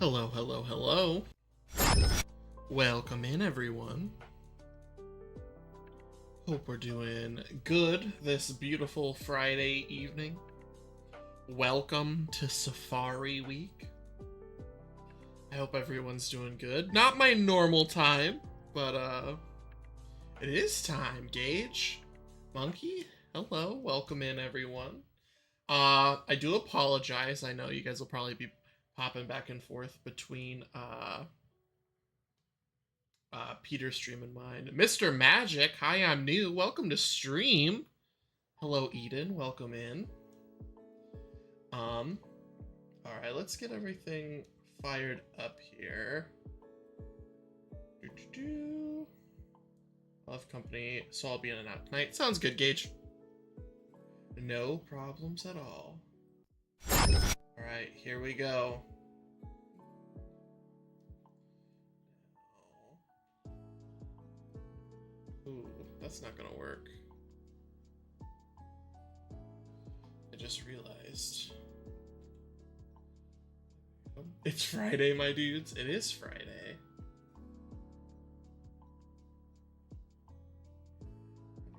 Hello, hello, hello. Welcome in, everyone. Hope we're doing good this beautiful Friday evening. Welcome to Safari Week. I hope everyone's doing good. Not my normal time, but it is time. Gage, Monkey, hello, welcome in, everyone. I do apologize. I know you guys will probably be popping back and forth between Peter's stream and mine. Mr. Magic, hi, I'm new. Welcome to stream. Hello, Eden. Welcome in. All right, let's get everything fired up here. I'll have company, so I'll be in and out tonight. Sounds good, Gage. No problems at all. All right, here we go. Ooh, that's not gonna work. I just realized. It's Friday, my dudes. It is Friday.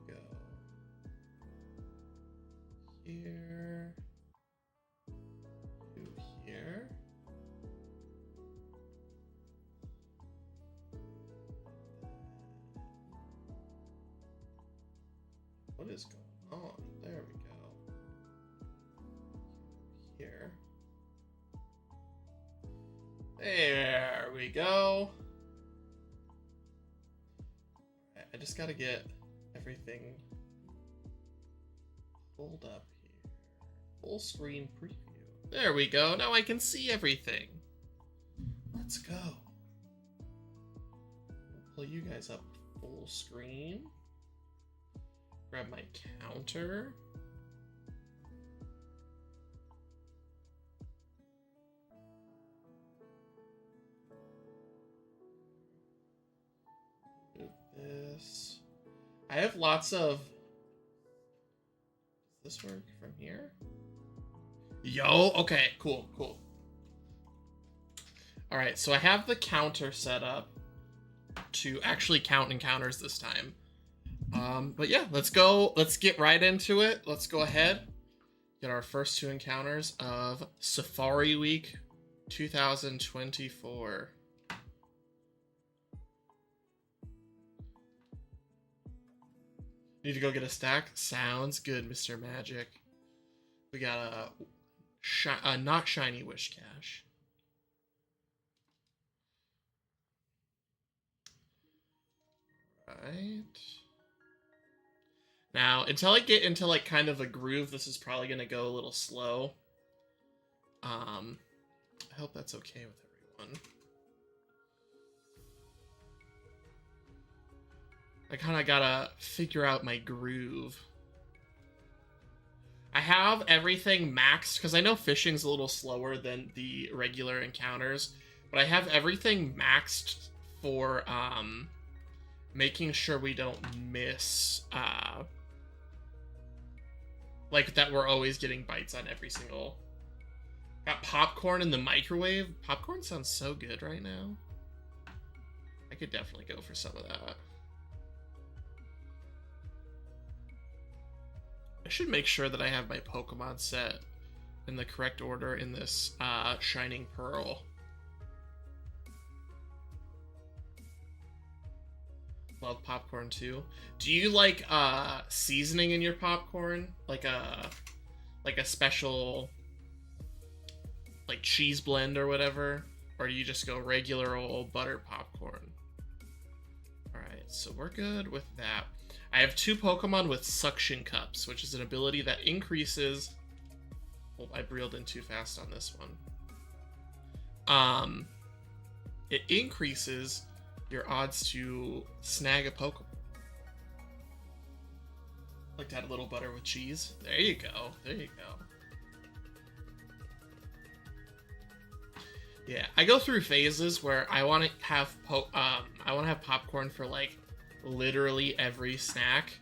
Go here. To here. What is going on? There we go. Here. There we go. Right, I just gotta get everything pulled up here. Full screen preview. There we go. Now I can see everything. Let's go. I'll pull you guys up full screen. Grab my counter. Move this. I have lots of... Does this work from here? Yo, okay, cool. Alright, so I have the counter set up to actually count encounters this time. But yeah, let's get right into it. Let's go ahead, get our first two encounters of Safari Week 2024. Need to go get a stack? Sounds good, Mr. Magic. We got a not shiny wish cache. Right. Now, until I get into like kind of a groove, this is probably gonna go a little slow. I hope that's okay with everyone. I kind of gotta figure out my groove. I have everything maxed, because I know fishing's a little slower than the regular encounters, but I have everything maxed for making sure we don't miss like that we're always getting bites on every single. Got popcorn in the microwave. Popcorn sounds so good right now. I could definitely go for some of that. I should make sure that I have my Pokemon set in the correct order in this Shining Pearl. Love popcorn too. Do you like seasoning in your popcorn? Like a special like cheese blend or whatever? Or do you just go regular old butter popcorn? Alright, so we're good with that. I have two Pokemon with suction cups, which is an ability that increases... Oh, I reeled in too fast on this one. It increases your odds to snag a Pokemon. Like to add a little butter with cheese. There you go. There you go. Yeah, I go through phases where I want to have popcorn for like literally every snack,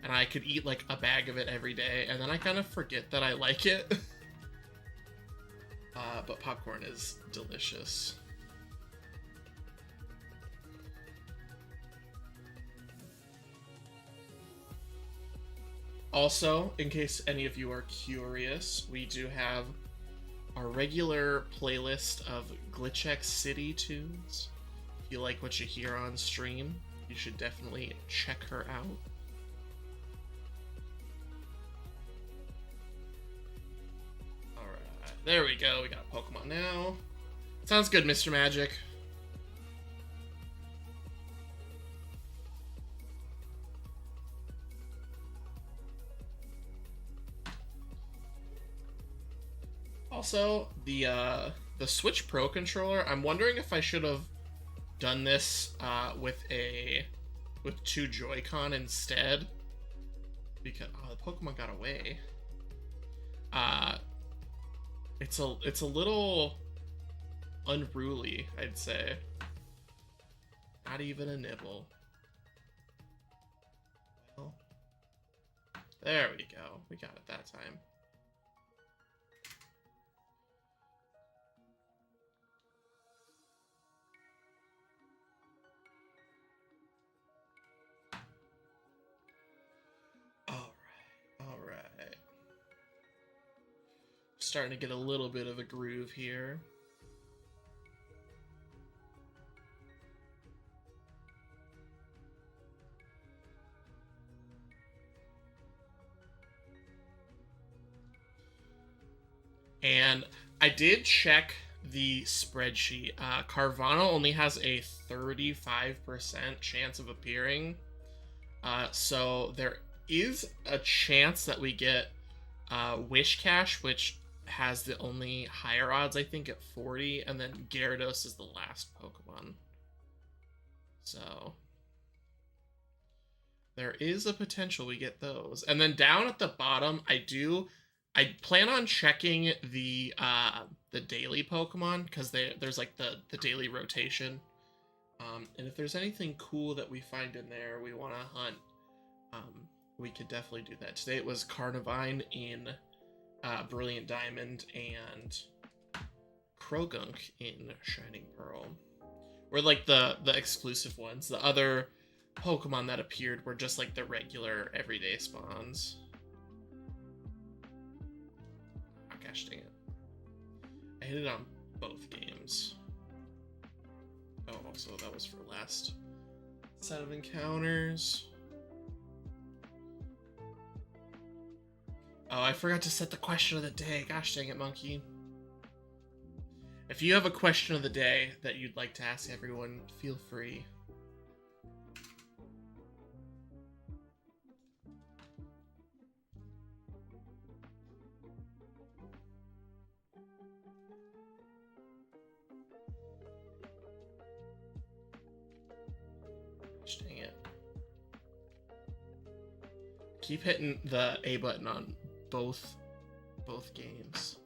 and I could eat like a bag of it every day, and then I kind of forget that I like it. But popcorn is delicious. Also, in case any of you are curious, we do have our regular playlist of Glitchx City tunes. If you like what you hear on stream, you should definitely check her out. Alright, there we go. We got a Pokemon now. Sounds good, Mr. Magic. Also, the Switch Pro controller, I'm wondering if I should have done this with two Joy-Con instead, because the Pokemon got away. It's a little unruly, I'd say. Not even a nibble. Well, there we go. We got it that time. Alright. Starting to get a little bit of a groove here. And I did check the spreadsheet. Carvanha only has a 35% chance of appearing. So there is a chance that we get Wish Cash, which has the only higher odds, I think, at 40, and then Gyarados is the last Pokemon. So there is a potential we get those. And then down at the bottom, I plan on checking the daily Pokemon, because there's like the daily rotation. And if there's anything cool that we find in there we want to hunt, we could definitely do that. Today it was Carnivine in Brilliant Diamond and Krogunk in Shining Pearl. Were like the exclusive ones. The other Pokemon that appeared were just like the regular everyday spawns. Oh gosh dang it. I hit it on both games. Oh, also that was for last set of encounters. Oh, I forgot to set the question of the day. Gosh dang it, Monkey. If you have a question of the day that you'd like to ask everyone, feel free. Gosh dang it. Keep hitting the A button on both games.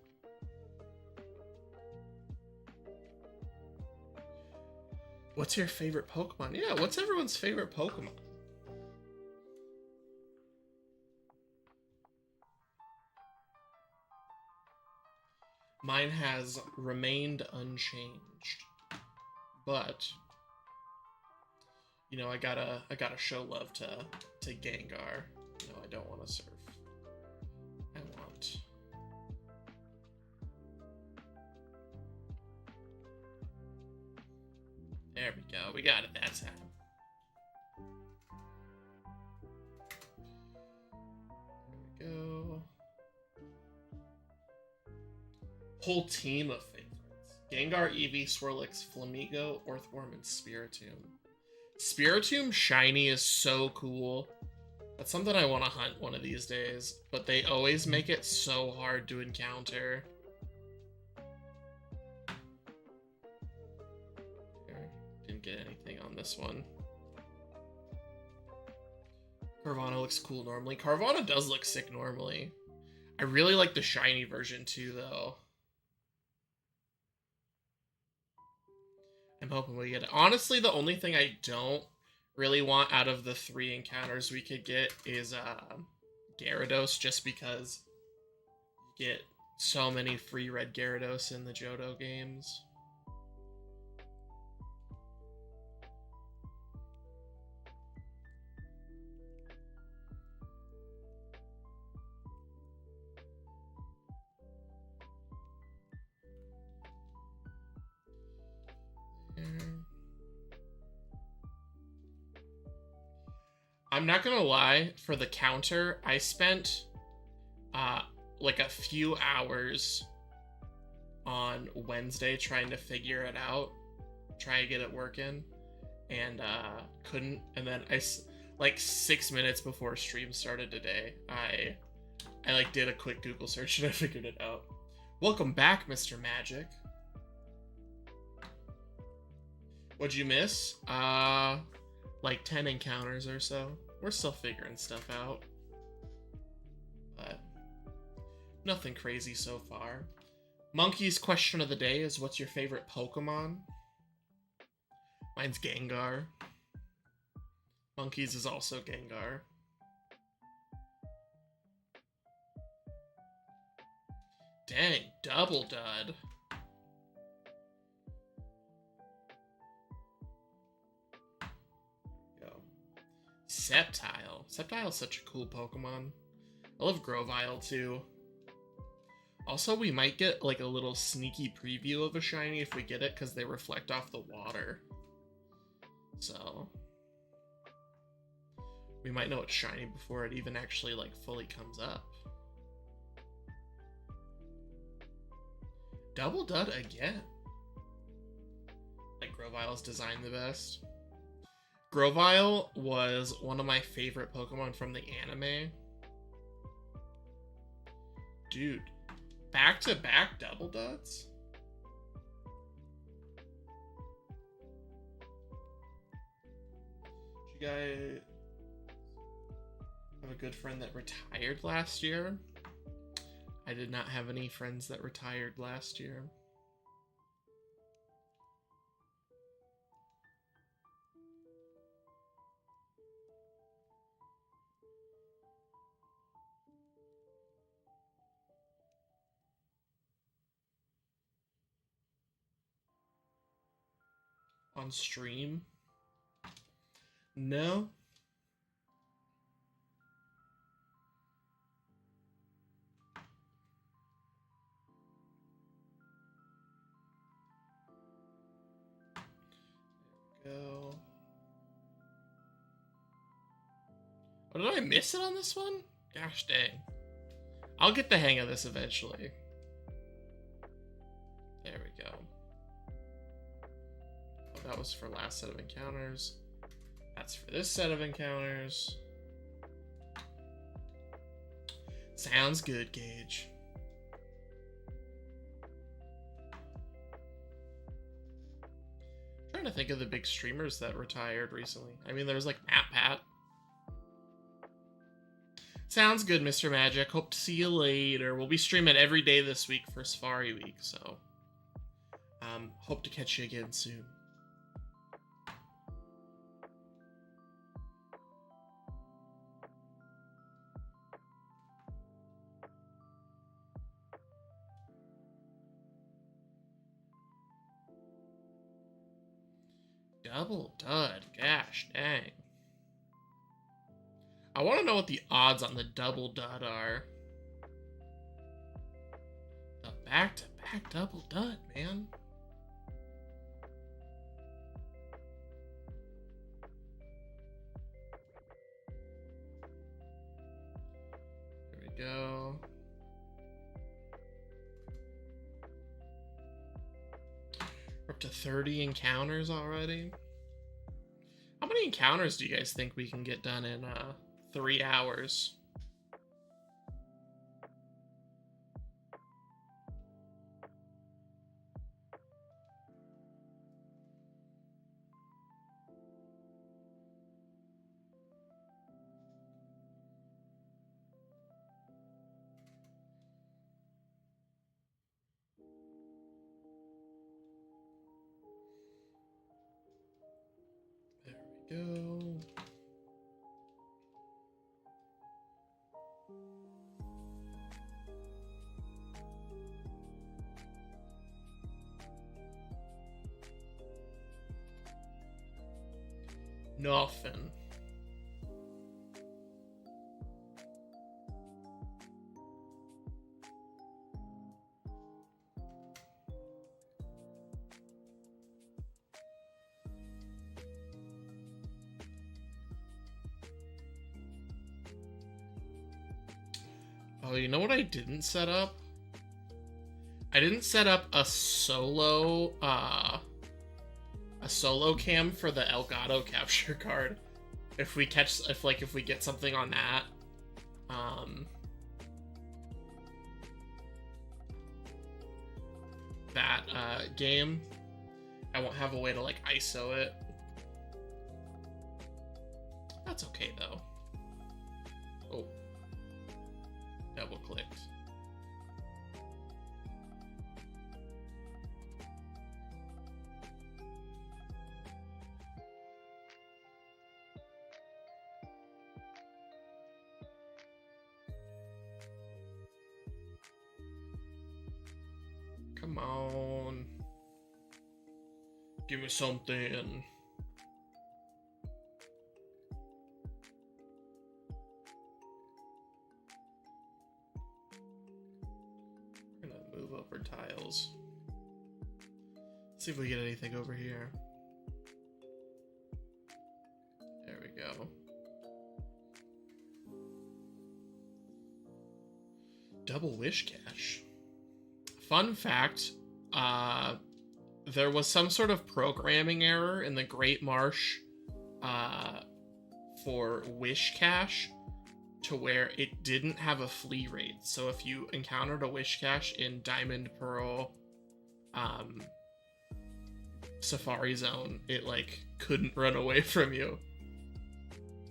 What's your favorite Pokemon? Yeah, what's everyone's favorite Pokemon? Mine has remained unchanged, but you know, I gotta show love to Gengar. No, I don't want to surf. I want. There we go. We got it that time. There we go. Whole team of favorites. Gengar, Eevee, Swirlix, Flamigo, Orthworm, and Spiritomb. Spiritomb Shiny is so cool. That's something I want to hunt one of these days, but they always make it so hard to encounter. Didn't get anything on this one. Carvanha looks cool normally. Carvanha does look sick normally. I really like the shiny version too, though. I'm hoping we get it. Honestly, the only thing I don't really want out of the 3 encounters we could get is Gyarados, just because you get So many free red Gyarados in the Johto games. I'm not gonna lie, for the counter, I spent like a few hours on Wednesday trying to figure it out, try to get it working, and couldn't. And then like 6 minutes before stream started today, I like did a quick Google search and I figured it out. Welcome back, Mr. Magic. What'd you miss? Like 10 encounters or so. We're still figuring stuff out, but nothing crazy so far. Monkey's question of the day is, what's your favorite Pokemon? Mine's Gengar. Monkey's is also Gengar. Dang, double dud. Sceptile. Sceptile's such a cool Pokemon. I love Grovyle too. Also, we might get like a little sneaky preview of a shiny if we get it, because they reflect off the water. So we might know it's shiny before it even actually like fully comes up. Double dud again. Like Grovyle's design the best. Grovyle was one of my favorite Pokemon from the anime. Dude, back-to-back double duds? Did you guys have a good friend that retired last year? I did not have any friends that retired last year. On stream? No. There we go. Oh, did I miss it on this one? Gosh dang. I'll get the hang of this eventually. There we go. Oh, that was for last set of encounters. That's for this set of encounters. Sounds good, Gage. I'm trying to think of the big streamers that retired recently. I mean, there was like Pat. Sounds good, Mr. Magic. Hope to see you later. We'll be streaming every day this week for Safari Week, so hope to catch you again soon. Double dud. Gosh dang. I want to know what the odds on the double dud are. The back-to-back double dud, man. There we go. We're up to 30 encounters already. How many encounters do you guys think we can get done in 3 hours? There we go. Nothing. Oh, you know what I didn't set up? I didn't set up a solo cam for the Elgato capture card. If we get something on that, game, I won't have a way to like ISO it. That's okay though. Oh, double clicked. Come on. Give me something. We're gonna move over tiles. See if we get anything over here. There we go. Double wish cache. Fun fact, there was some sort of programming error in the Great Marsh for wish cache to where it didn't have a flee rate. So if you encountered a wish cache in Diamond Pearl Safari Zone, it like couldn't run away from you.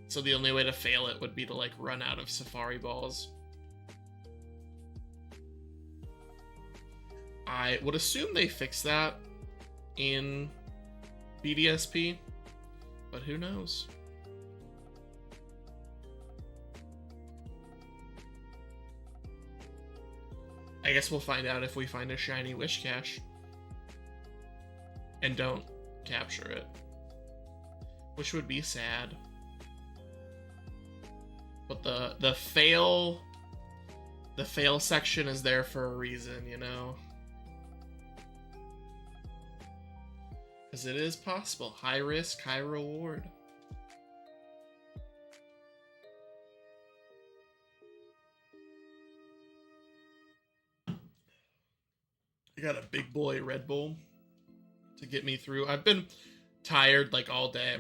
So the only way to fail it would be to like run out of Safari balls. I would assume they fixed that in BDSP, but who knows? I guess we'll find out if we find a shiny wish cache and don't capture it, which would be sad. But the fail section is there for a reason, you know? Because it is possible. High risk, high reward. I got a big boy Red Bull to get me through. I've been tired like all day,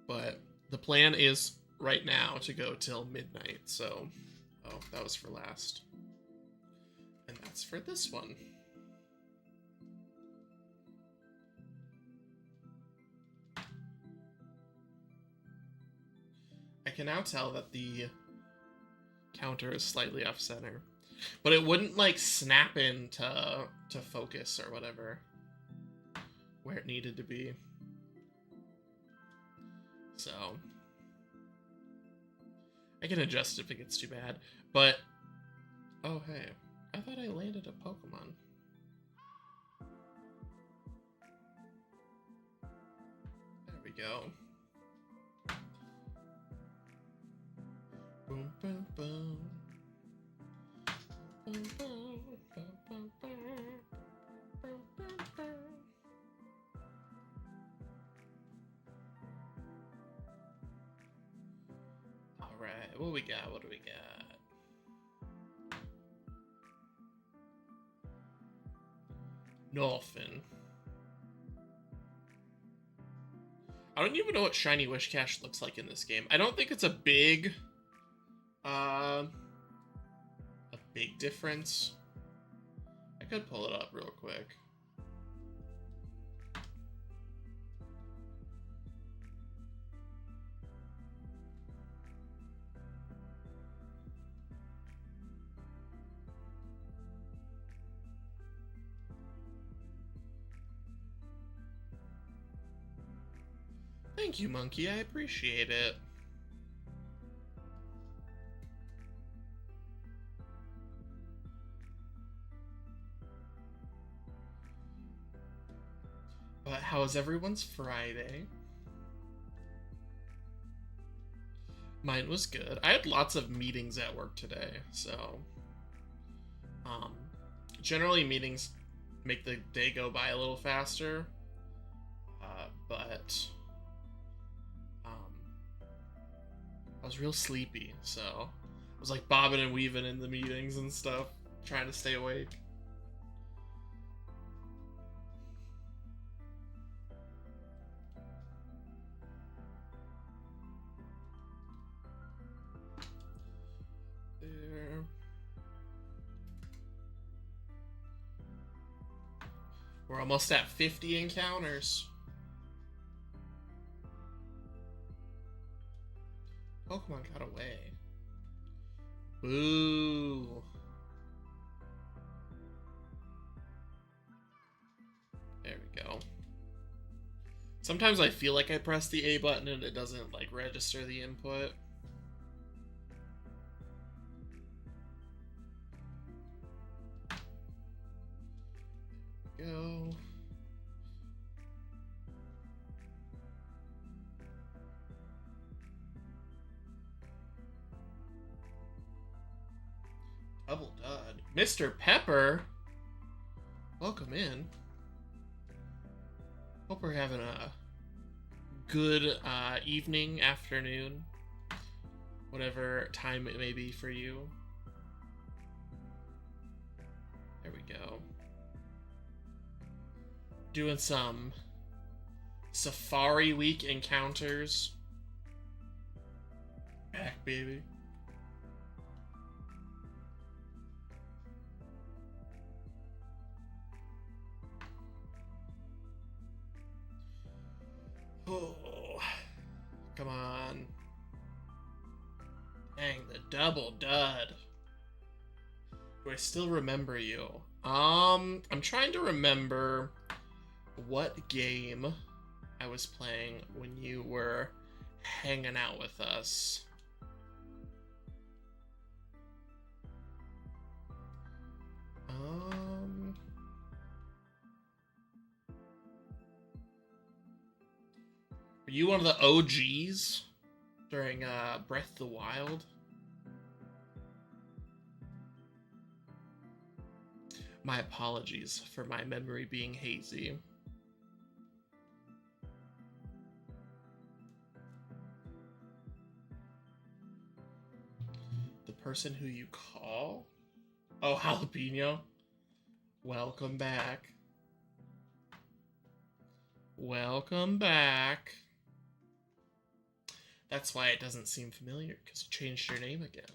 but the plan is right now to go till midnight. So, oh, that was for last. And that's for this one. I can now tell that the counter is slightly off center, but it wouldn't like snap in to focus or whatever where it needed to be. So I can adjust if it gets too bad, but oh hey, I thought I landed a Pokemon. There we go. Boom, boom, boom. Boom, boom, boom, boom, boom. Boom, boom, boom. All right, what we got? What do we got? Nothing. I don't even know what Shiny Wish Cache looks like in this game. I don't think it's a big difference. I could pull it up real quick. Thank you, Monkey. I appreciate it. But how is everyone's Friday? Mine was good. I had lots of meetings at work today, so generally meetings make the day go by a little faster, but I was real sleepy, so I was like bobbing and weaving in the meetings and stuff, trying to stay awake. There. We're almost at 50 encounters. Pokemon got away. Boo. There we go. Sometimes I feel like I press the A button and it doesn't like register the input. There we go. Double dud. Mr. Pepper? Welcome in. Hope we're having a good evening, afternoon, whatever time it may be for you. There we go. Doing some Safari Week encounters. Back, baby. Oh, come on. Dang, the double dud. Do I still remember you? I'm trying to remember what game I was playing when you were hanging out with us. Were you one of the OGs during Breath of the Wild? My apologies for my memory being hazy. The person who you call? Oh, Jalapeno. Welcome back. Welcome back. That's why it doesn't seem familiar, because you changed your name again.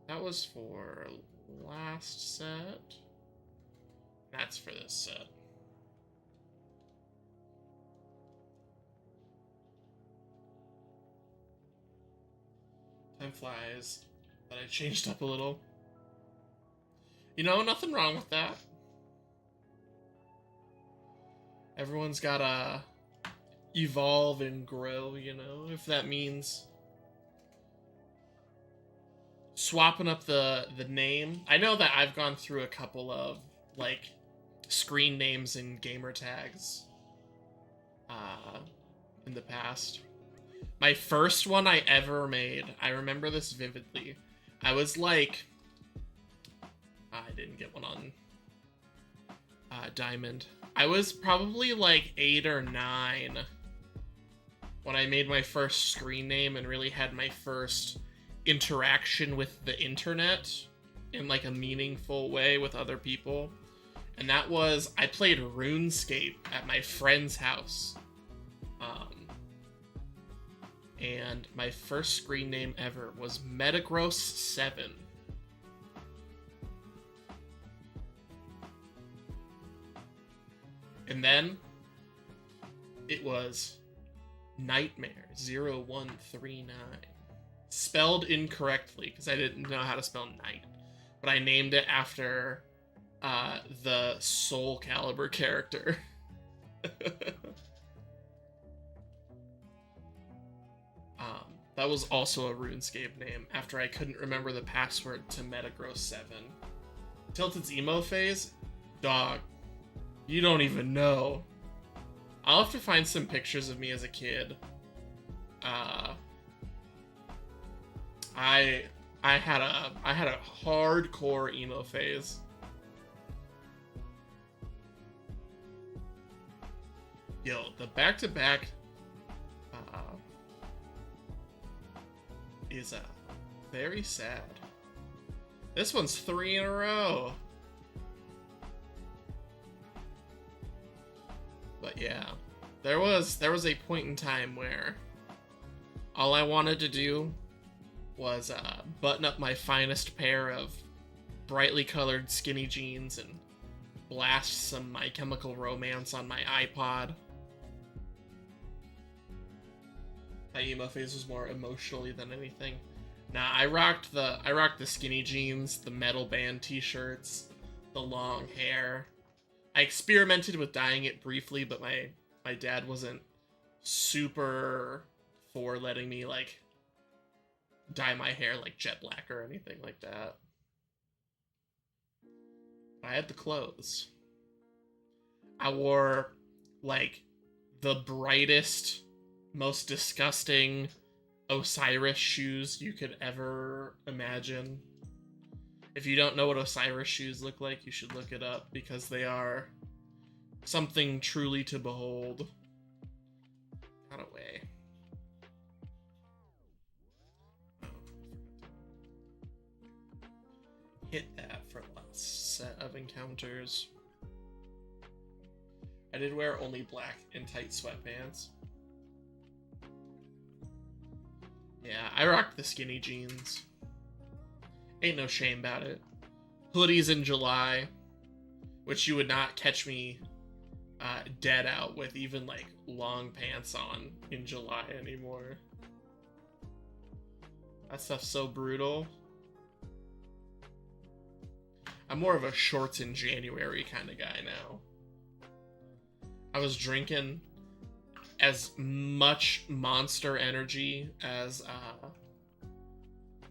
That was for last set. That's for this set. Time flies, but I changed up a little. You know, nothing wrong with that. Everyone's gotta evolve and grow, you know, if that means swapping up the name. I know that I've gone through a couple of, like, screen names and gamer tags in the past. My first one I ever made, I remember this vividly. I was like, I didn't get one on Diamond. I was probably like 8 or 9 when I made my first screen name and really had my first interaction with the internet in like a meaningful way with other people. And that was, I played RuneScape at my friend's house. And my first screen name ever was Metagross7. And then it was Nightmare0139. Spelled incorrectly, because I didn't know how to spell night. But I named it after the Soul Calibur character. That was also a RuneScape name, after I couldn't remember the password to Metagross7. Tilted's emo phase, Dog, you don't even know. I'll have to find some pictures of me as a kid. I had a hardcore emo phase. Yo, the back-to-back is very sad. This one's 3 in a row. But yeah, there was a point in time where all I wanted to do was button up my finest pair of brightly colored skinny jeans and blast some My Chemical Romance on my iPod. My emo phase was more emotionally than anything. Nah, I rocked the skinny jeans, the metal band t-shirts, the long hair. I experimented with dyeing it briefly, but my dad wasn't super for letting me like dye my hair like jet black or anything like that. I had the clothes. I wore like the brightest, most disgusting Osiris shoes you could ever imagine. If you don't know what Osiris shoes look like, you should look it up because they are something truly to behold. Got away. Hit that for the last set of encounters. I did wear only black and tight sweatpants. Yeah, I rocked the skinny jeans. Ain't no shame about it. Hoodies in July, which you would not catch me dead out with even like long pants on in July anymore. That stuff's so brutal. I'm more of a shorts in January kind of guy now. I was drinking as much Monster Energy as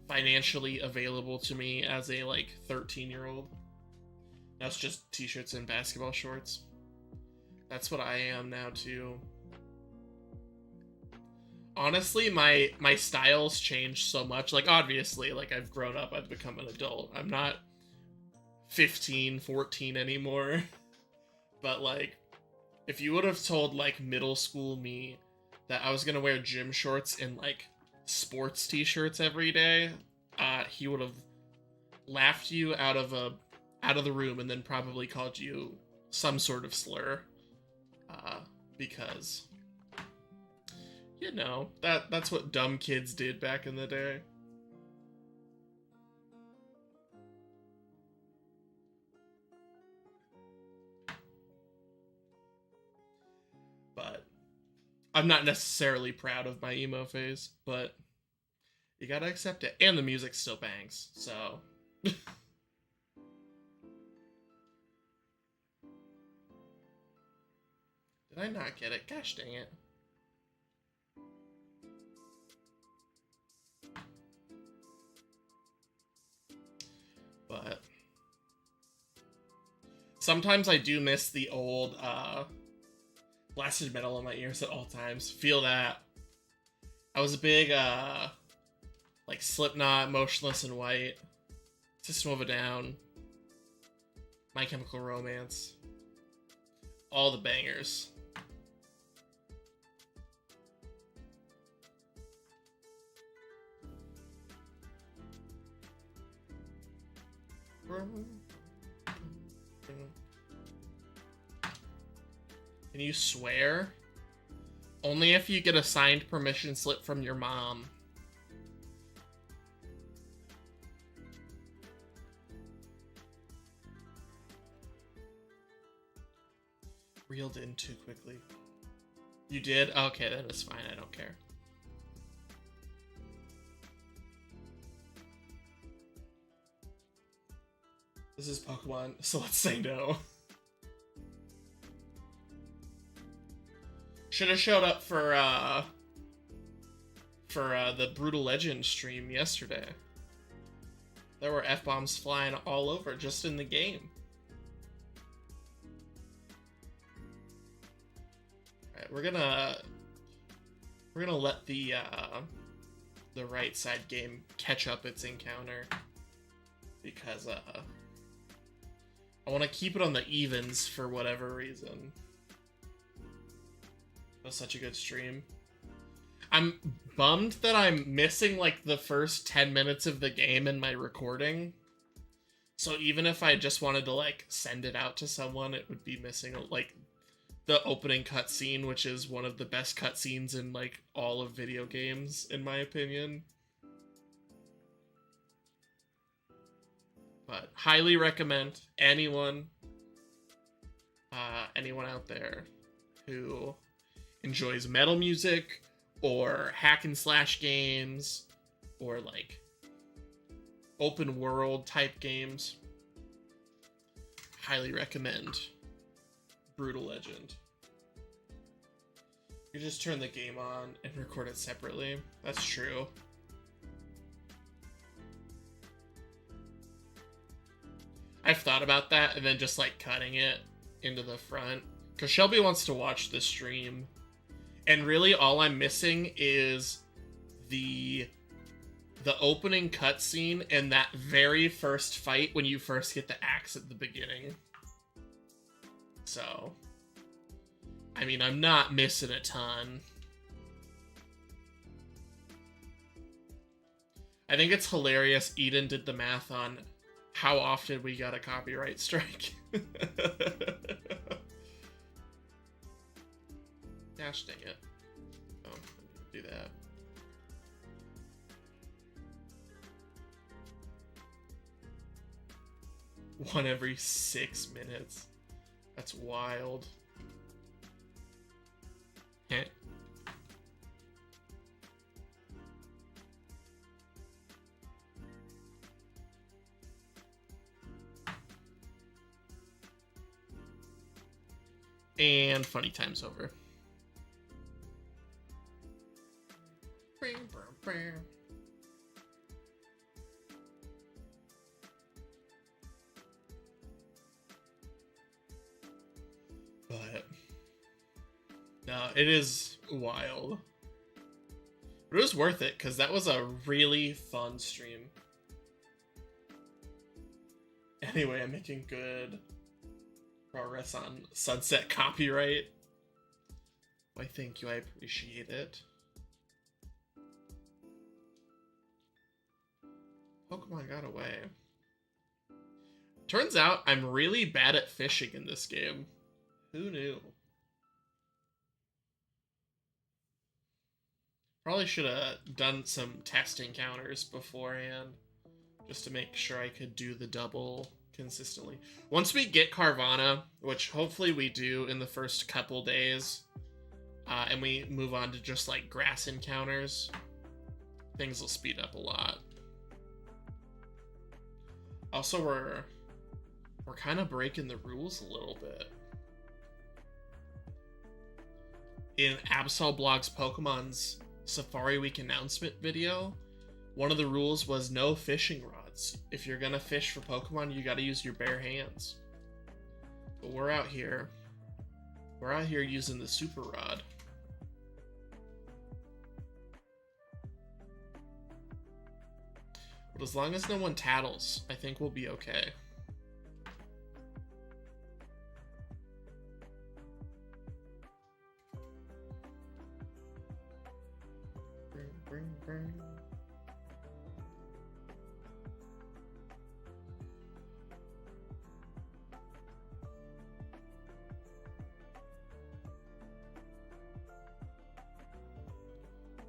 financially available to me as a like 13-year-old. That's just t-shirts and basketball shorts. That's what I am now too. Honestly, my styles changed so much. Like obviously, like I've grown up, I've become an adult. I'm not 15, 14 anymore. But like if you would have told like middle school me that I was gonna wear gym shorts and like sports t-shirts every day, he would have laughed you out of the room and then probably called you some sort of slur, because you know that's what dumb kids did back in the day. But I'm not necessarily proud of my emo phase, but you gotta accept it. And the music still bangs, so. Did I not get it? Gosh dang it. But sometimes I do miss the old blasted metal in my ears at all times. Feel that. I was a big like Slipknot, Motionless in White, System of a Down, My Chemical Romance, all the bangers. Can you swear? Only if you get a signed permission slip from your mom. Reeled in too quickly. You did? Okay, then it's fine. I don't care. This is Pokemon, so let's say no. Should have showed up for the Brutal Legend stream yesterday. There were F-bombs flying all over just in the game. we're gonna let the right side game catch up its encounter, because I want to keep it on the evens for whatever reason. That was such a good stream. I'm bummed that I'm missing like the first 10 minutes of the game in my recording. So even if I just wanted to like send it out to someone, it would be missing like the opening cutscene, which is one of the best cutscenes in like all of video games, in my opinion. But highly recommend anyone out there who enjoys metal music or hack and slash games or like open world type games. Highly recommend Brutal Legend. You just turn the game on and record it separately. That's true. I've thought about that and then just like cutting it into the front, because Shelby wants to watch the stream, and really all I'm missing is the opening cutscene and that very first fight when you first get the axe at the beginning. So, I mean, I'm not missing a ton. I think it's hilarious Eden did the math on how often we got a copyright strike. Gosh dang it. Oh, I need to do that. One every 6 minutes. That's wild. Heh. And funny time's over. But no, it is wild. But it was worth it, because that was a really fun stream. Anyway, I'm making good progress on Sunset copyright. Why, thank you, I appreciate it. Pokemon got away. Turns out I'm really bad at fishing in this game. Who knew? Probably should have done some test encounters beforehand, just to make sure I could do the double consistently. Once we get Carvanha, which hopefully we do in the first couple days, and we move on to just like grass encounters, things will speed up a lot. Also, we're kind of breaking the rules a little bit. In AbsolBlog's Pokemon's Safari Week announcement video, one of the rules was no fishing rods. If you're gonna fish for Pokemon, you gotta use your bare hands. But we're out here using the super rod. But as long as no one tattles, I think we'll be okay.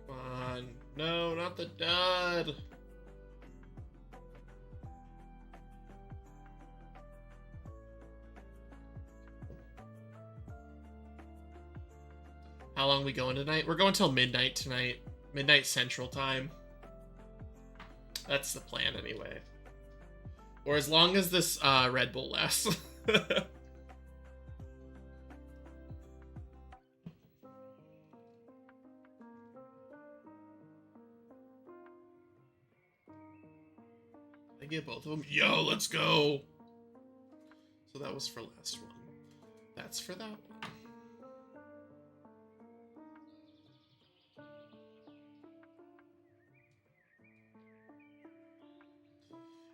Come on. No, not the dud. How long are we going tonight? We're going till midnight tonight. Midnight Central Time. That's the plan anyway. Or as long as this Red Bull lasts. I get both of them. Yo, let's go. So that was for last one. That's for that one.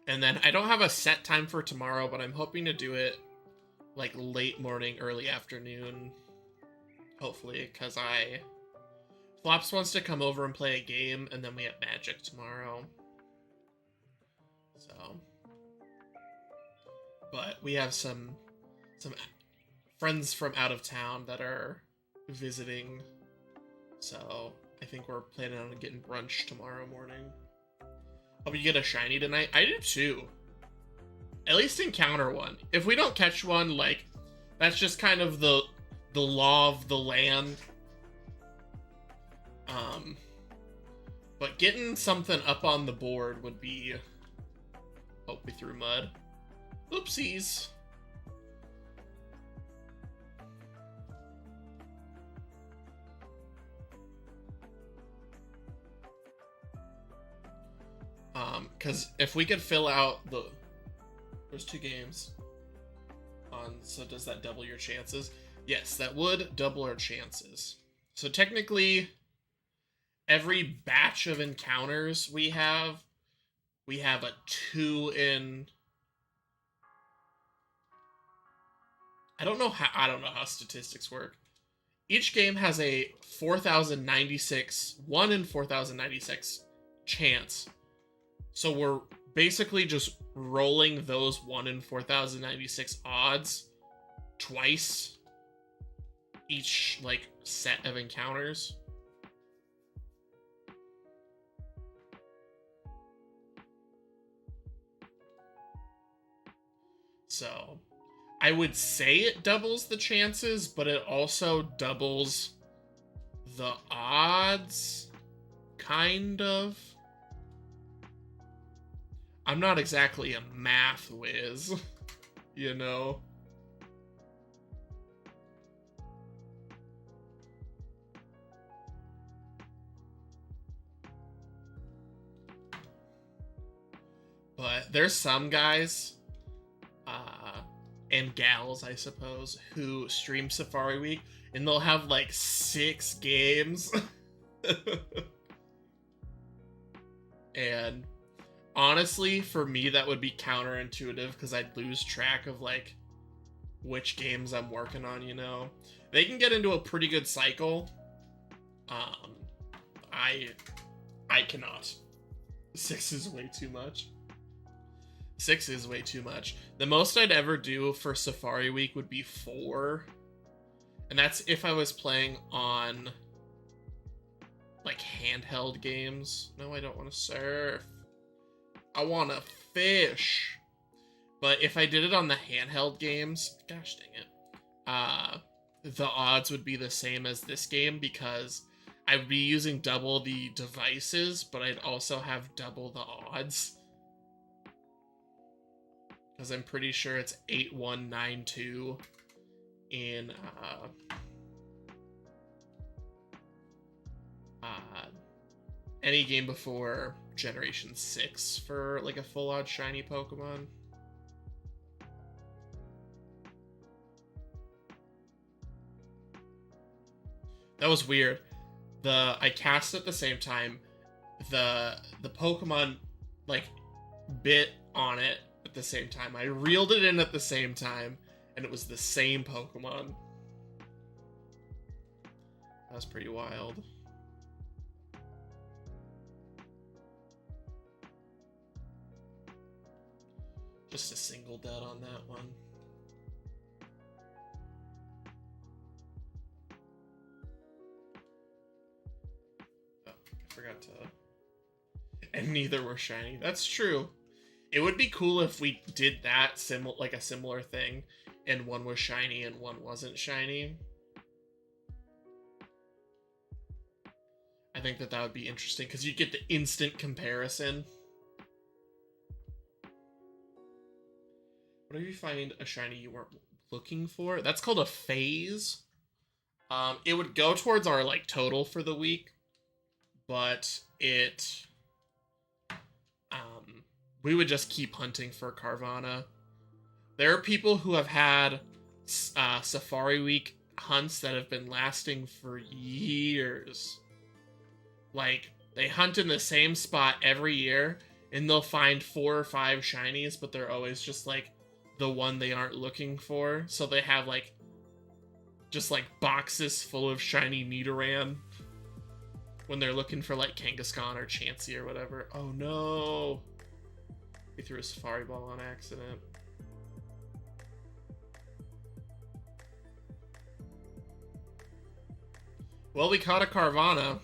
And then I don't have a set time for tomorrow, but I'm hoping to do it like late morning, early afternoon. Hopefully, because Flops wants to come over and play a game, and then we have Magic tomorrow. So, but we have some friends from out of town that are visiting, so I think we're planning on getting brunch tomorrow morning. Hope you get a shiny tonight. I do too. At least encounter one. If we don't catch one, like, that's just kind of the law of the land. But getting something up on the board would be... Oh, we threw mud. Oopsies. Because if we could fill out the... There's 2 games. So does that double your chances? Yes, that would double our chances. So technically, every batch of encounters we have a 2 in... I don't know how statistics work. Each game has a 4,096, 1 in 4,096 chance. So we're basically just rolling those 1 in 4,096 odds twice each, like, set of encounters. So I would say it doubles the chances, but it also doubles the odds, kind of. I'm not exactly a math whiz, you know? But there's some guys, and gals, I suppose, who stream Safari Week, and they'll have like 6 games. And honestly, for me, that would be counterintuitive, because I'd lose track of, like, which games I'm working on, you know? They can get into a pretty good cycle. I cannot. 6 is way too much. 6 is way too much. The most I'd ever do for Safari Week would be 4. And that's if I was playing on, like, handheld games. No, I don't want to surf. I want to fish. But if I did it on the handheld games, gosh dang it, the odds would be the same as this game, because I'd be using double the devices, but I'd also have double the odds. Because I'm pretty sure it's 8192 in any game before Generation 6 for, like, a full-on shiny Pokemon. That was weird. I cast at the same time. The Pokemon, like, bit on it at the same time. I reeled it in at the same time, and it was the same Pokemon. That was pretty wild. Just a single dead on that one. Oh, I forgot to... And neither were shiny. That's true. It would be cool if we did that, like a similar thing, and one was shiny and one wasn't shiny. I think that would be interesting, because you get the instant comparison. What if you find a shiny you weren't looking for? That's called a phase. It would go towards our, like, total for the week, but it... we would just keep hunting for Carvanha. There are people who have had Safari Week hunts that have been lasting for years. Like, they hunt in the same spot every year, and they'll find 4 or 5 shinies, but they're always just like the one they aren't looking for. So they have like just like boxes full of shiny Nidoran when they're looking for like Kangaskhan or Chansey or whatever. Oh no! He threw a Safari Ball on accident. Well, we caught a Carvanha.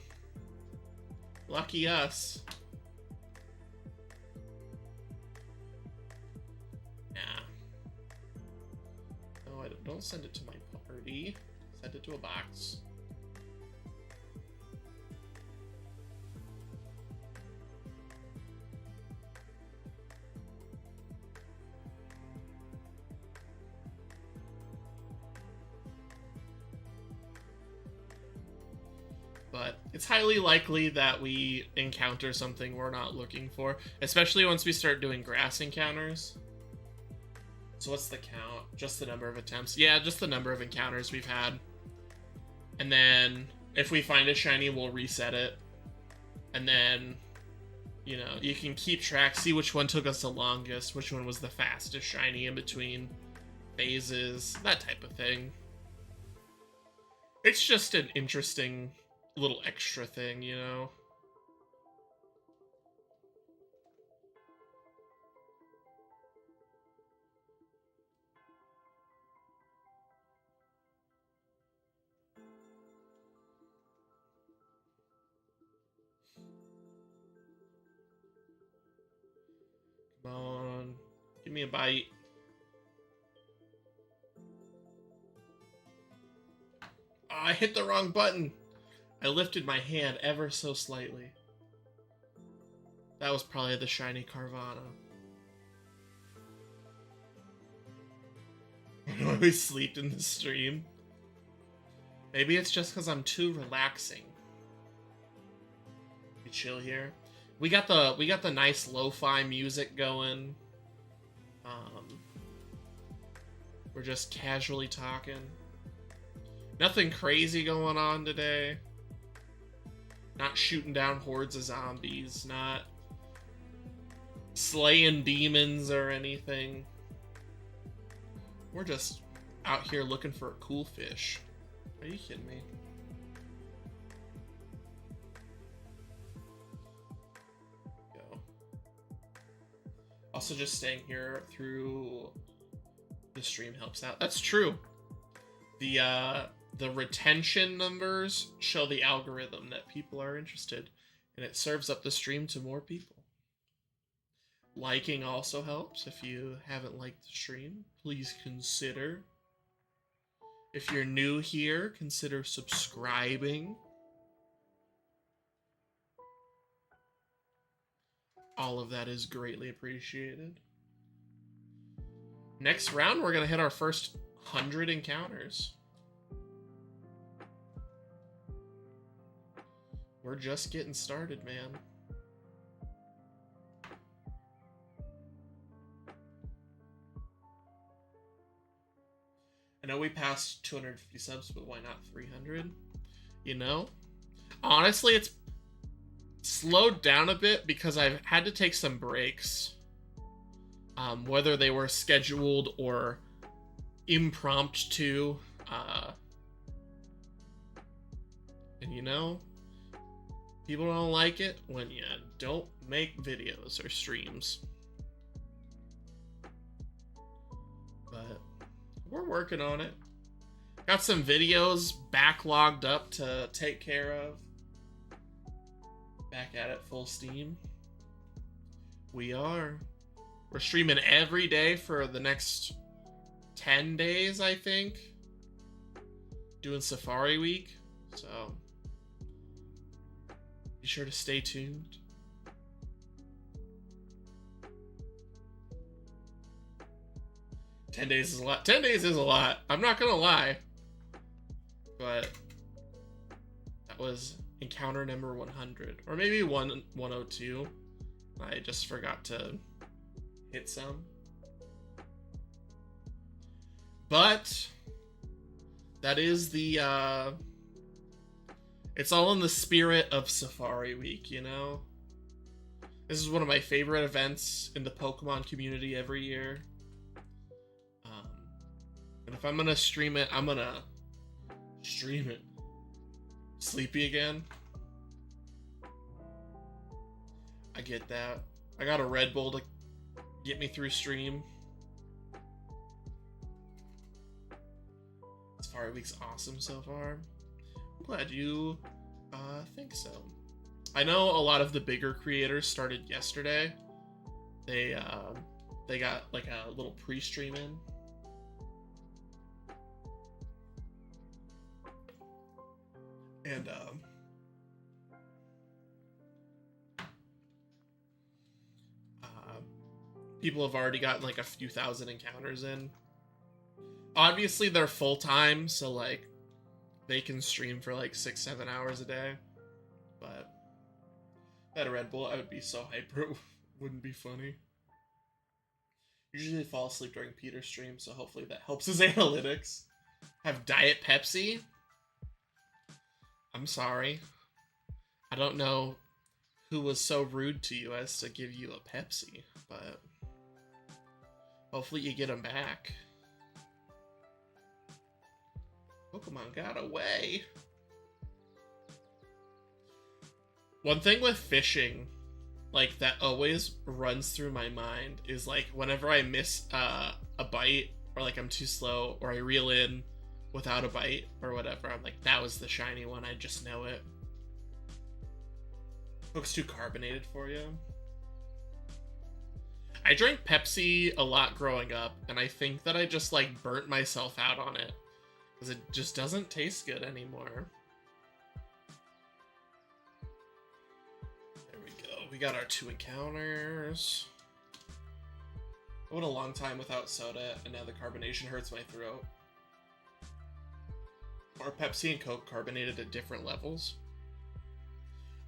Lucky us. Nah. No, don't send it to my party. Send it to a box. But it's highly likely that we encounter something we're not looking for, especially once we start doing grass encounters. So what's the count? Just the number of attempts? Yeah, just the number of encounters we've had. And then if we find a shiny, we'll reset it. And then, you know, you can keep track, see which one took us the longest, which one was the fastest shiny in between phases, that type of thing. It's just an interesting little extra thing, you know? Come on, give me a bite. Oh, I hit the wrong button. I lifted my hand ever so slightly. That was probably the Shiny Carvanha. I always sleep in the stream. Maybe it's just because I'm too relaxing. We chill here. We got the nice lo-fi music going. We're just casually talking. Nothing crazy going on today. Not shooting down hordes of zombies, not slaying demons or anything. We're just out here looking for a cool fish. Are you kidding me? Go. Also, just staying here through the stream helps out. That's true. The retention numbers show the algorithm that people are interested, and it serves up the stream to more people. Liking also helps. If you haven't liked the stream, please consider. If you're new here, consider subscribing. All of that is greatly appreciated. Next round, we're going to hit our first 100 encounters. We're just getting started, man. I know we passed 250 subs, but why not 300? You know? Honestly, it's slowed down a bit because I've had to take some breaks. Whether they were scheduled or impromptu. And you know, people don't like it when you don't make videos or streams. But we're working on it. Got some videos backlogged up to take care of. Back at it full steam. We're streaming every day for the next 10 days, I think. Doing Safari Week. So be sure to stay tuned. $10 is a lot. 10 days is a lot. I'm not gonna lie. But that was encounter number 100. Or maybe 102. I just forgot to hit some. But that is the it's all in the spirit of Safari Week, you know? This is one of my favorite events in the Pokemon community every year. And if I'm gonna stream it, I'm gonna stream it. Sleepy again? I get that. I got a Red Bull to get me through stream. Safari Week's awesome so far. I'm glad you think so. I know a lot of the bigger creators started yesterday. They got like a little pre-stream in. And people have already gotten like a few thousand encounters in. Obviously they're full-time, so like they can stream for like 6-7 hours a day. But if I had a Red Bull, I would be so hyper it wouldn't be funny. Usually they fall asleep during Peter's stream, so hopefully that helps his analytics. Have Diet Pepsi? I'm sorry. I don't know who was so rude to you as to give you a Pepsi, but hopefully you get them back. Pokemon got away. One thing with fishing, like, that always runs through my mind is, like, whenever I miss a bite, or, like, I'm too slow, or I reel in without a bite, or whatever, I'm like, that was the shiny one, I just know it. Looks too carbonated for you. I drank Pepsi a lot growing up, and I think that I just, like, burnt myself out on it, because it just doesn't taste good anymore. There we go. We got our 2 encounters. I went a long time without soda, and now the carbonation hurts my throat. Are Pepsi and Coke carbonated at different levels?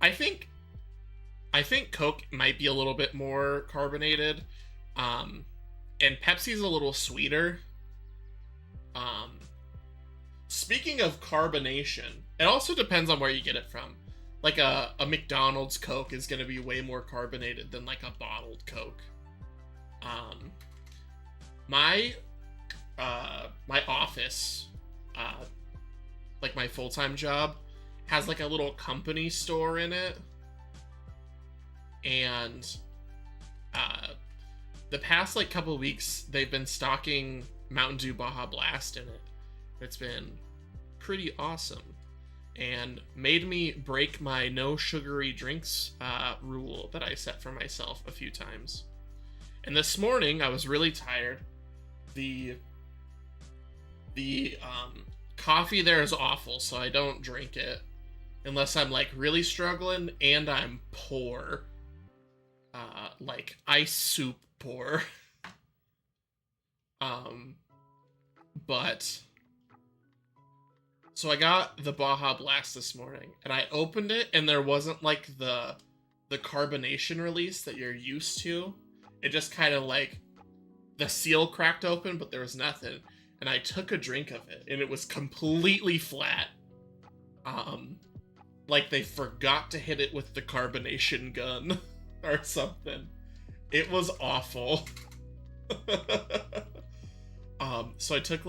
I think Coke might be a little bit more carbonated, and Pepsi's a little sweeter. Speaking of carbonation, it also depends on where you get it from. Like a McDonald's Coke is going to be way more carbonated than like a bottled Coke. My office, like my full-time job, has like a little company store in it. And the past like couple of weeks, they've been stocking Mountain Dew Baja Blast in it. It's been pretty awesome and made me break my no sugary drinks rule that I set for myself a few times. And this morning I was really tired. The coffee there is awful, so I don't drink it unless I'm like really struggling and I'm poor. Like ice soup poor. But so I got the Baja Blast this morning, and I opened it, and there wasn't like the carbonation release that you're used to. It just kind of like the seal cracked open, but there was nothing. And I took a drink of it, and it was completely flat. Like they forgot to hit it with the carbonation gun or something. It was awful. So I took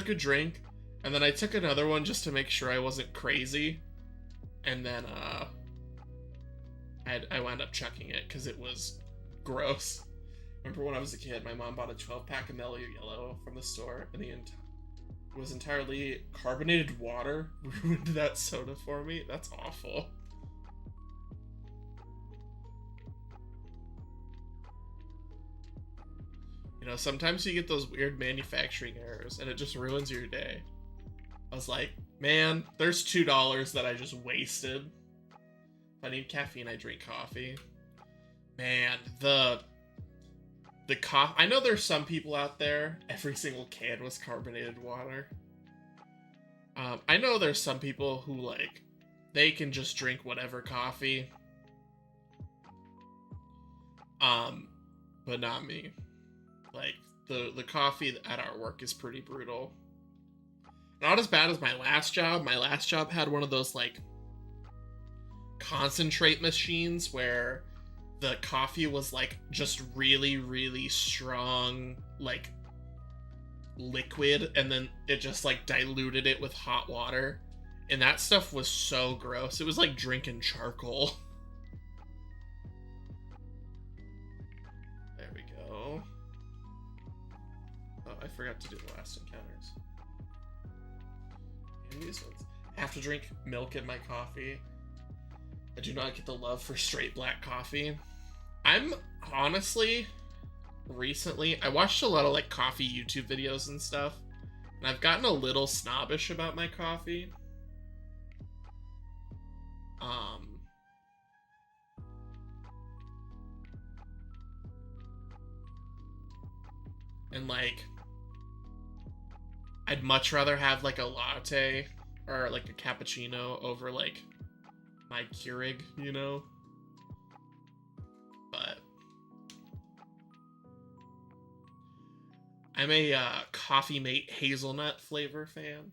a drink, and then I took another one just to make sure I wasn't crazy. And then I wound up chucking it because it was gross. Remember when I was a kid, my mom bought a 12-pack of Mellow Yellow from the store, and it was entirely carbonated water. Ruined that soda for me. That's awful. You know, sometimes you get those weird manufacturing errors, and it just ruins your day. I was like, man, there's $2 that I just wasted. If I need caffeine, I drink coffee. Man, the coffee. I know there's some people out there, every single can was carbonated water. I know there's some people who, like, they can just drink whatever coffee. But not me. Like, the coffee at our work is pretty brutal. Not as bad as my last job. My last job had one of those, like, concentrate machines where the coffee was like just really, really strong, like liquid, and then it just like diluted it with hot water. And that stuff was so gross. It was like drinking charcoal. There we go. Oh, I forgot to do the last encounters. And these ones. I have to drink milk in my coffee. I do not get the love for straight black coffee. I'm honestly, recently, I watched a lot of like coffee YouTube videos and stuff, and I've gotten a little snobbish about my coffee. And like, I'd much rather have like a latte or like a cappuccino over like my Keurig, you know? But I'm a Coffee Mate hazelnut flavor fan.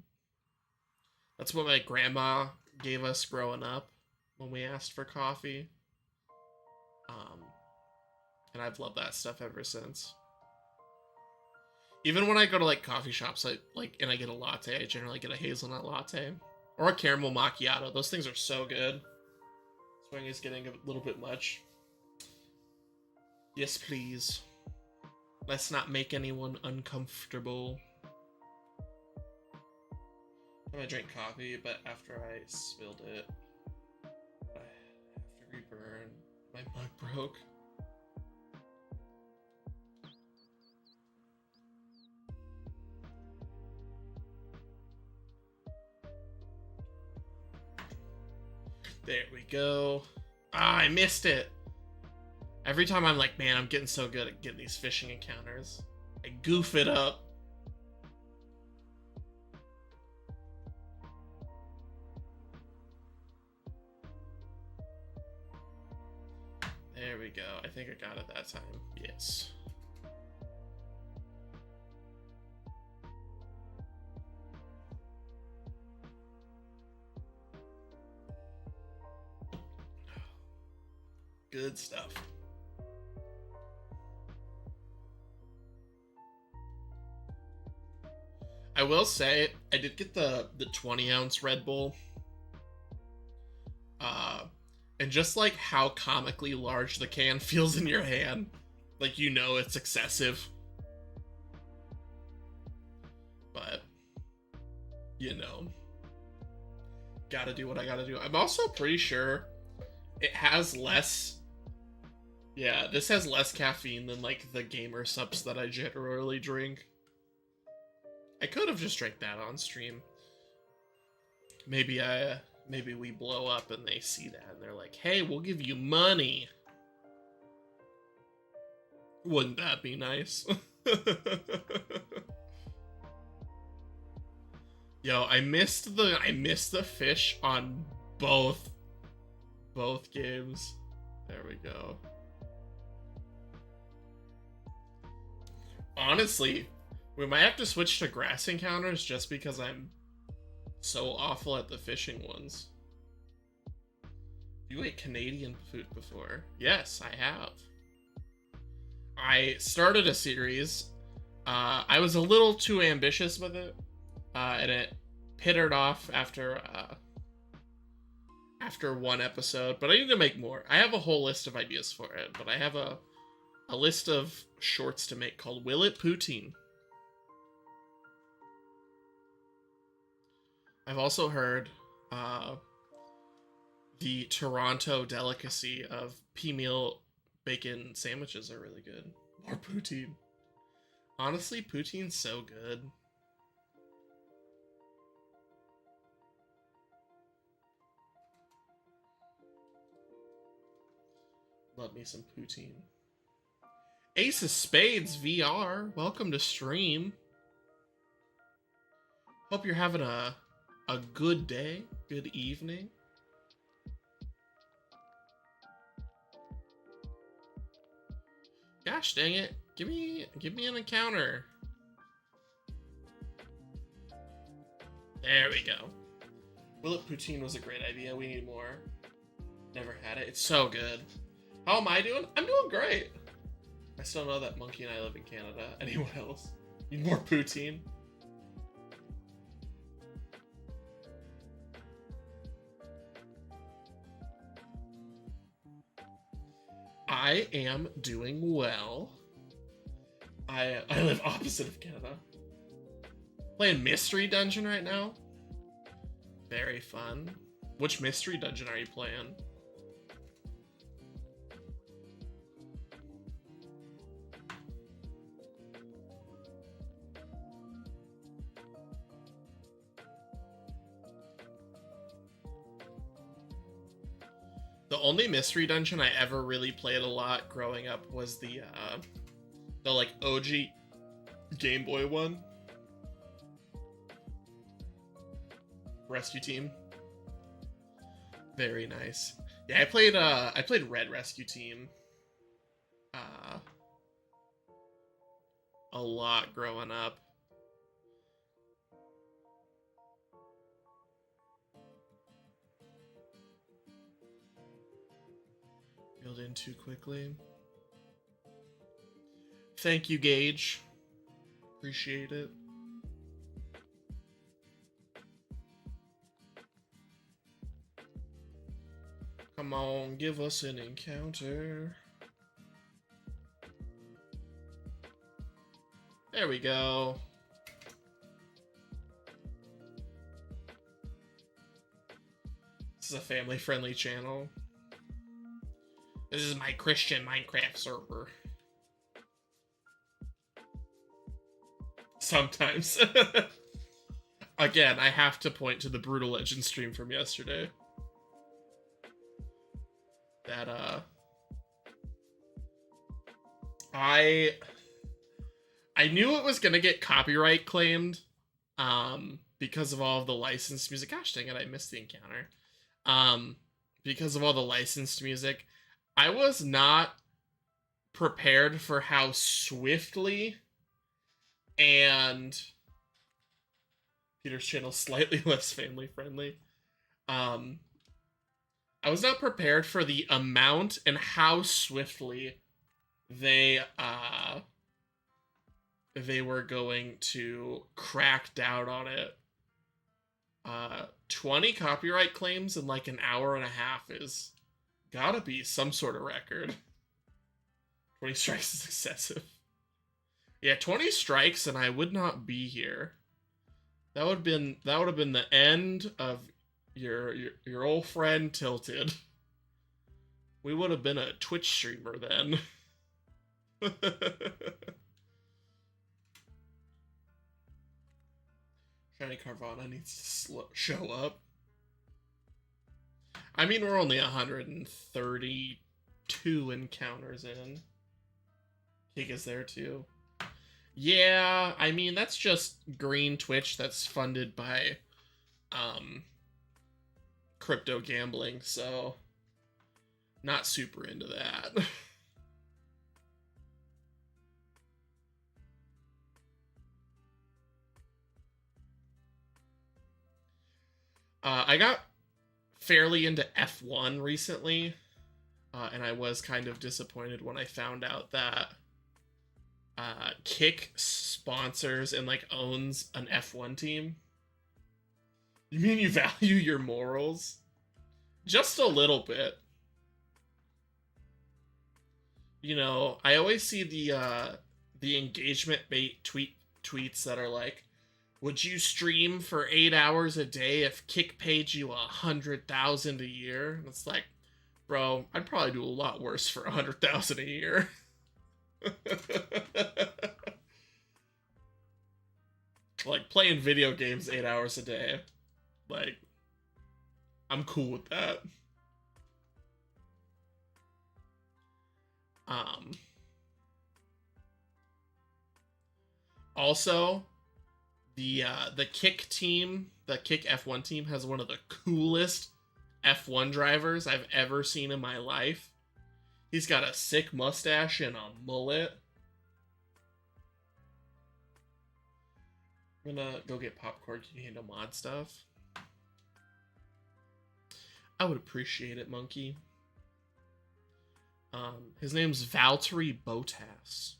That's what my grandma gave us growing up when we asked for coffee. And I've loved that stuff ever since. Even when I go to like coffee shops, and I get a latte, I generally get a hazelnut latte or a caramel macchiato. Those things are so good. Swing is getting a little bit much. Yes, please. Let's not make anyone uncomfortable. I drank coffee, but after I spilled it, I have to reburn. My mug broke. There we go. Ah, I missed it. Every time I'm like, man, I'm getting so good at getting these fishing encounters. I goof it up. There we go. I think I got it that time. Yes. Good stuff. I will say, I did get the 20-ounce Red Bull. And just like how comically large the can feels in your hand, like you know it's excessive. But, you know, gotta do what I gotta do. I'm also pretty sure it has less... Yeah, this has less caffeine than like the gamer subs that I generally drink. I could have just drank that on stream. Maybe we blow up and they see that and they're like, hey, we'll give you money. Wouldn't that be nice? Yo, I missed the fish on both games. There we go. Honestly, we might have to switch to grass encounters just because I'm so awful at the fishing ones. You ate Canadian food before? Yes, I have. I started a series. I was a little too ambitious with it, and it pittered off after one episode. But I need to make more. I have a whole list of ideas for it, but I have a list of shorts to make called Will It Poutine. I've also heard the Toronto delicacy of pea-meal bacon sandwiches are really good. More poutine. Honestly, poutine's so good. Love me some poutine. Ace of Spades VR, welcome to stream. Hope you're having a good day, good evening. Gosh dang it, give me an encounter. There we go. Will It Poutine was a great idea. We need more. Never had it. It's so good. How am I doing? I'm doing great. I still know that Monkey and I live in Canada. Anyone else? Need more poutine? I am doing well. I live opposite of Canada. Playing Mystery Dungeon right now. Very fun. Which Mystery Dungeon are you playing? The only Mystery Dungeon I ever really played a lot growing up was the like OG Game Boy one. Rescue Team. Very nice. Yeah, I played Red Rescue Team a lot growing up. Filled in too quickly. Thank you, Gage. Appreciate it. Come on, give us an encounter. There we go. This is a family-friendly channel. This is my Christian Minecraft server. Sometimes. Again, I have to point to the Brutal Legend stream from yesterday. That, I knew it was gonna get copyright claimed, because of all of the licensed music. Gosh dang it, I missed the encounter. Because of all the licensed music. I was not prepared for how swiftly and Peter's channel slightly less family friendly. I was not prepared for the amount and how swiftly they were going to crack down on it. 20 copyright claims in like an hour and a half is gotta be some sort of record. 20 strikes is excessive. Yeah, 20 strikes and I would not be here. That would have been the end of your old friend Tilted. We would have been a Twitch streamer then. Shiny Carvanha needs to show up. I mean, we're only 132 encounters in. Kig is there too. Yeah, I mean, that's just green Twitch that's funded by crypto gambling, so not super into that. I got fairly into F1 recently, and I was kind of disappointed when I found out that Kick sponsors and like owns an F1 team. You mean you value your morals? Just a little bit. You know, I always see the engagement bait tweets that are like, would you stream for 8 hours a day if Kick paid you 100,000 a year? And it's like, bro, I'd probably do a lot worse for 100,000 a year. Like playing video games 8 hours a day. Like, I'm cool with that. Also, the Kick team, the Kick F1 team, has one of the coolest F1 drivers I've ever seen in my life. He's got a sick mustache and a mullet. I'm gonna go get popcorn. Can you handle mod stuff? I would appreciate it, monkey. His name's Valtteri Bottas.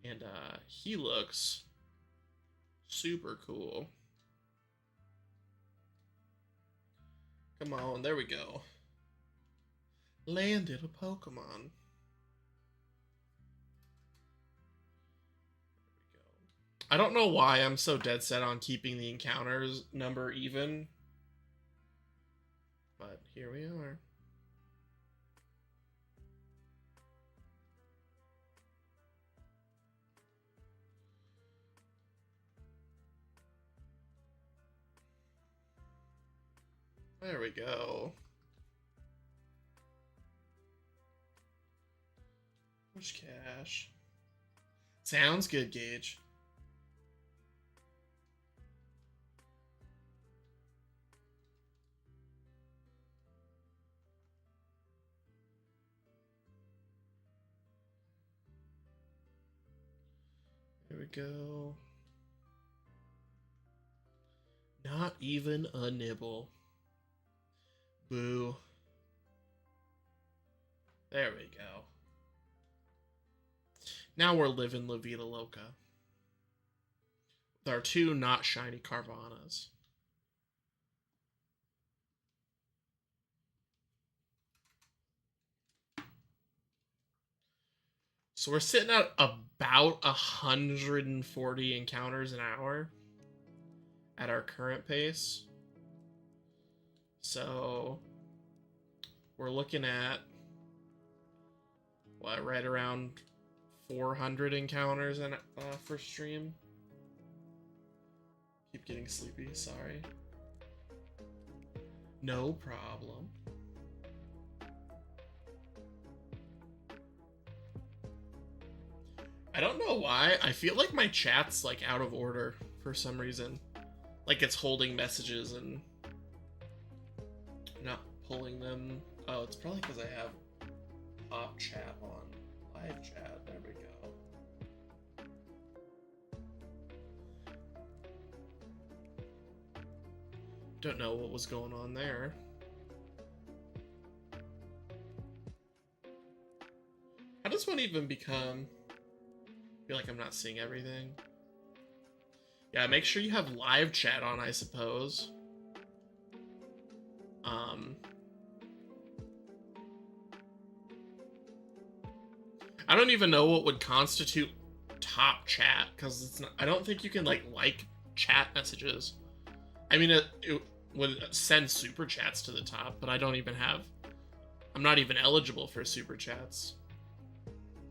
And he looks super cool. Come on, there we go. Landed a Pokemon. I don't know why I'm so dead set on keeping the encounters number even. But here we are. There we go. Push cash. Sounds good, Gage. There we go. Not even a nibble. Boo. There we go. Now we're living La Vida Loca. There are two not shiny Carvanhas. So we're sitting at about 140 encounters an hour at our current pace. So we're looking at what, right around 400 encounters for stream. Keep getting sleepy, sorry. No problem. I don't know why. I feel like my chat's like out of order for some reason. Like it's holding messages and not pulling them. Oh, it's probably because I have pop chat on live chat. There we go. Don't know what was going on there. How does one even become... I feel like I'm not seeing everything. Yeah, make sure you have live chat on, I suppose. I don't even know what would constitute top chat, because it's not, I don't think you can like chat messages. I mean, it would send super chats to the top, but I don't even have... I'm not even eligible for super chats.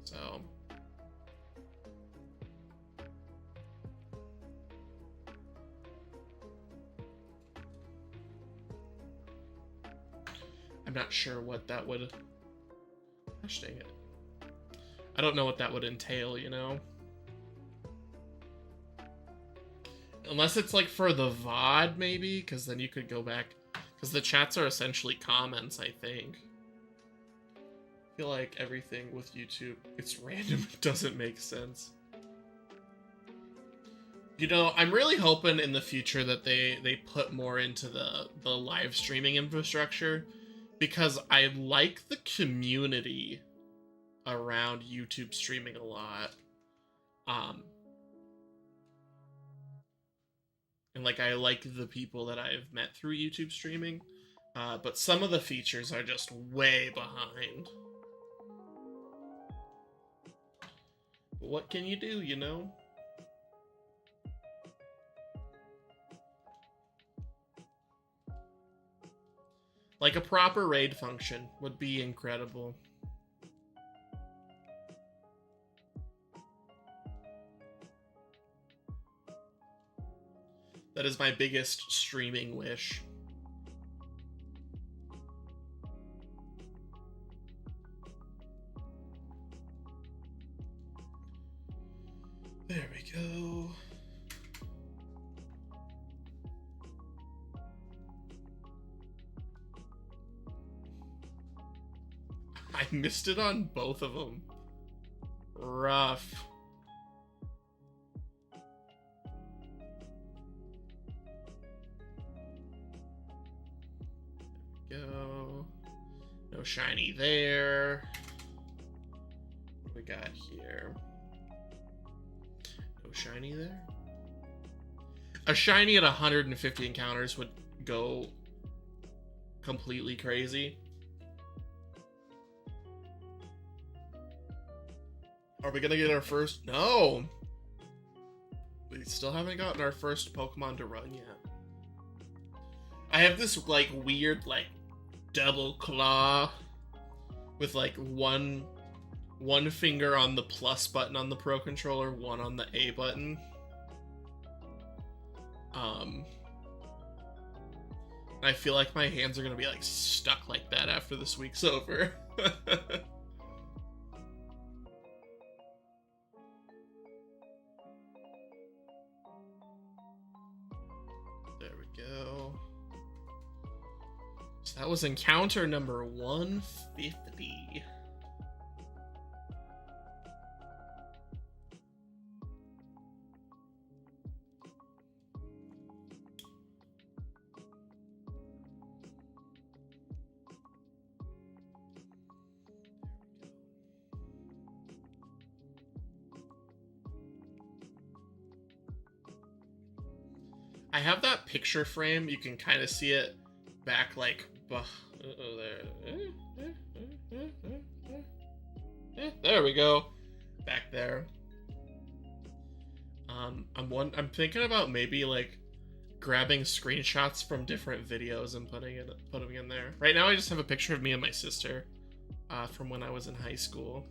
So... I'm not sure what that would... Gosh dang it. I don't know what that would entail, you know? Unless it's like for the VOD, maybe? Because then you could go back... Because the chats are essentially comments, I think. I feel like everything with YouTube, it's random. It doesn't make sense. You know, I'm really hoping in the future that they put more into the live streaming infrastructure. Because I like the community around YouTube streaming a lot. And like I like the people that I've met through YouTube streaming. But some of the features are just way behind. But what can you do, you know? Like a proper raid function would be incredible. That is my biggest streaming wish. There we go. I missed it on both of them. Rough. There we go. No shiny there. What we got here? No shiny there. A shiny at 150 encounters would go completely crazy. Are we gonna get our first? No! We still haven't gotten our first Pokemon to run yet. I have this, like, weird, like, double claw with, like, one finger on the plus button on the Pro Controller, one on the A button. I feel like my hands are gonna be, like, stuck like that after this week's over. There we go. So that was encounter number 150. I have that picture frame. You can kind of see it back, like, there we go, back there. I'm thinking about maybe like grabbing screenshots from different videos and putting them in there. Right now, I just have a picture of me and my sister from when I was in high school.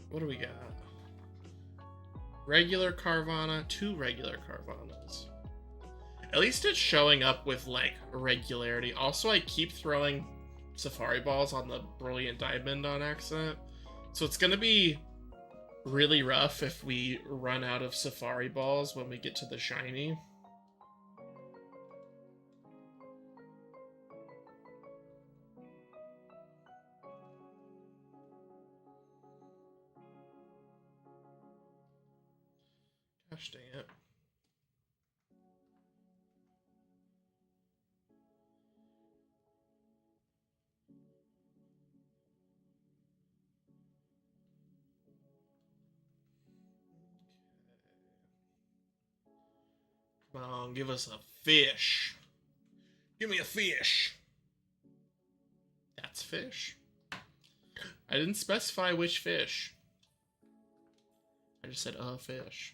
What do we got? Regular Carvanha, 2 regular Carvanhas. At least it's showing up with, like, regularity. Also, I keep throwing Safari Balls on the Brilliant Diamond on accident. So it's gonna be really rough if we run out of Safari Balls when we get to the shiny. Gosh dang it. Come on, give us a fish. Give me a fish. That's fish. I didn't specify which fish. I just said a fish.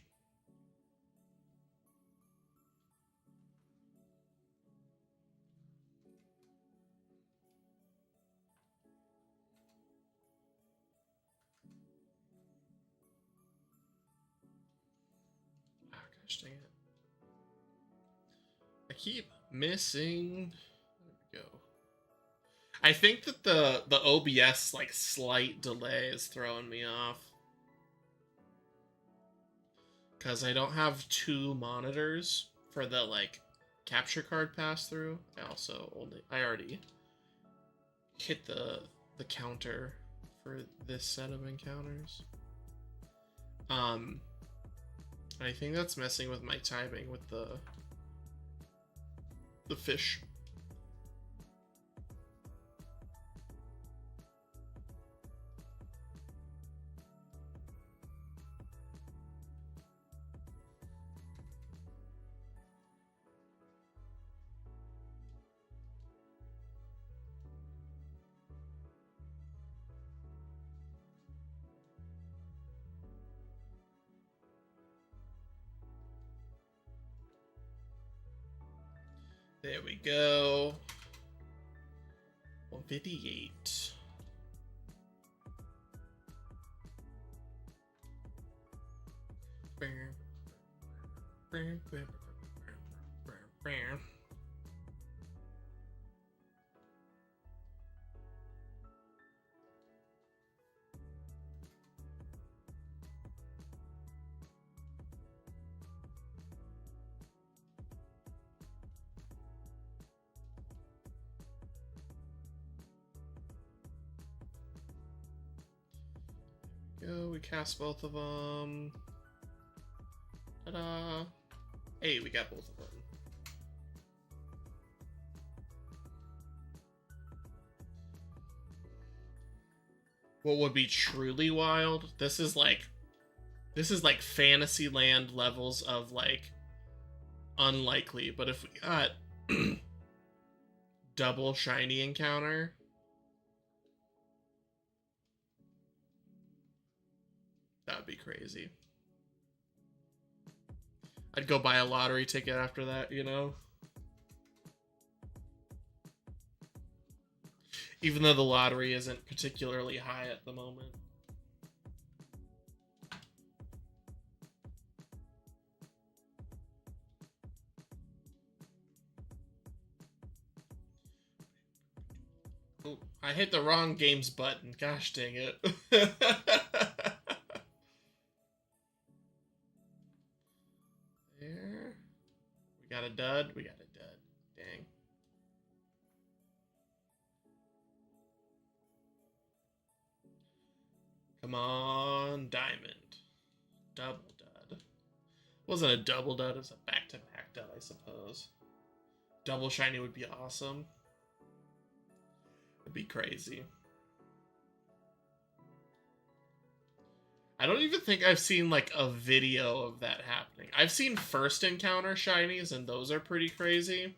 Gosh dang it. I keep missing. There we go. I think that the OBS, like, slight delay is throwing me off. Because I don't have 2 monitors for the, like, capture card pass through. I already hit the counter for this set of encounters. I think that's messing with my timing with the fish. There we go. 158. Go, we cast both of them. Ta-da! Hey, we got both of them. What would be truly wild? This is like Fantasyland levels of like unlikely. But if we got double shiny encounter, that would be crazy. I'd go buy a lottery ticket after that, you know? Even though the lottery isn't particularly high at the moment. Oh, I hit the wrong games button. Gosh dang it. There. We got a dud. We got a dud. Dang. Come on, diamond. Double dud. Wasn't a double dud, it was a back-to-back dud, I suppose. Double shiny would be awesome. It'd be crazy. I don't even think I've seen like a video of that happening. I've seen first encounter shinies, and those are pretty crazy.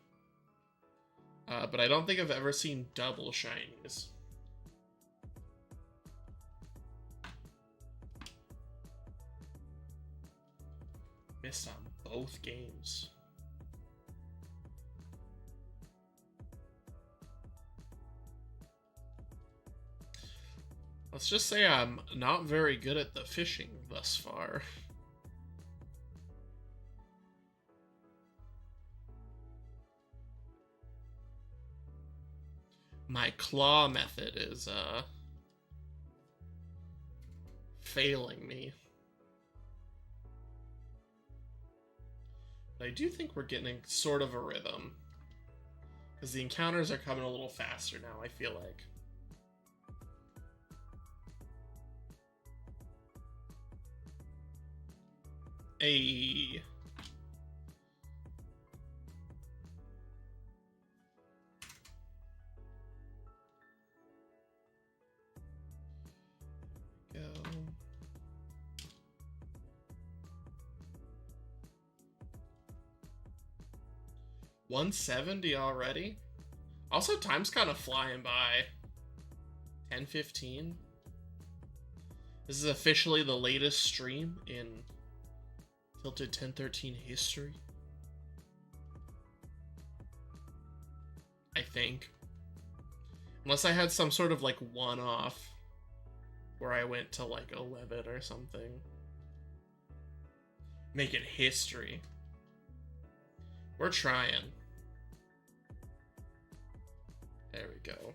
But I don't think I've ever seen double shinies. Missed on both games. Let's just say I'm not very good at the fishing thus far. My claw method is failing me. But I do think we're getting sort of a rhythm. Because the encounters are coming a little faster now, I feel like. Hey. Go. 170 already? Also, time's kind of flying by. 10:15. This is officially the latest stream in Tilted 1013 history. I think. Unless I had some sort of like one-off where I went to like 11 or something. Make it history. We're trying. There we go.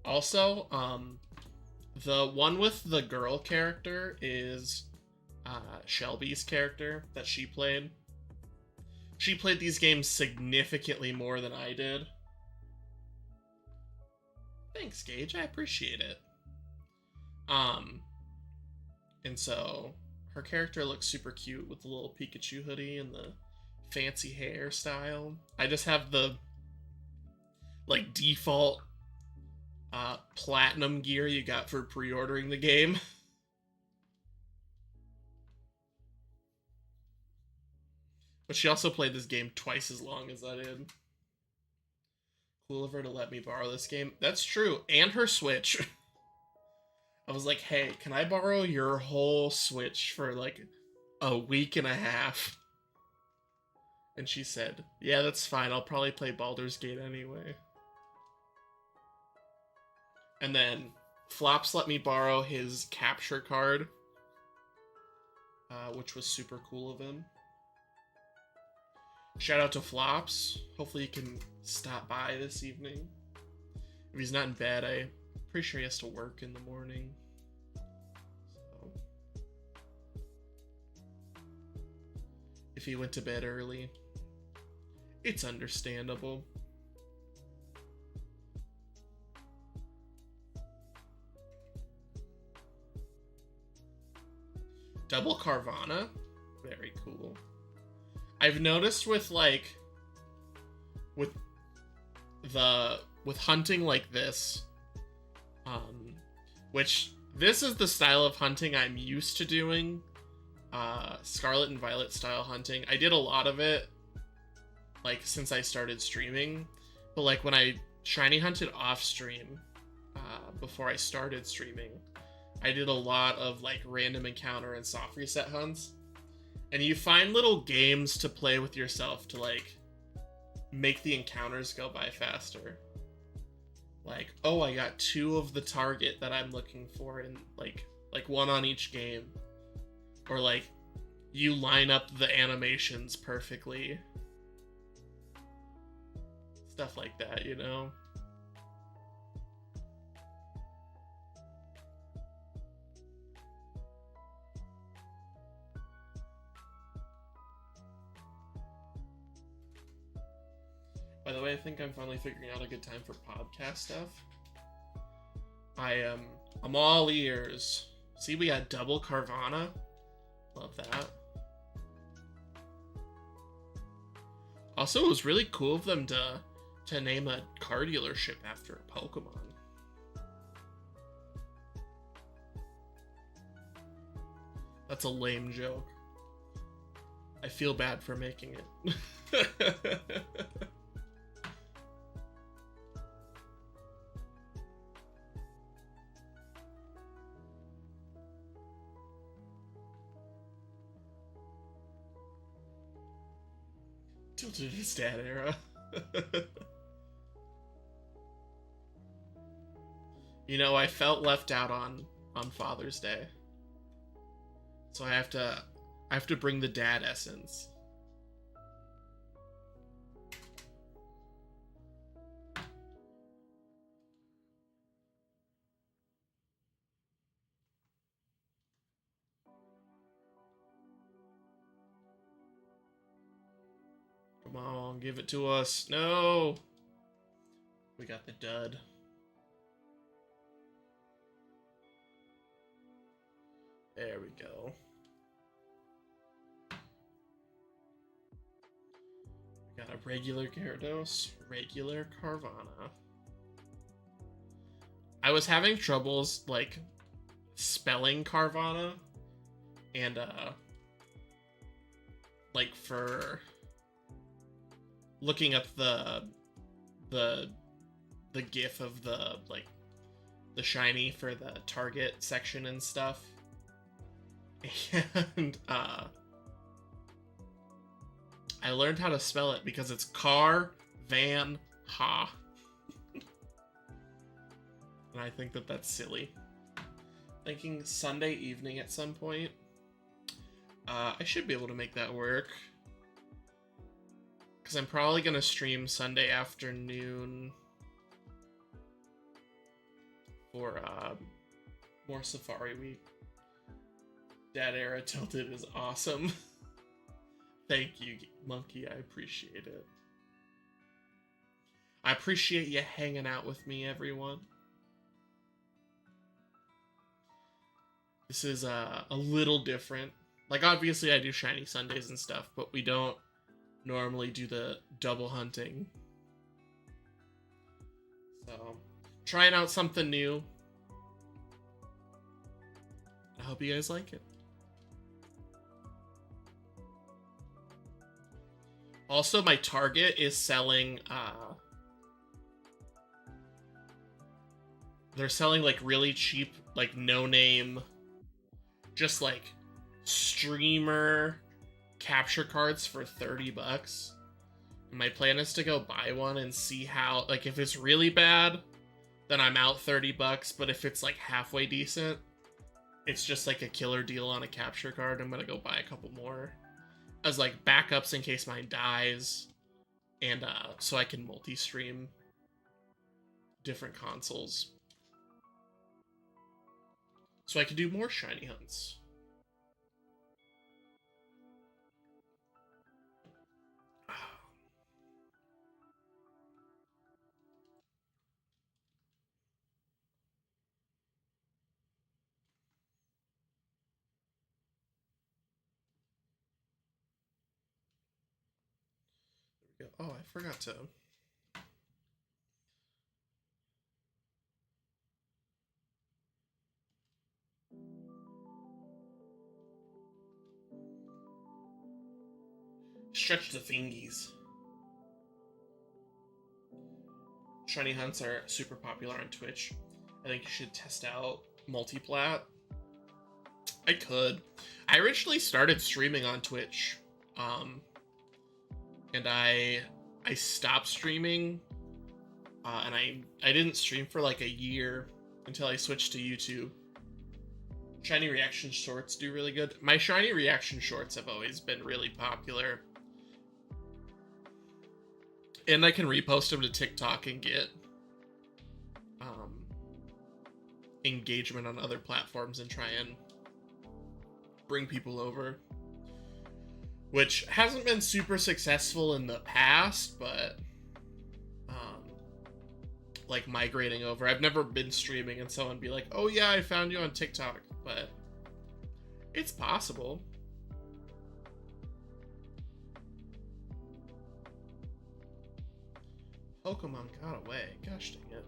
Also, the one with the girl character is Shelby's character that she played. She played these games significantly more than I did. Thanks, Gage. I appreciate it. And so her character looks super cute with the little Pikachu hoodie and the fancy hairstyle. I just have the like default platinum gear you got for pre-ordering the game. But she also played this game twice as long as I did. Cool of her to let me borrow this game. That's true. And her Switch. I was like, hey, can I borrow your whole Switch for like a week and a half? And she said, yeah, that's fine. I'll probably play Baldur's Gate anyway. And then Flops let me borrow his capture card, which was super cool of him. Shout out to Flops. Hopefully he can stop by this evening. If he's not in bed, I'm pretty sure he has to work in the morning. So, if he went to bed early. It's understandable. Double Carvanha? Very cool. I've noticed with like with hunting like this, which this is the style of hunting I'm used to doing. Scarlet and Violet style hunting. I did a lot of it like since I started streaming, but like when I shiny hunted off stream, before I started streaming, I did a lot of like random encounter and soft reset hunts, and you find little games to play with yourself to like make the encounters go by faster. Like, oh, I got 2 of the target that I'm looking for in like 1 on each game. Or like you line up the animations perfectly. Stuff like that, you know? By the way, I think I'm finally figuring out a good time for podcast stuff. I'm all ears. See, we got double Carvanha. Love that. Also, it was really cool of them to name a car dealership after a Pokemon. That's a lame joke. I feel bad for making it. Tilted his dad era. You know, I felt left out on Father's Day. So I have to bring the dad essence. Come on, give it to us. No! We got the dud. There we go. We got a regular Gyarados, regular Carvanha. I was having troubles, like, spelling Carvanha, and, like, for looking up the gif of the, like, the shiny for the target section and stuff. And, I learned how to spell it because it's Carvanha. And I think that that's silly. Thinking Sunday evening at some point. I should be able to make that work. Because I'm probably going to stream Sunday afternoon for more Safari Week. Dad era tilted is awesome. Thank you, Monkey. I appreciate it. I appreciate you hanging out with me, everyone. This is a little different. Like, obviously I do Shiny Sundays and stuff, but we don't normally do the double hunting. So, trying out something new. I hope you guys like it. Also, my Target is selling, they're selling, like, really cheap, like, no-name, just, like, streamer capture cards for $30. And my plan is to go buy one and see how, like, if it's really bad, then I'm out $30, but if it's, like, halfway decent, it's just, like, a killer deal on a capture card. I'm gonna go buy a couple more as, like, backups in case mine dies, and so I can multi-stream different consoles. So I can do more shiny hunts. Oh, I forgot to. Stretch the fingies. Shiny hunts are super popular on Twitch. I think you should test out multiplat. I could. I originally started streaming on Twitch, and I stopped streaming, and I didn't stream for like a year until I switched to YouTube. Shiny reaction shorts do really good. My shiny reaction shorts have always been really popular. And I can repost them to TikTok and get engagement on other platforms and try and bring people over. Which hasn't been super successful in the past, but like migrating over. I've never been streaming and someone be like, oh yeah, I found you on TikTok, but it's possible. Pokemon got away. Gosh dang it.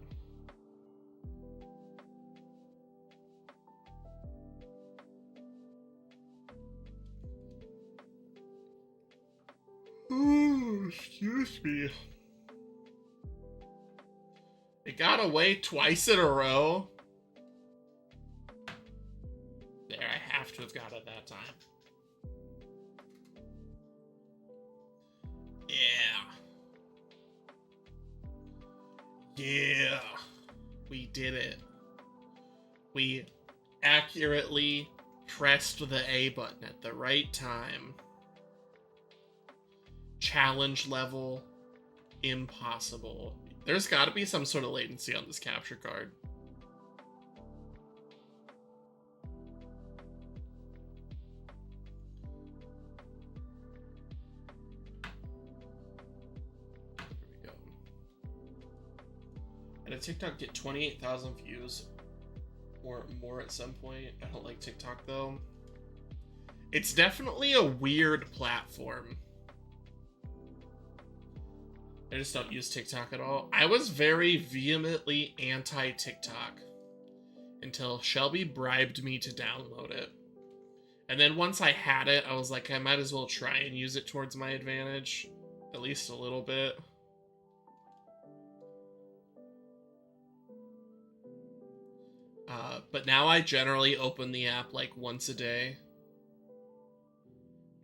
Ooh, excuse me. It got away twice in a row. There, I have to have got it that time. Yeah, we did it. We accurately pressed the A button at the right time. Challenge level, impossible. There's got to be some sort of latency on this capture card. And a TikTok get 28,000 views or more at some point. I don't like TikTok though. It's definitely a weird platform. I just don't use TikTok at all. I was very vehemently anti-TikTok until Shelby bribed me to download it. And then once I had it, I was like, I might as well try and use it towards my advantage. At least a little bit. But now I generally open the app like once a day.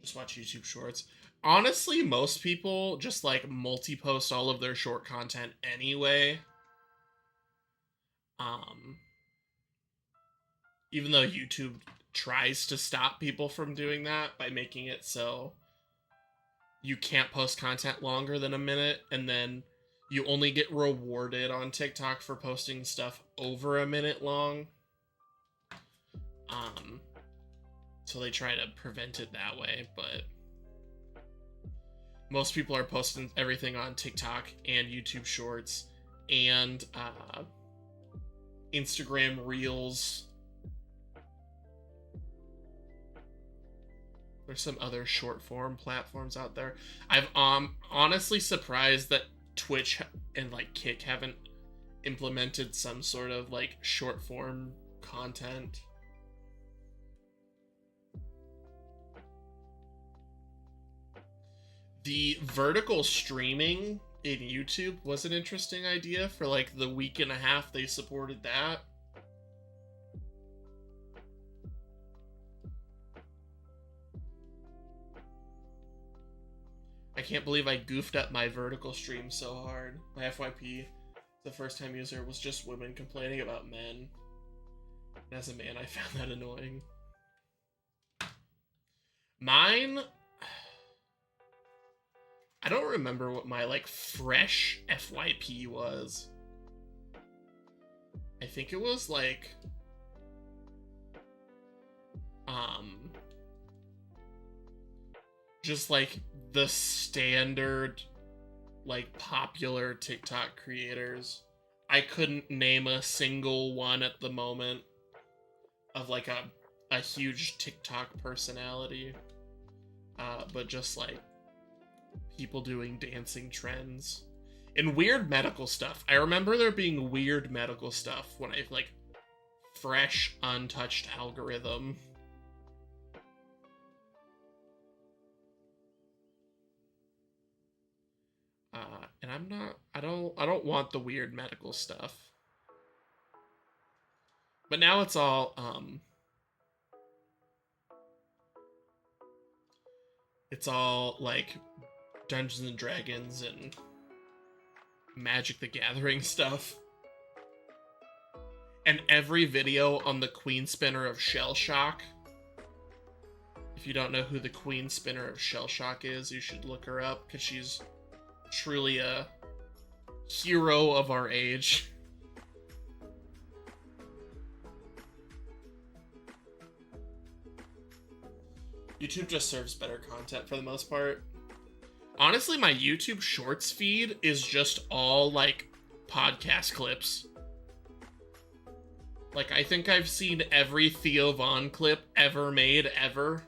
Just watch YouTube shorts. Honestly, most people just like multi-post all of their short content anyway. Even though YouTube tries to stop people from doing that by making it so you can't post content longer than a minute, and then you only get rewarded on TikTok for posting stuff over a minute long. So they try to prevent it that way, but most people are posting everything on TikTok and YouTube Shorts and Instagram Reels. There's some other short form platforms out there. I've honestly surprised that Twitch and like Kick haven't implemented some sort of like short form content. The vertical streaming in YouTube was an interesting idea for like the week and a half they supported that. I can't believe I goofed up my vertical stream so hard. My FYP, the first time user, was just women complaining about men. And as a man, I found that annoying. Mine... I don't remember what my, like, fresh FYP was. I think it was, like... just, like, the standard, like, popular TikTok creators. I couldn't name a single one at the moment of, like, a huge TikTok personality. But just, like, people doing dancing trends. And weird medical stuff. I remember there being weird medical stuff when I, like, fresh, untouched algorithm. And I don't want the weird medical stuff. But now it's all, it's all, like, Dungeons and Dragons and Magic the Gathering stuff. And every video on the Queen Spinner of Shell Shock. If you don't know who the Queen Spinner of Shell Shock is, you should look her up, because she's truly a hero of our age. YouTube just serves better content for the most part. Honestly, my YouTube Shorts feed is just all, like, podcast clips. Like, I think I've seen every Theo Von clip ever made, ever.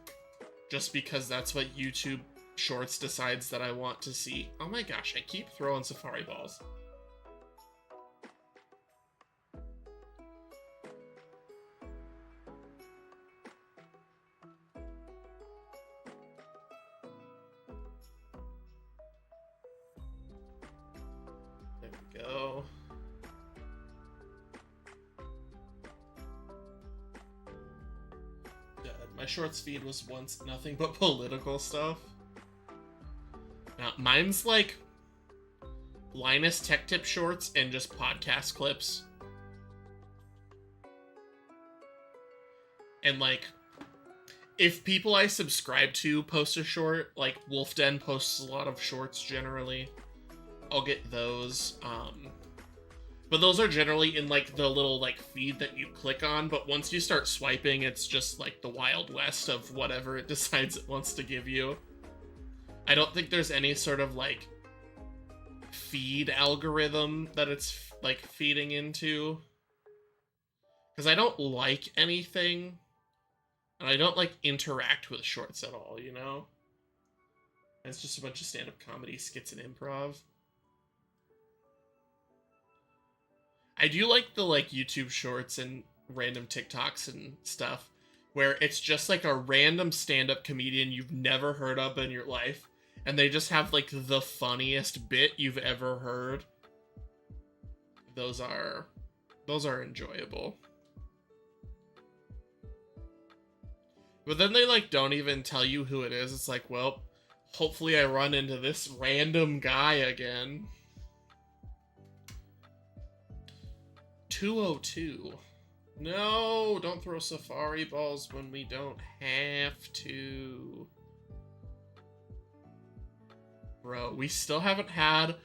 Just because that's what YouTube Shorts decides that I want to see. Oh my gosh, I keep throwing Safari balls. There we go. My Shorts feed was once nothing but political stuff. Now, mine's like Linus Tech Tip Shorts and just podcast clips. And, like, if people I subscribe to post a short, like Wolf Den posts a lot of shorts generally, I'll get those. But those are generally in, like, the little, like, feed that you click on, but once you start swiping, it's just, like, the Wild West of whatever it decides it wants to give you. I don't think there's any sort of, like, feed algorithm that it's, like, feeding into. Because I don't like anything, and I don't, like, interact with shorts at all, you know? It's just a bunch of stand-up comedy, skits, and improv. I do like the, like, YouTube Shorts and random TikToks and stuff where it's just, like, a random stand-up comedian you've never heard of in your life, and they just have, like, the funniest bit you've ever heard. Those are enjoyable. But then they, like, don't even tell you who it is. It's like, well, hopefully I run into this random guy again. 202. No, don't throw Safari balls when we don't have to. Bro, we still haven't had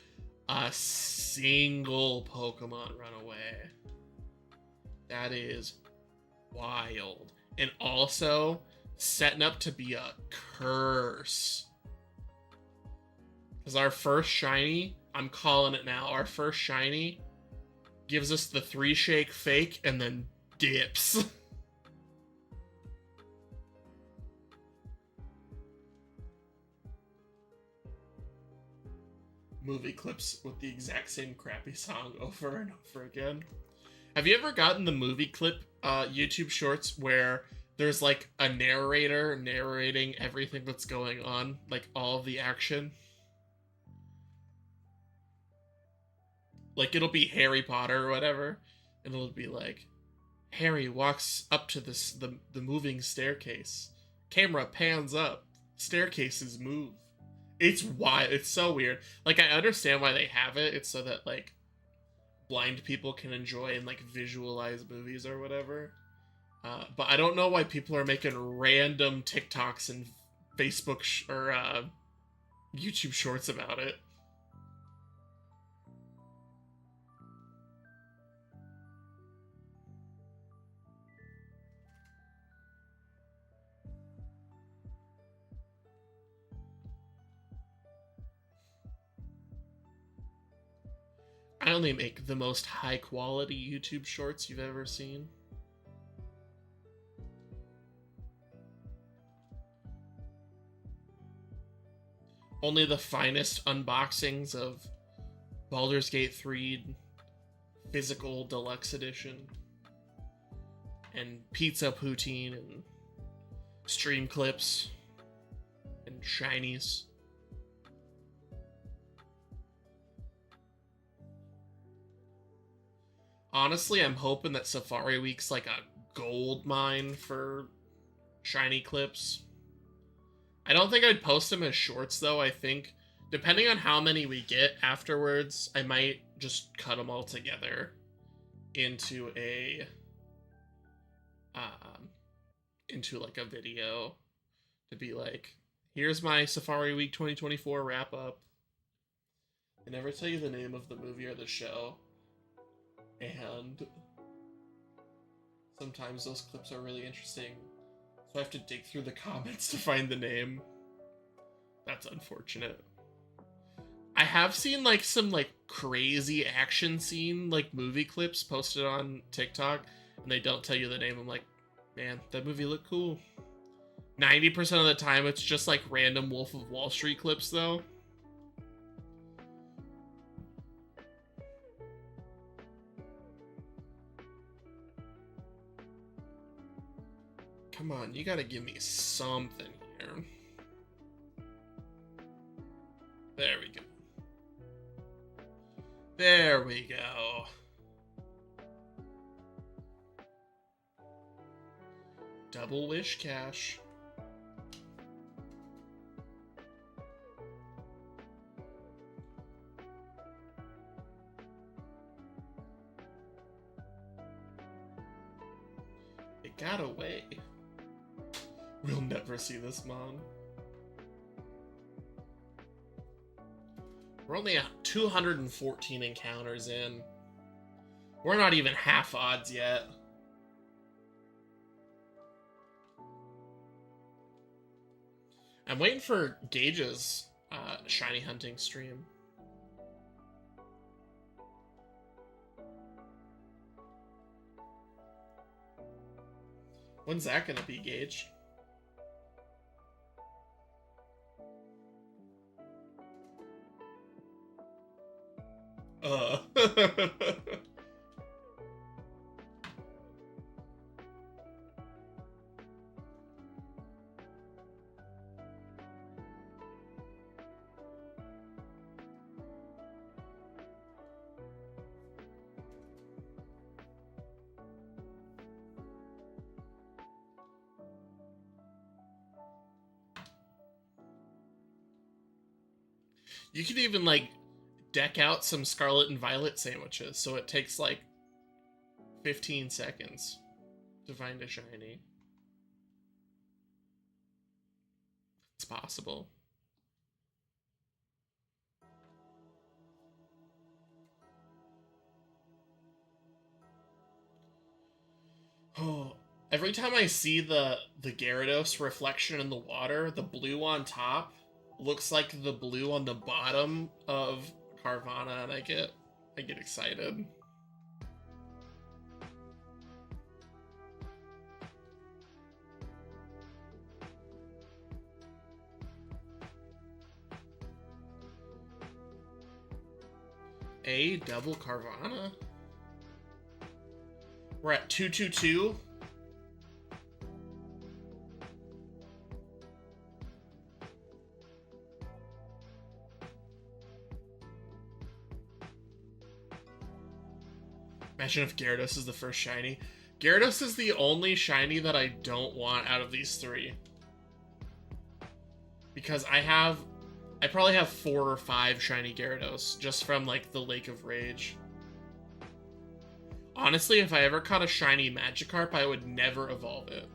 a single Pokemon run away. That is wild. And also, setting up to be a curse. Because our first shiny, I'm calling it now, our first shiny gives us the 3-shake fake and then dips. Movie clips with the exact same crappy song over and over again. Have you ever gotten the movie clip YouTube Shorts where there's, like, a narrator narrating everything that's going on, like all of the action? Like, it'll be Harry Potter or whatever, and it'll be like, Harry walks up to the moving staircase. Camera pans up. Staircases move. It's wild. It's so weird. Like, I understand why they have it. It's so that, like, blind people can enjoy and, like, visualize movies or whatever. But I don't know why people are making random TikToks and Facebook or YouTube Shorts about it. I only make the most high-quality YouTube Shorts you've ever seen. only the finest unboxings of Baldur's Gate 3 Physical Deluxe Edition, and pizza poutine, and stream clips, and shinies. Honestly, I'm hoping that Safari Week's like a gold mine for shiny clips. I don't think I'd post them as shorts, though. I think, depending on how many we get afterwards, I might just cut them all together into a into like a video to be like, here's my Safari Week 2024 wrap up. I never tell you the name of the movie or the show, and sometimes those clips are really interesting, so I have to dig through the comments to find the name. That's unfortunate. I have seen like some like crazy action scene like movie clips posted on TikTok, and they don't tell you the name. I'm like, man, that movie looked cool. 90% of the time it's just like random Wolf of Wall Street clips though. Come on, you gotta give me something here. There we go. There we go. Double wish cash. It got away. We'll never see this mon. We're only at 214 encounters in. We're not even half odds yet. I'm waiting for Gage's shiny hunting stream. When's that gonna be, Gage? You could even, like, deck out some Scarlet and Violet sandwiches, so it takes, like, 15 seconds to find a shiny. It's possible. Oh, every time I see the Gyarados reflection in the water, the blue on top looks like the blue on the bottom of Carvanha, and I get excited. A double Carvanha? We're at 222. Imagine if Gyarados is the first shiny. Gyarados is the only shiny that I don't want out of these three. Because I probably have 4 or 5 shiny Gyarados just from like the Lake of Rage. Honestly, if I ever caught a shiny Magikarp, I would never evolve it.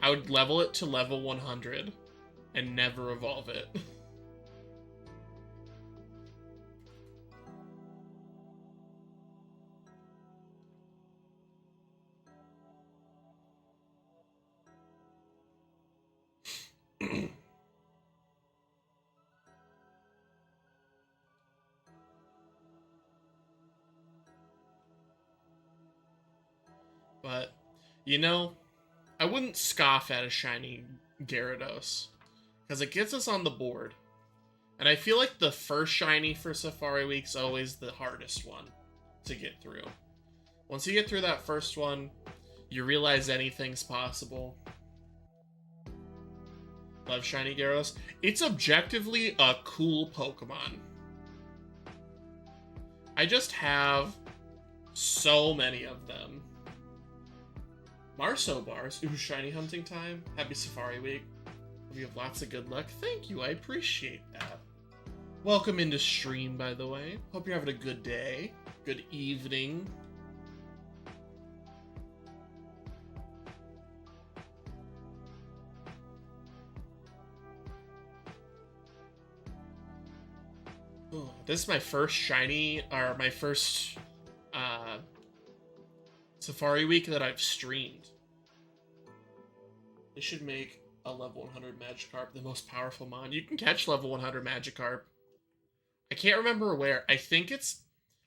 I would level it to level 100 and never evolve it. But, you know, I wouldn't scoff at a shiny Gyarados, because it gets us on the board. And I feel like the first shiny for Safari Week's always the hardest one to get through. Once you get through that first one, you realize anything's possible. Love Shiny Gyarados. It's objectively a cool Pokemon. I just have so many of them. Marso Bars. Ooh, shiny hunting time. Happy Safari Week. Hope you have lots of good luck. Thank you, I appreciate that. Welcome into stream, by the way. Hope you're having a good day. Good evening. Ooh, this is my first shiny, or my first Safari Week that I've streamed. They should make a level 100 Magikarp the most powerful mon. You can catch level 100 Magikarp. I can't remember where. I think it's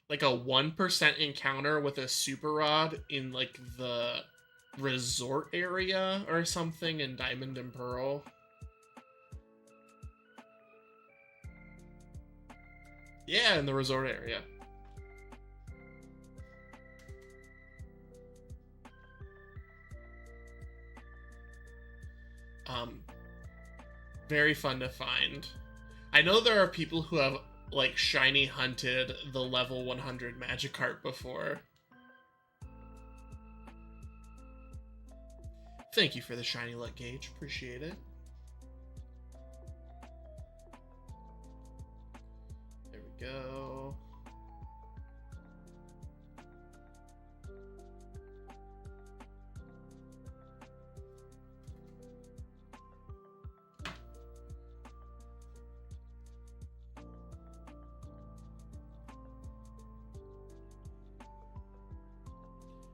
like a 1% encounter with a Super Rod in like the resort area or something in Diamond and Pearl. Yeah, in the resort area. Very fun to find. I know there are people who have like shiny hunted the level 100 Magikarp before. Thank you for the shiny luck gauge. Appreciate it. There we go.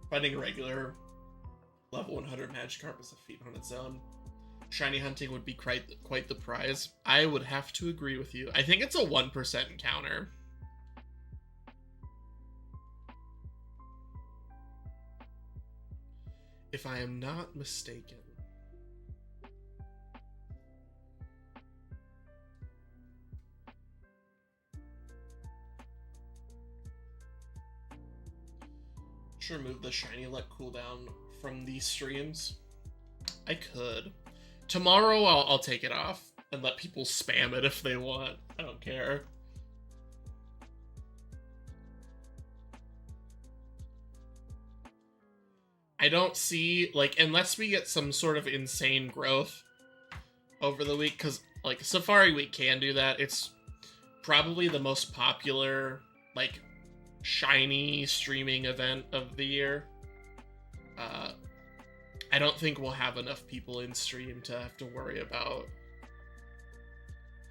Finding a regular level 100 Magikarp is a feat on its own. Shiny hunting would be quite the prize. I would have to agree with you. I think it's a 1% encounter. If I am not mistaken. Should remove the shiny luck cooldown from these streams. I could. Tomorrow I'll take it off and let people spam it if they want. I don't care. I don't see, like, unless we get some sort of insane growth over the week, because, like, Safari Week can do that. It's probably the most popular, like, shiny streaming event of the year. I don't think we'll have enough people in stream to have to worry about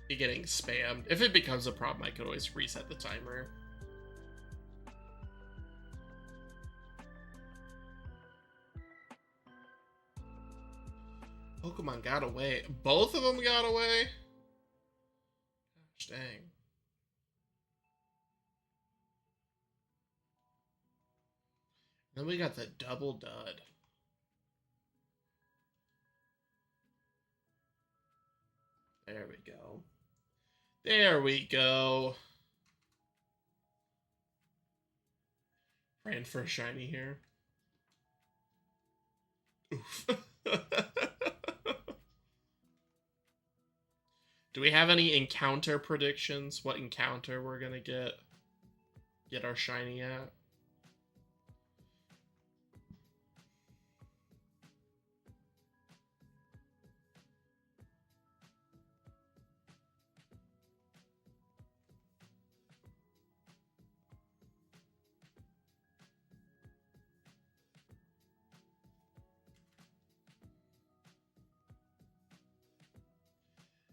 it getting spammed. If it becomes a problem, I could always reset the timer. Pokemon got away. Both of them got away? Gosh dang. Then we got the double dud. There we go. There we go. Praying for a shiny here. Oof. Do we have any encounter predictions? What encounter we're gonna get our shiny at?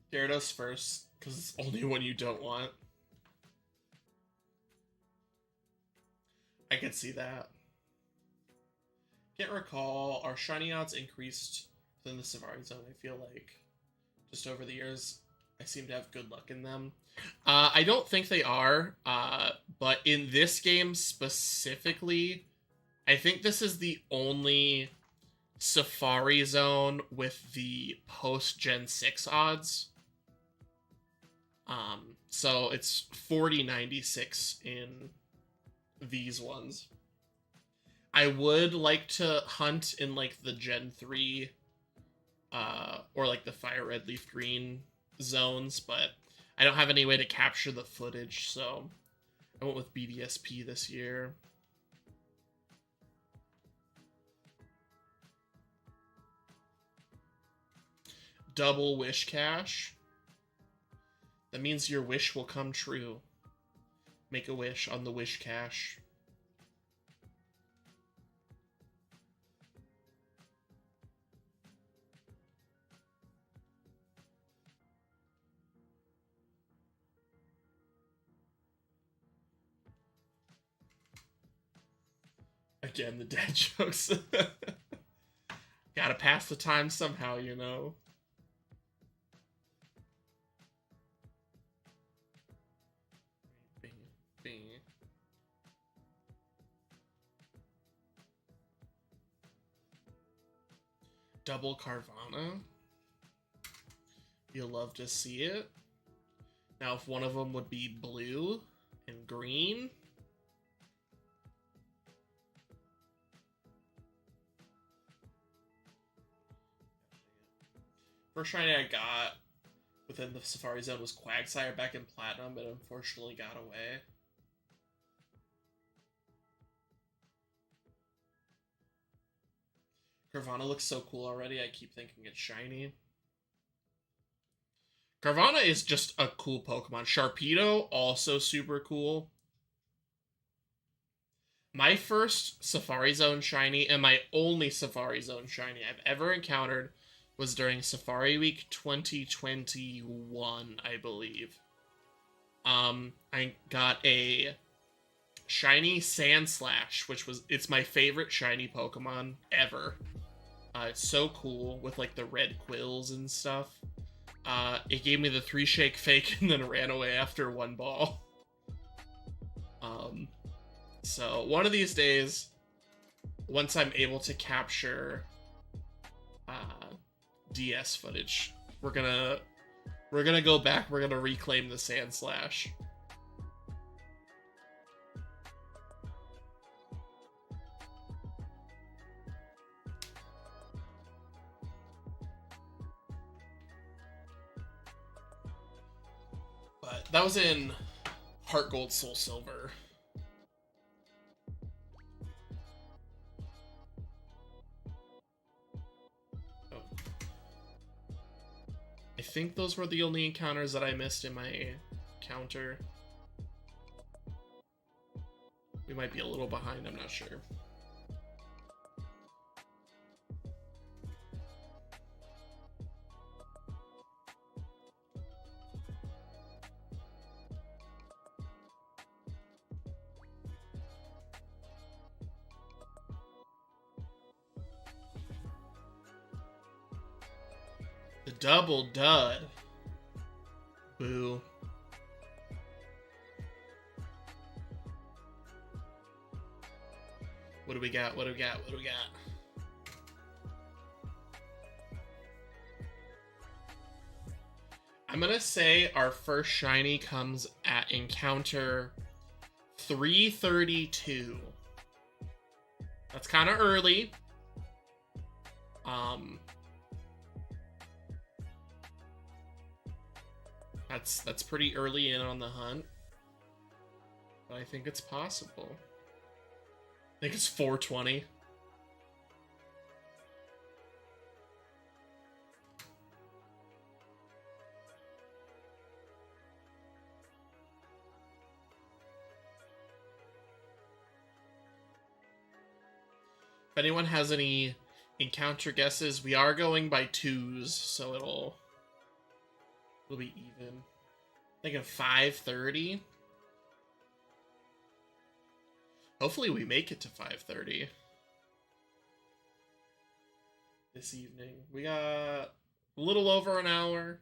Gyarados first, because it's only one you don't want. I could see that. Can't recall. Our shiny odds increased within the Safari Zone, I feel like. Just over the years, I seem to have good luck in them. I don't think they are, but in this game specifically, I think this is the only Safari Zone with the post-Gen 6 odds. So it's 40.96 in these ones. I would like to hunt in like the Gen 3 or like the Fire Red Leaf Green zones, but I don't have any way to capture the footage, so I went with BDSP this year. Double wish cache. That means your wish will come true. Make a wish on the wish cache. Again, the dad jokes. Gotta pass the time somehow, you know. Bing, bing. Double Carvanha. You'll love to see it. Now, if one of them would be blue and green. First shiny I got within the Safari Zone was Quagsire back in Platinum, but unfortunately got away. Carvanha looks so cool already, I keep thinking it's shiny. Carvanha is just a cool Pokemon. Sharpedo, also super cool. My first Safari Zone shiny, and my only Safari Zone shiny I've ever encountered, was during Safari Week 2021, I believe. I got a shiny Sandslash, it's my favorite shiny Pokemon ever. It's so cool with like the red quills and stuff. It gave me the 3-shake fake and then ran away after one ball. So one of these days, once I'm able to capture DS footage, we're gonna go back, we're gonna reclaim the Sandslash. But that was in Heart Gold, Soul Silver. Oh. I think those were the only encounters that I missed in my counter. We might be a little behind, I'm not sure. The double dud. Boo. What do we got? What do we got? What do we got? I'm gonna say our first shiny comes at encounter 332. That's kind of early. That's pretty early in on the hunt. But I think it's possible. I think it's 420. If anyone has any encounter guesses, we are going by twos, so it'll be even. I think of 5:30. Hopefully we make it to 5:30 this evening. We got a little over an hour.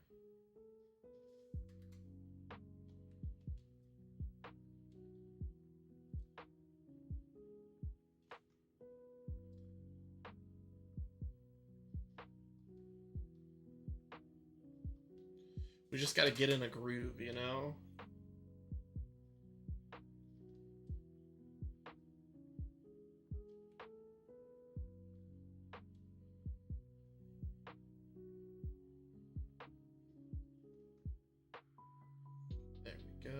We just gotta get in a groove, you know? There we go.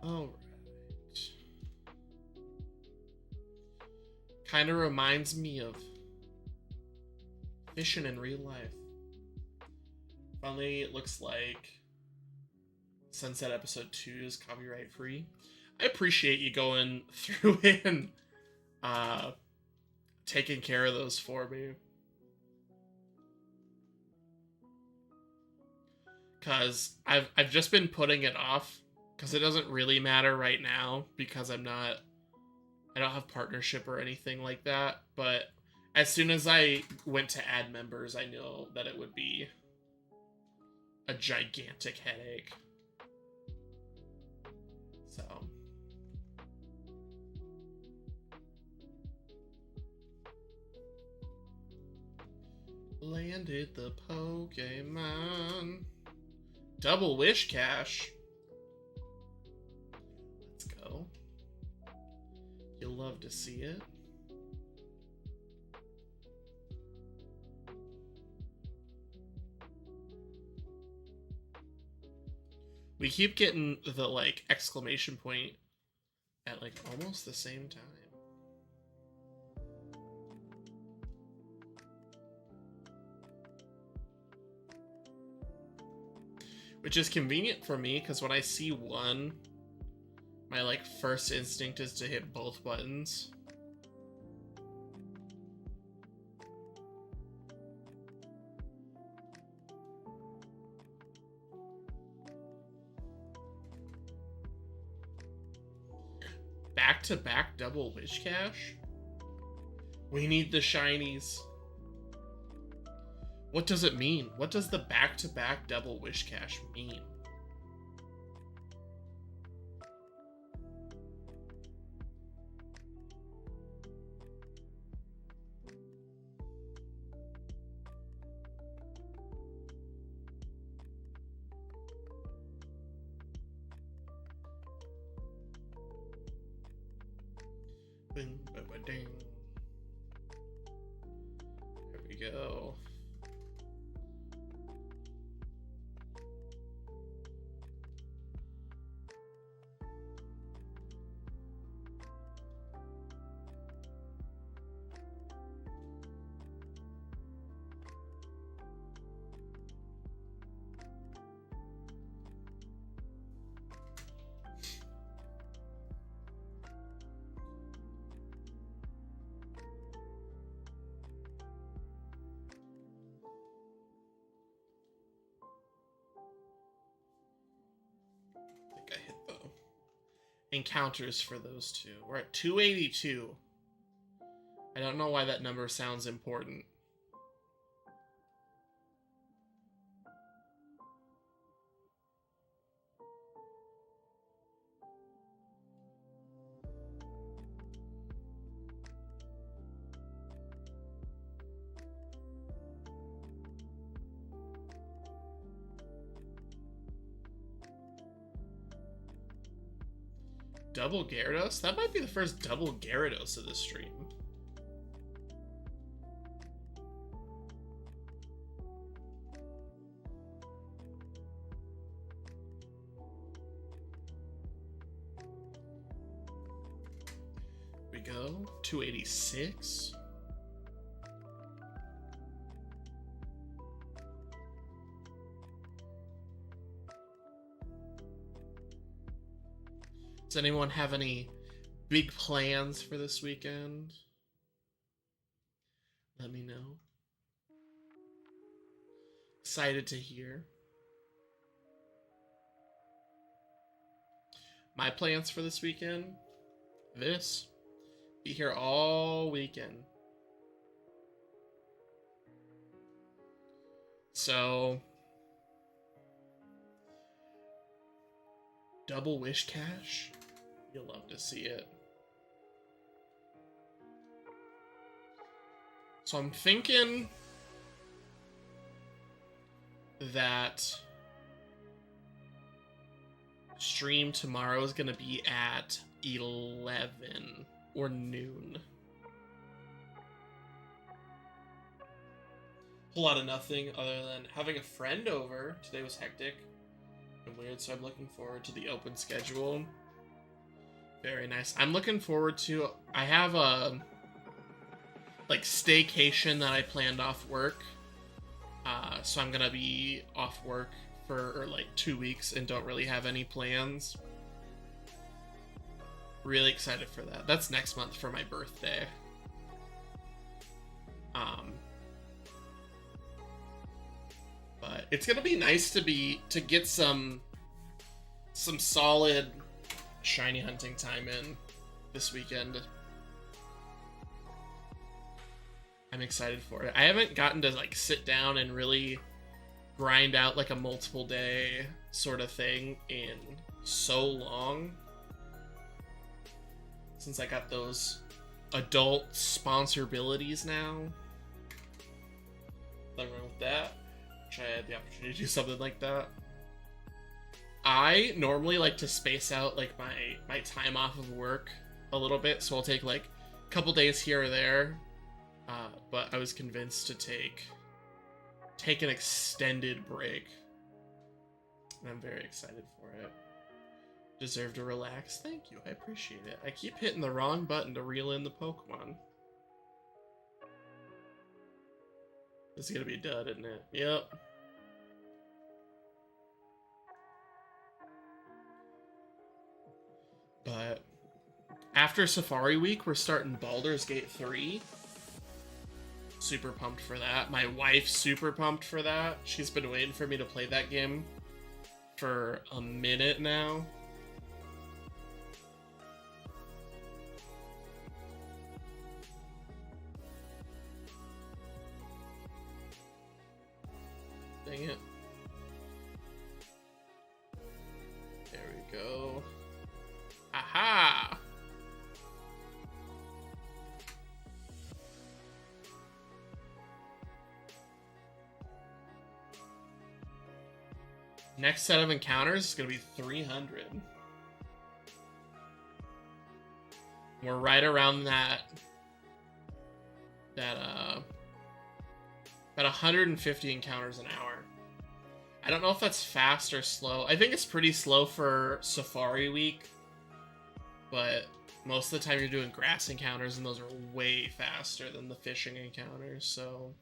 All right. Kind of reminds me of fishing in real life. Finally, it looks like Sunset Episode 2 is copyright free. I appreciate you going through and taking care of those for me. Because I've just been putting it off because it doesn't really matter right now because I don't have partnership or anything like that. But as soon as I went to add members, I knew that it would be a gigantic headache. So. Landed the Pokemon. Double Wish Cash. Let's go. You'll love to see it. We keep getting the, like, exclamation point at, like, almost the same time. Which is convenient for me, because when I see one, my, like, first instinct is to hit both buttons. Back-to-back double Wish Cash? We need the shinies. What does it mean? What does the back-to-back double Wish Cash mean? Bing, ba, ba, ding. There we go. I hit the encounters for those two. We're at 282. I don't know why that number sounds important. Double Gyarados? That might be the first double Gyarados of this stream. Here we go. 286. Does anyone have any big plans for this weekend? Let me know. Excited to hear. My plans for this weekend? Be here all weekend. So, double wish cash? You'll love to see it. So I'm thinking that stream tomorrow is going to be at 11 or noon. Whole lot of nothing other than having a friend over. Today was hectic and weird, so I'm looking forward to the open schedule. Very nice. I'm looking forward to... I have a like staycation that I planned off work. So I'm gonna be off work for like 2 weeks and don't really have any plans. Really excited for that. That's next month for my birthday. But it's gonna be nice to get some solid shiny hunting time in this weekend. I'm excited for it. I haven't gotten to like sit down and really grind out like a multiple day sort of thing in so long. Since I got those adult sponsorabilities now. Nothing wrong with that. Wish I had the opportunity to do something like that. I normally like to space out like my time off of work a little bit, so I'll take like a couple days here or there. But I was convinced to take an extended break. And I'm very excited for it. Deserve to relax. Thank you. I appreciate it. I keep hitting the wrong button to reel in the Pokemon. This is gonna be a dud, isn't it? Yep. But after Safari Week, we're starting Baldur's Gate 3. Super pumped for that. My wife's super pumped for that. She's been waiting for me to play that game for a minute now. Dang it. There we go. Aha! Next set of encounters is going to be 300. We're right around that about 150 encounters an hour. I don't know if that's fast or slow. I think it's pretty slow for Safari Week, but most of the time you're doing grass encounters, and those are way faster than the fishing encounters, so...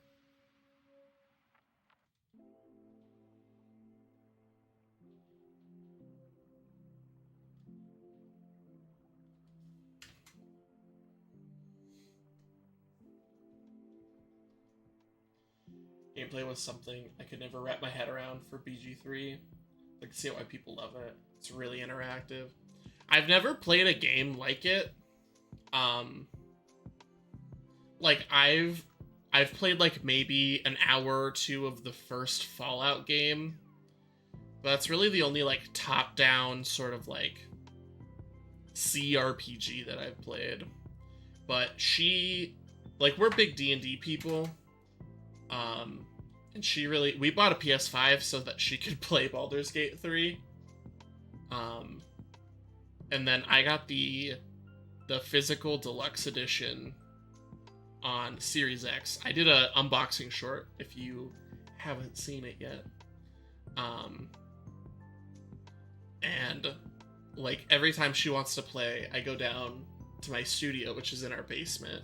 Gameplay was something I could never wrap my head around for BG3. I can see why people love it. It's really interactive. I've never played a game like it. Like I've played like maybe an hour or two of the first Fallout game, but that's really the only like top-down sort of like CRPG that I've played. But we're big D&D people. And we bought a PS5 so that she could play Baldur's Gate 3. And then I got the physical deluxe edition on Series X. I did a unboxing short if you haven't seen it yet. And like every time she wants to play, I go down to my studio, which is in our basement.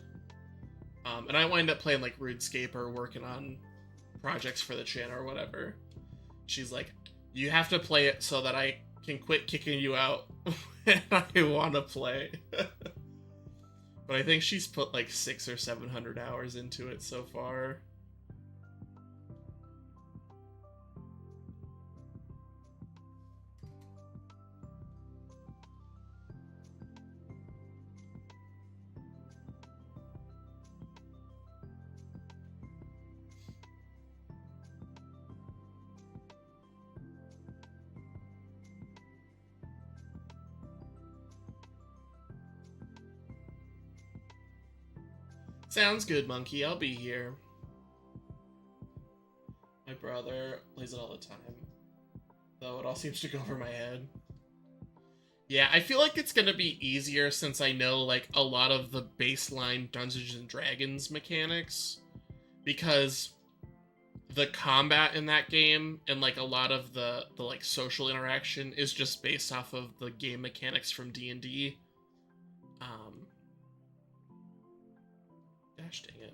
And I wind up playing like RuneScape or working on projects for the channel or whatever. She's like, you have to play it so that I can quit kicking you out when I want to play. But I think she's put like 600 or 700 hours into it so far. Sounds good, Monkey. I'll be here. My brother plays it all the time, though it all seems to go over my head. Yeah, I feel like it's gonna be easier since I know, like, a lot of the baseline Dungeons and Dragons mechanics, because the combat in that game and, like, a lot of the like, social interaction is just based off of the game mechanics from D&D. Gosh dang it.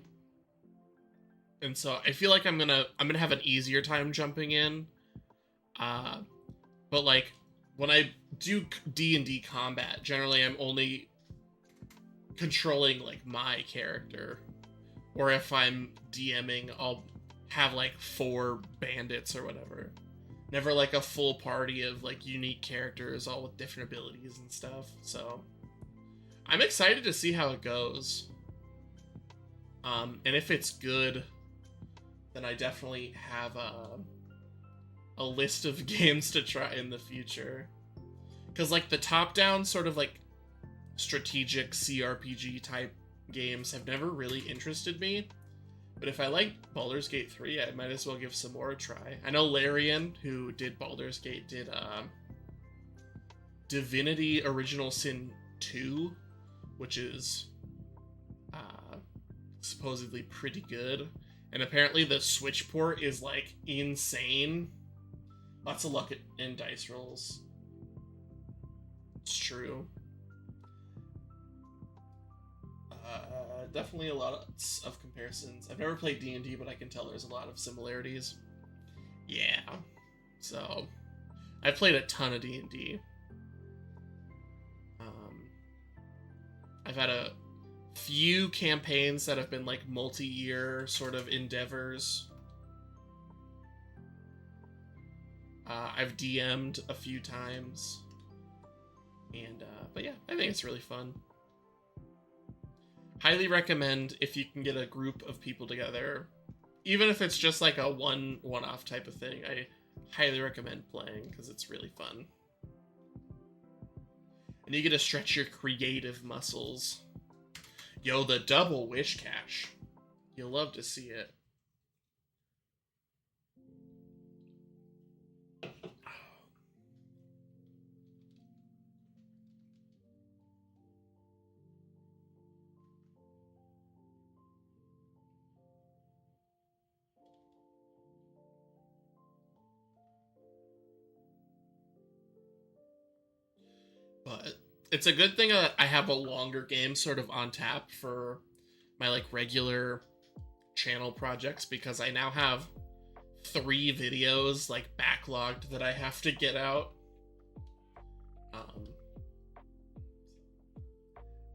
And so I feel like I'm gonna have an easier time jumping in. But, like, when I do D&D combat, generally I'm only controlling, like, my character. Or if I'm DMing, I'll have, like, 4 bandits or whatever. Never, like, a full party of, like, unique characters, all with different abilities and stuff. So, I'm excited to see how it goes. And if it's good, then I definitely have a list of games to try in the future. Because, like, the top-down sort of, like, strategic CRPG type games have never really interested me. But if I like Baldur's Gate 3, I might as well give some more a try. I know Larian, who did Baldur's Gate, did Divinity Original Sin 2, which is supposedly pretty good. And apparently the Switch port is, like, insane. Lots of luck in dice rolls. It's true. Definitely a lot of comparisons. I've never played D&D, but I can tell there's a lot of similarities. Yeah. So, I've played a ton of D&D. I've had a few campaigns that have been, like, multi-year sort of endeavors. I've DM'd a few times. And, but yeah, I think it's really fun. Highly recommend if you can get a group of people together, even if it's just like a one-off type of thing. I highly recommend playing because it's really fun. And you get to stretch your creative muscles. Yo, the double wish cache. You'll love to see it. But it's a good thing that I have a longer game sort of on tap for my, like, regular channel projects, because I now have 3 videos, like, backlogged that I have to get out.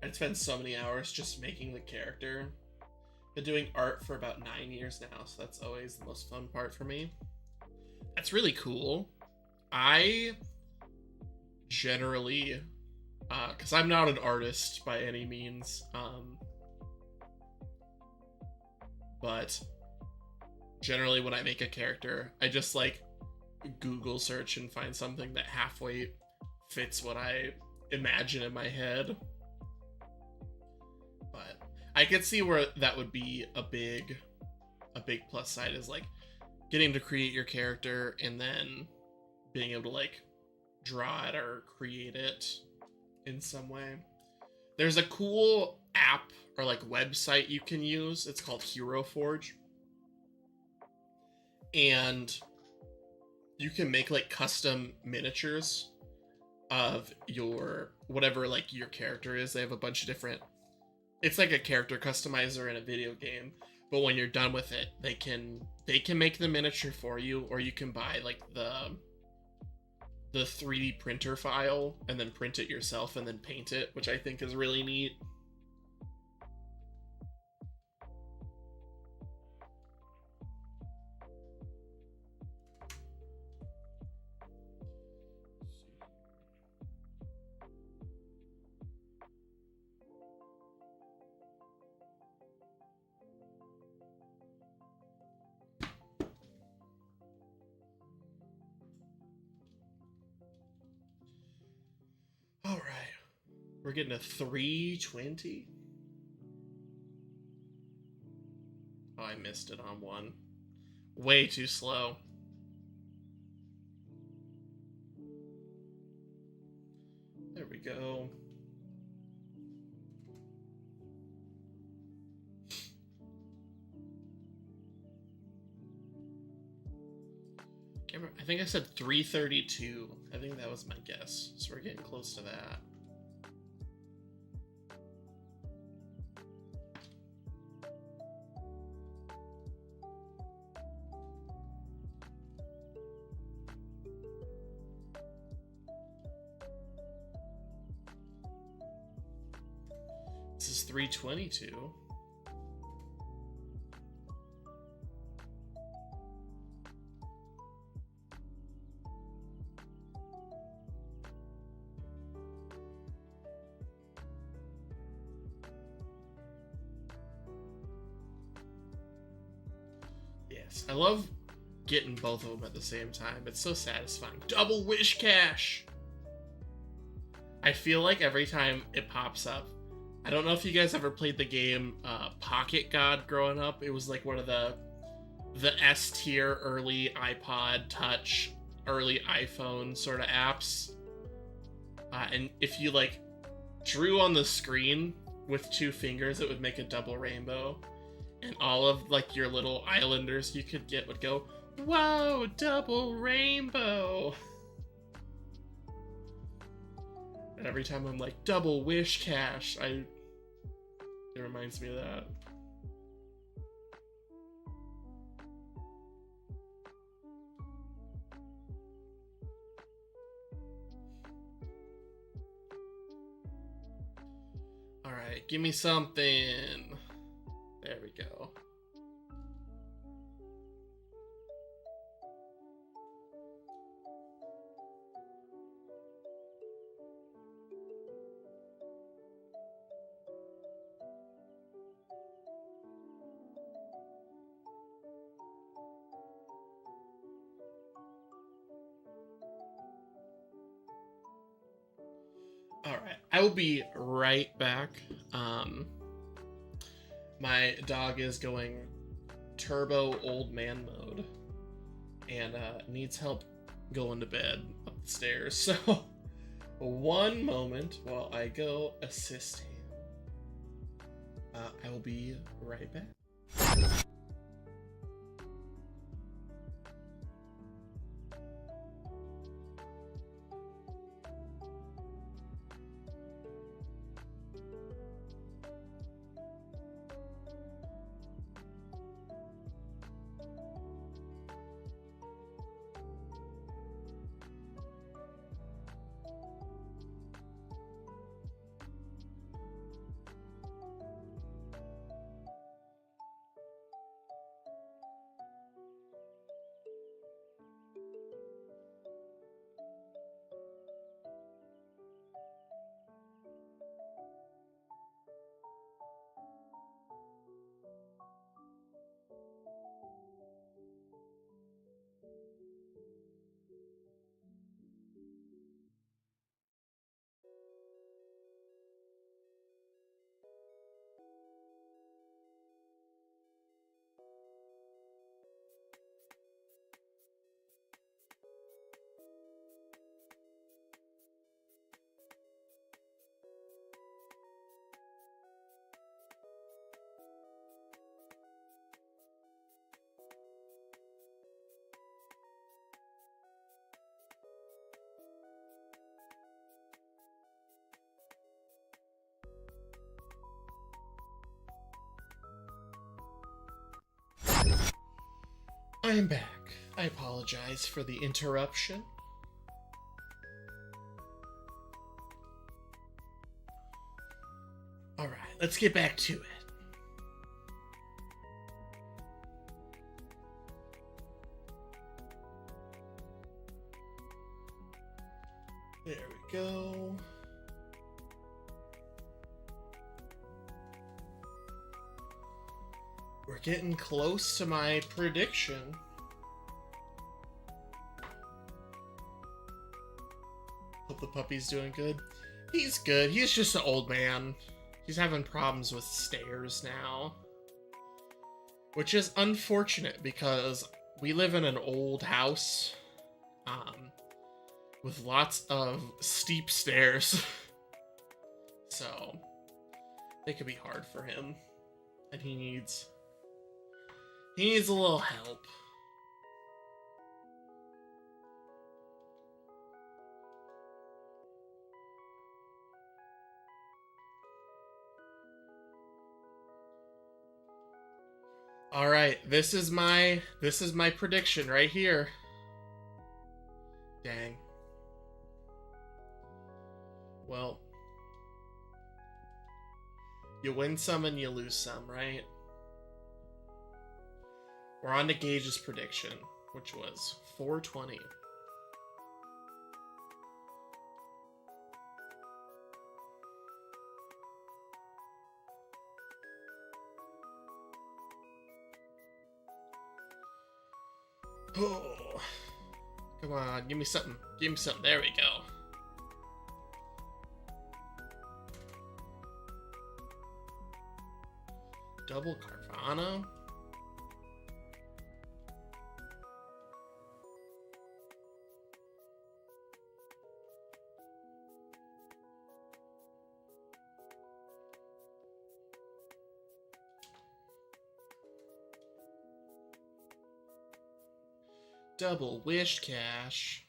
I spend so many hours just making the character. Been doing art for about 9 years now, so that's always the most fun part for me. That's really cool. I generally, because I'm not an artist by any means, but generally when I make a character, I just, like, Google search and find something that halfway fits what I imagine in my head. But I could see where that would be a big plus side, is, like, getting to create your character and then being able to, like, draw it or create it in some way. There's a cool app or, like, website you can use. It's called Hero Forge. And you can make, like, custom miniatures of your whatever, like, your character is. They have a bunch of different, it's like a character customizer in a video game, but when you're done with it, they can make the miniature for you, or you can buy, like, the 3D printer file and then print it yourself and then paint it, which I think is really neat. All right, we're getting a 320. I missed it on one. Way too slow. There we go. I think I said 332. I think that was my guess. So we're getting close to that. This is 322. Yes, I love getting both of them at the same time. It's so satisfying. Double wish cash! I feel like every time it pops up, I don't know if you guys ever played the game Pocket God growing up. It was like one of the S tier early iPod Touch, early iPhone sort of apps. And if you like drew on the screen with 2 fingers, it would make a double rainbow. And all of like your little islanders you could get would go, "Whoa, double rainbow!" And every time I'm like, double wish cash, it reminds me of that. Alright, give me something. There we go. Alright, I will be right back. My dog is going turbo old man mode and needs help going to bed up the stairs. So, one moment while I go assist him. I will be right back. I am back. I apologize for the interruption. Alright, let's get back to it. There we go. We're getting close to my prediction. Hope the puppy's doing good. He's good. He's just an old man. He's having problems with stairs now. which is unfortunate because we live in an old house with lots of steep stairs. So they could be hard for him, and he needs a little help. All right, this is my prediction right here. Dang. Well, you win some and you lose some, right? We're on to Gage's prediction, which was 420. Oh, come on, give me something. Give me something. There we go. Double Carvanha. Double Wish Cash.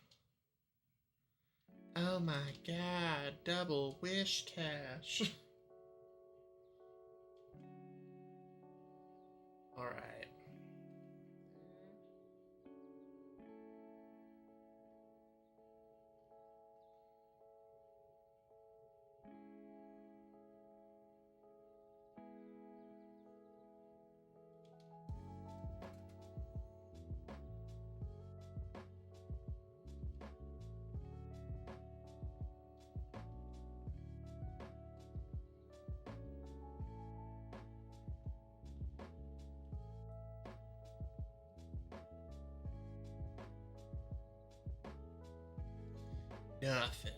Oh my god, double Wish Cash. Alright. Nothing.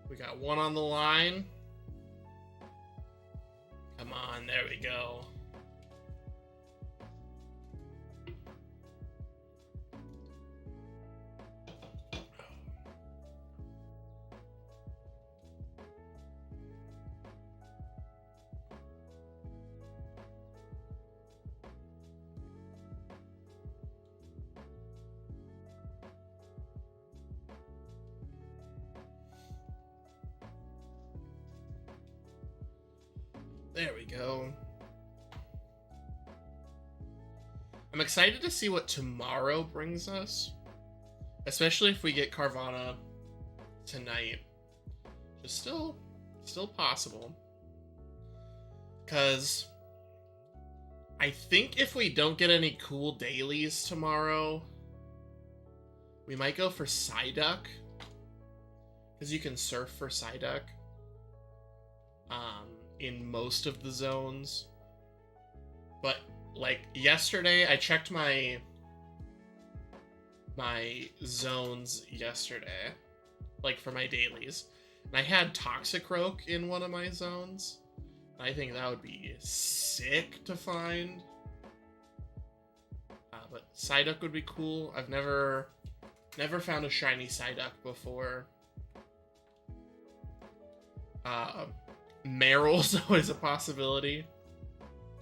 We got one on the line. Come on, there we go. There we go. I'm excited to see what tomorrow brings us. Especially if we get Carvanha tonight. Just still possible. Because I think if we don't get any cool dailies tomorrow, we might go for Psyduck. Because you can surf for Psyduck. In most of the zones. But like yesterday, I checked my zones yesterday, like for my dailies, and I had Toxicroak in one of my zones. I think that would be sick to find. But Psyduck would be cool. I've never found a shiny Psyduck before. Meryl's always a possibility.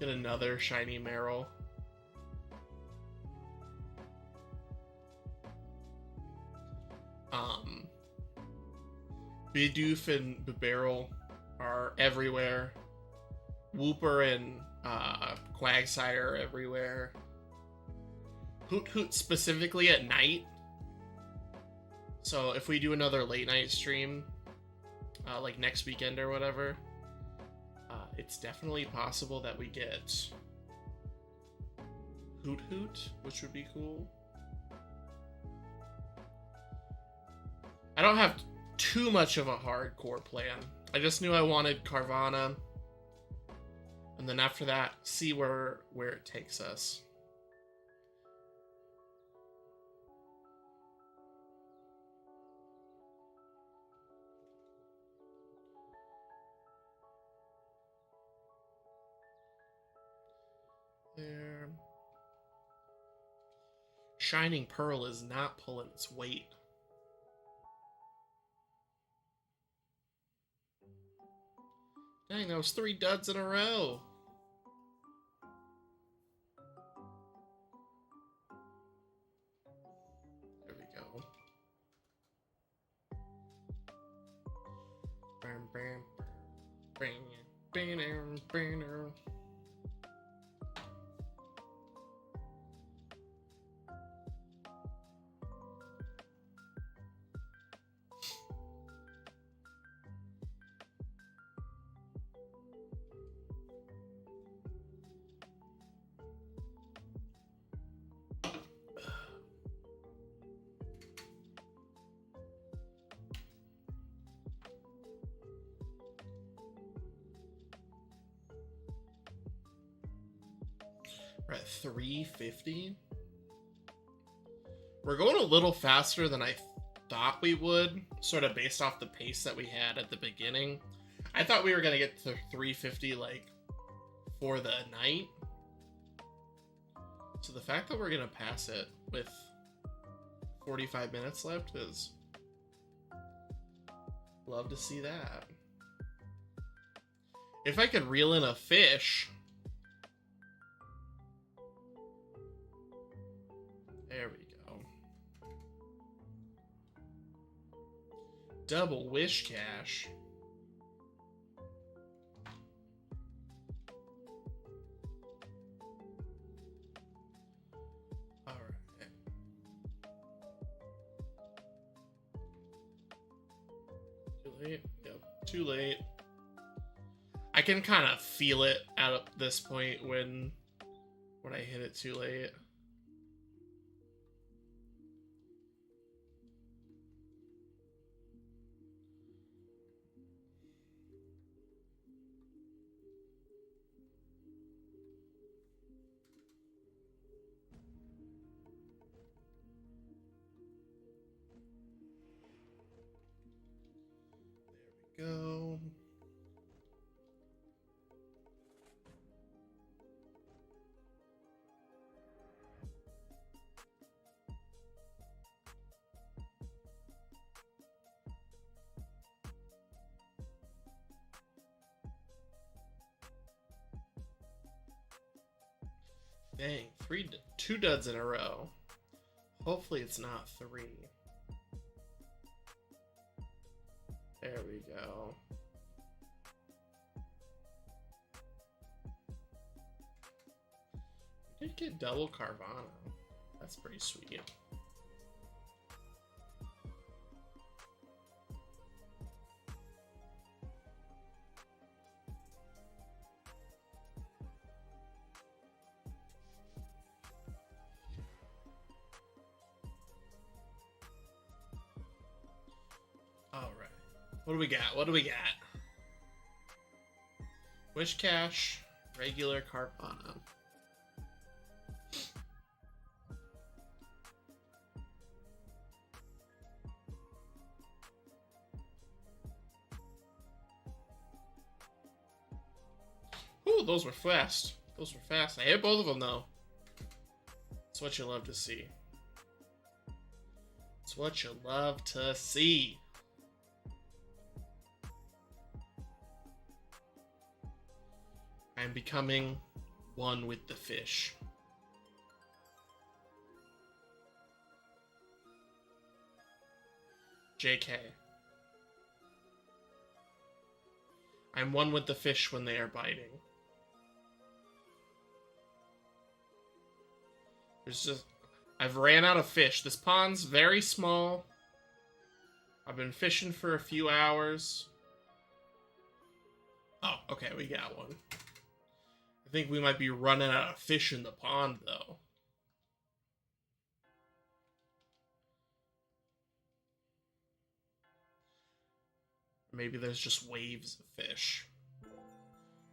Get another shiny Meryl. Bidoof and Bibarel are everywhere. Wooper and Quagsire are everywhere. Hoot Hoot specifically at night. So if we do another late night stream, like next weekend or whatever, it's definitely possible that we get Hoot Hoot, which would be cool. I don't have too much of a hardcore plan. I just knew I wanted Carvanha, and then after that, see where it takes us. there. Shining Pearl is not pulling its weight. Dang, that was 3 duds in a row. There we go. Bam, bam, bam, bam, bam, bam. We're at 350. We're going a little faster than I thought we would, sort of based off the pace that we had at the beginning. I thought we were going to get to 350, like, for the night. So the fact that we're going to pass it with 45 minutes left is... Love to see that. If I could reel in a fish... There we go. Double wish cash. All right. Too late? Yep, too late. I can kind of feel it at this point when I hit it too late. Go. Dang, 2 duds in a row. Hopefully it's not 3. There we go. We did get double Carvanha. That's pretty sweet. What do we got? What do we got? Wish cash, regular Carvanha. Ooh, those were fast. Those were fast. I hit both of them though. It's what you love to see. It's what you love to see. I'm becoming one with the fish. JK. I'm one with the fish when they are biting. I've ran out of fish. This pond's very small. I've been fishing for a few hours. Oh, okay, we got one. I think we might be running out of fish in the pond, though. Maybe there's just waves of fish.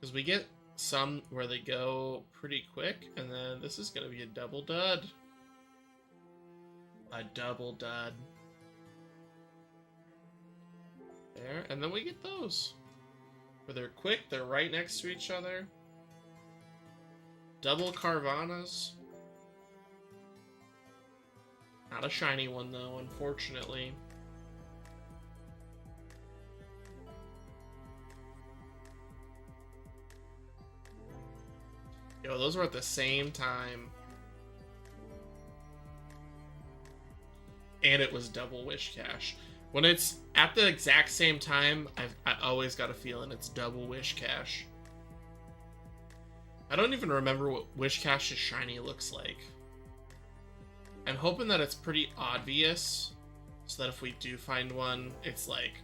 Because we get some where they go pretty quick, and then this is going to be a double dud. A double dud. There, and then we get those. Where they're quick, they're right next to each other. double Carvanhas. Not a shiny one, though, unfortunately. Yo, those were at the same time. And it was double Wish Cash. When it's at the exact same time, I always got a feeling it's double Wish Cash. I don't even remember what Wish Cash's shiny looks like. I'm hoping that it's pretty obvious, so that if we do find one, it's like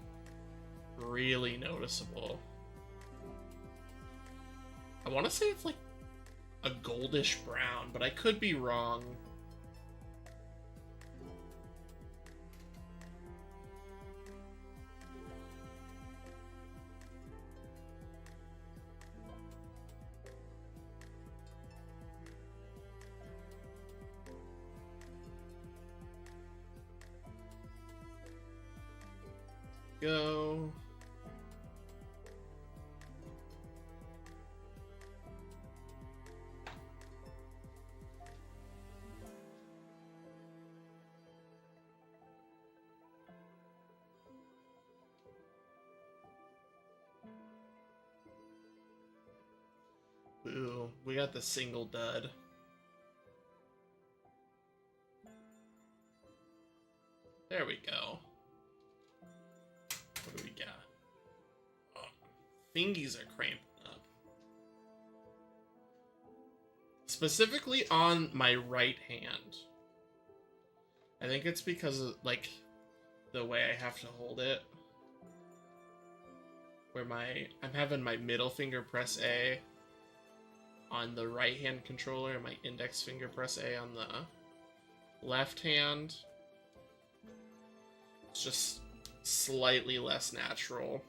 really noticeable. I want to say it's like a goldish brown, but I could be wrong. Go. Ooh, we got the single dud. There we go. What do we got? Oh, fingies are cramping up. Specifically on my right hand. I think it's because of, like, the way I have to hold it. Where I'm having my middle finger press A on the right hand controller and my index finger press A on the left hand. It's just slightly less natural.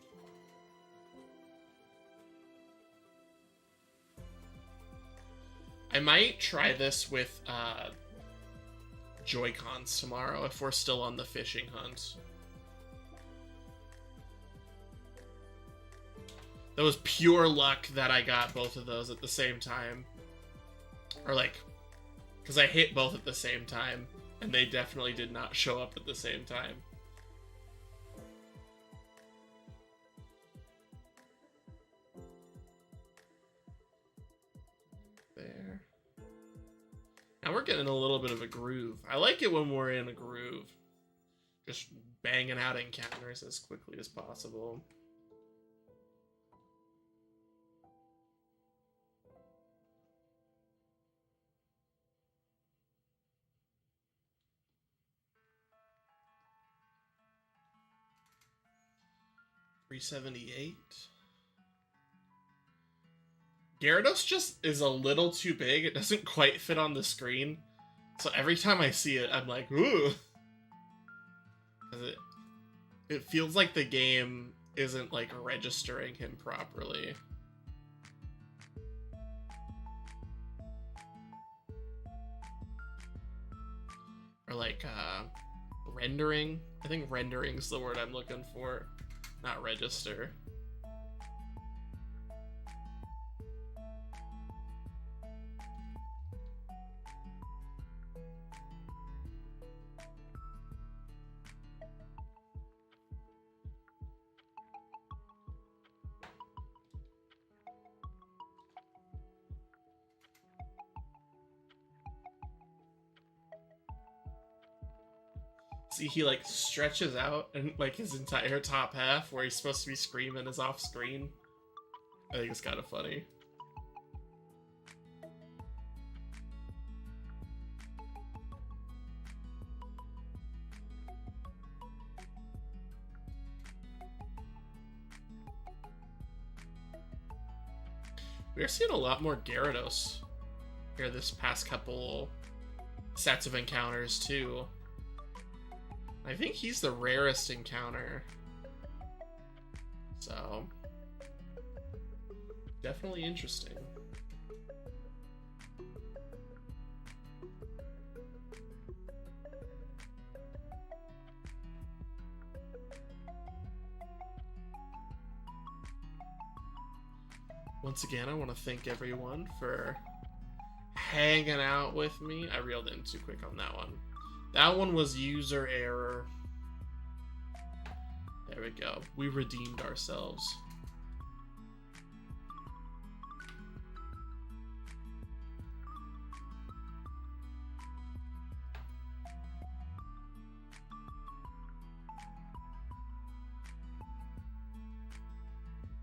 I might try this with Joy-Cons tomorrow if we're still on the fishing hunt. That was pure luck that I got both of those at the same time. Or like, because I hit both at the same time, and they definitely did not show up at the same time. There. Now we're getting a little bit of a groove. I like it when we're in a groove. Just banging out encounters as quickly as possible. $378. Gyarados just is a little too big. It doesn't quite fit on the screen. So every time I see it, I'm like, ooh. It feels like the game isn't like registering him properly. Or like rendering. I think rendering's the word I'm looking for, not register. See, he like stretches out and like his entire top half where he's supposed to be screaming is off screen. I think it's kind of funny. We're seeing a lot more Gyarados here this past couple sets of encounters too. I think he's the rarest encounter. So, definitely interesting. Once again, I want to thank everyone for hanging out with me. I reeled in too quick on that one. That one was user error. There we go. We redeemed ourselves.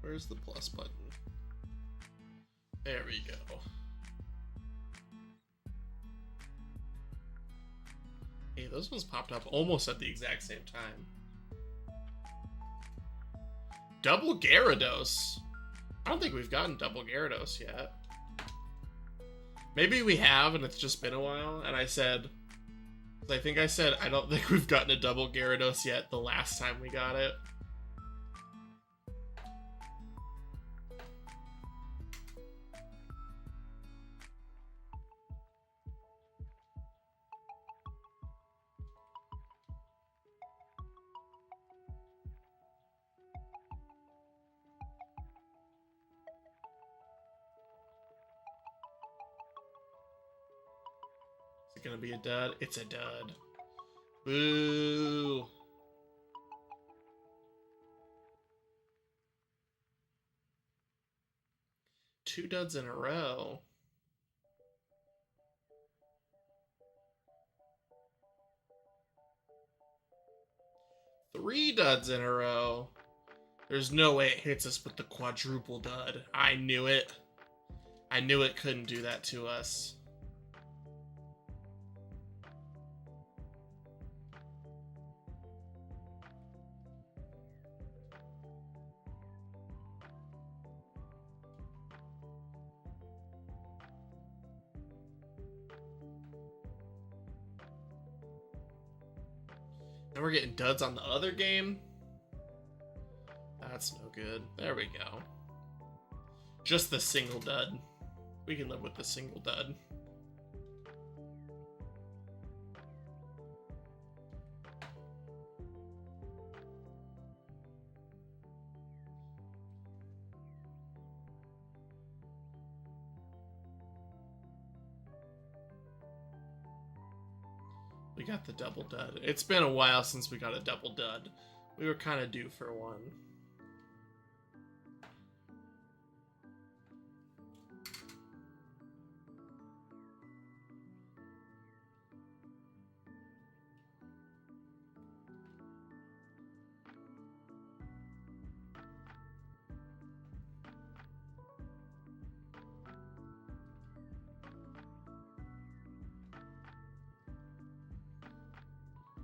Where's the plus button? There we go. Hey, those ones popped up almost at the exact same time. Double Gyarados. I don't think we've gotten double Gyarados yet. Maybe we have, and it's just been a while. And I said, I think I said, I don't think we've gotten a double Gyarados yet the last time we got it. Is it gonna be a dud? It's a dud. Boo. Two duds in a row. Three duds in a row. There's no way it hits us with the quadruple dud. I knew it. I knew it couldn't do that to us. And we're getting duds on the other game. That's no good. There we go. Just the single dud. We can live with the single dud. We got the double dud. It's been a while since we got a double dud. We were kind of due for one.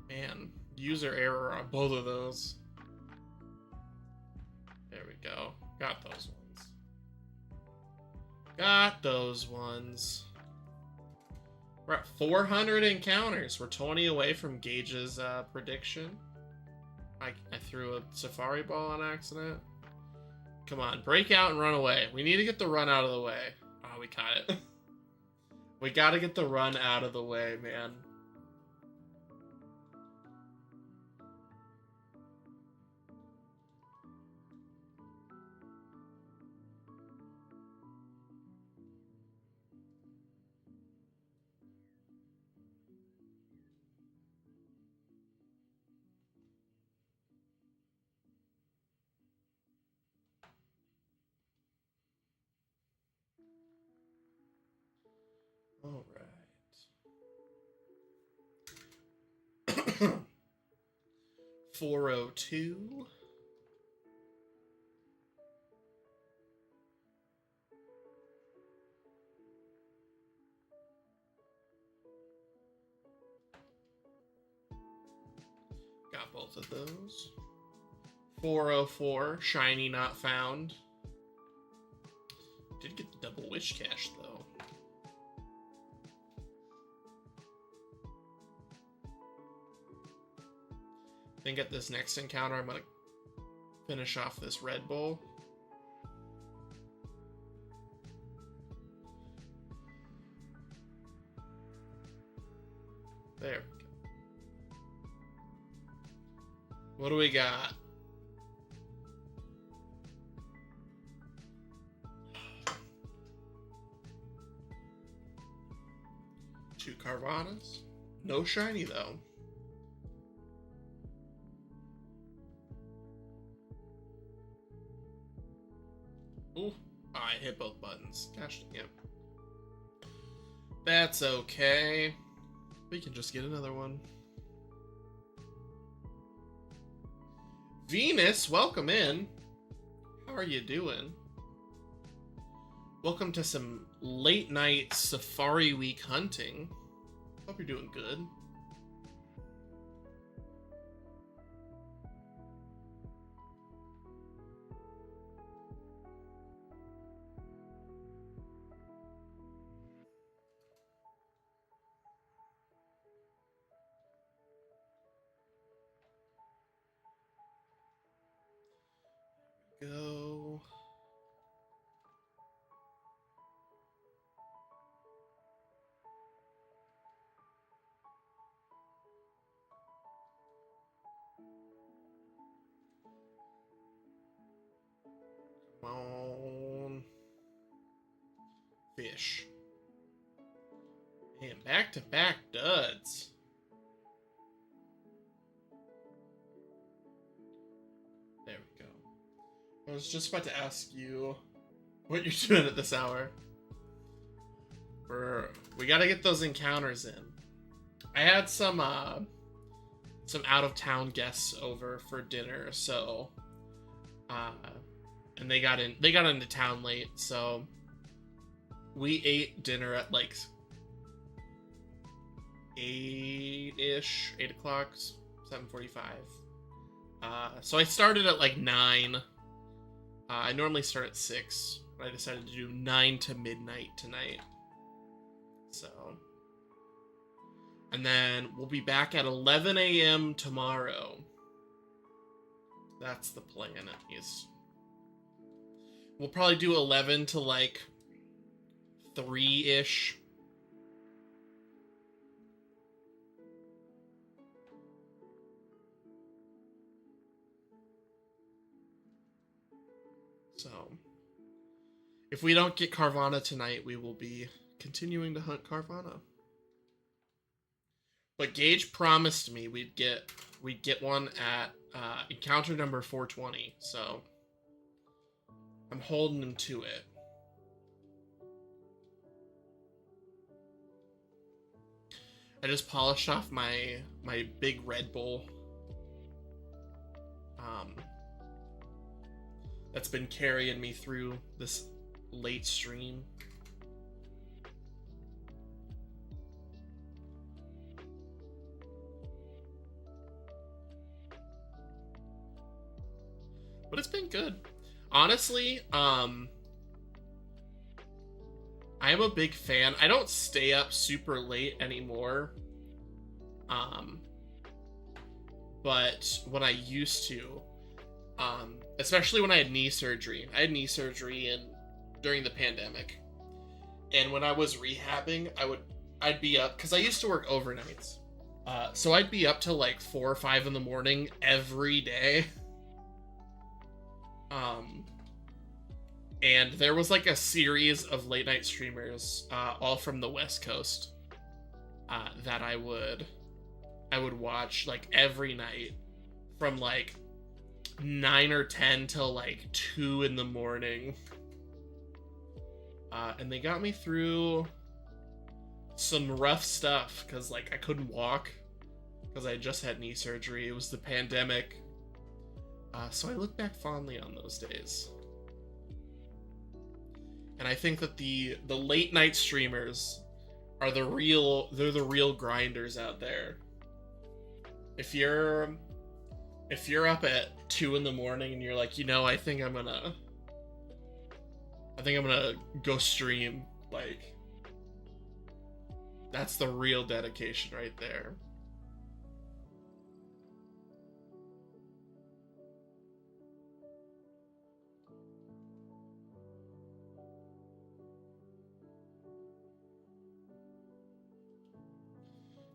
Man, user error on both of those. There we go. Got those ones. Got those ones. We're at 400 encounters. We're 20 away from Gage's prediction. I threw a Safari Ball on accident. Come on, break out and run away. We need to get the run out of the way. Oh, we caught it. We gotta get the run out of the way, man. All right. 402. Got both of those. 404. Shiny not found. Did get the double wish cache though. I think at this next encounter, I'm going to finish off this Red Bull. There we go. What do we got? 2 Carvanhas. No shiny, though. Ooh, I hit both buttons. Gosh dang it. That's okay. We can just get another one. Venus, welcome in. How are you doing? Welcome to some late night Safari Week hunting. Hope you're doing good. Go. Come on. Fish. Man, back-to-back duds. There we go. I was just about to ask you what you're doing at this hour. We gotta get those encounters in. I had some out-of-town guests over for dinner, so and they got into town late, so we ate dinner at like 8-ish, 8 o'clock, 7:45. So I started at like 9. I normally start at 6, but I decided to do 9 to midnight tonight. So, and then we'll be back at 11 a.m. tomorrow. That's the plan, at least. We'll probably do 11 to like 3-ish. So, if we don't get Carvanha tonight, we will be continuing to hunt Carvanha. But Gage promised me we'd get one at encounter number 420, so I'm holding him to it. I just polished off my big Red Bull. That's been carrying me through this late stream. But it's been good. Honestly, I am a big fan. I don't stay up super late anymore. But when I used to, especially when I had knee surgery. I had knee surgery during the pandemic. And when I was rehabbing, I'd be up, because I used to work overnights. So I'd be up till like 4 or 5 in the morning every day. And there was like a series of late night streamers, all from the West Coast, that I would watch like every night from like 9 or 10 till like 2 in the morning. And they got me through some rough stuff because like I couldn't walk because I had just had knee surgery. It was the pandemic. So I look back fondly on those days. And I think that the late night streamers are they're the real grinders out there. If you're up at 2 in the morning and you're like, I think I'm gonna go stream, like, that's the real dedication right there.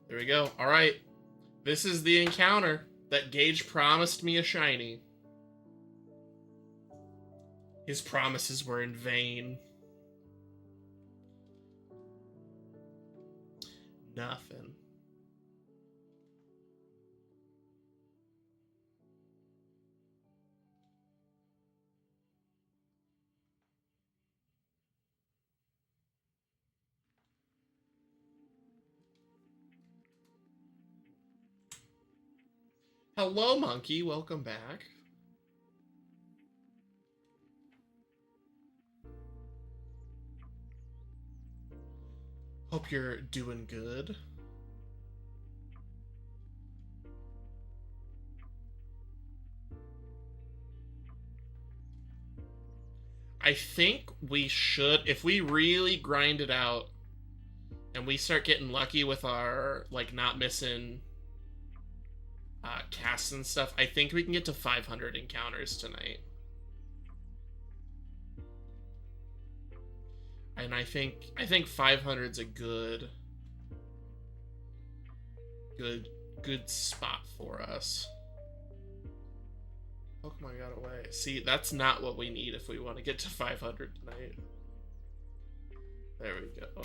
There we go. All right. This is the encounter that Gage promised me a shiny. His promises were in vain. Nothing. Hello, monkey. Welcome back. Hope you're doing good. I think we should, if we really grind it out and we start getting lucky with our, like, not missing casts and stuff, I think we can get to 500 encounters tonight. And I think 500's a good spot for us. Pokemon got away. See, that's not what we need if we want to get to 500 tonight. There we go.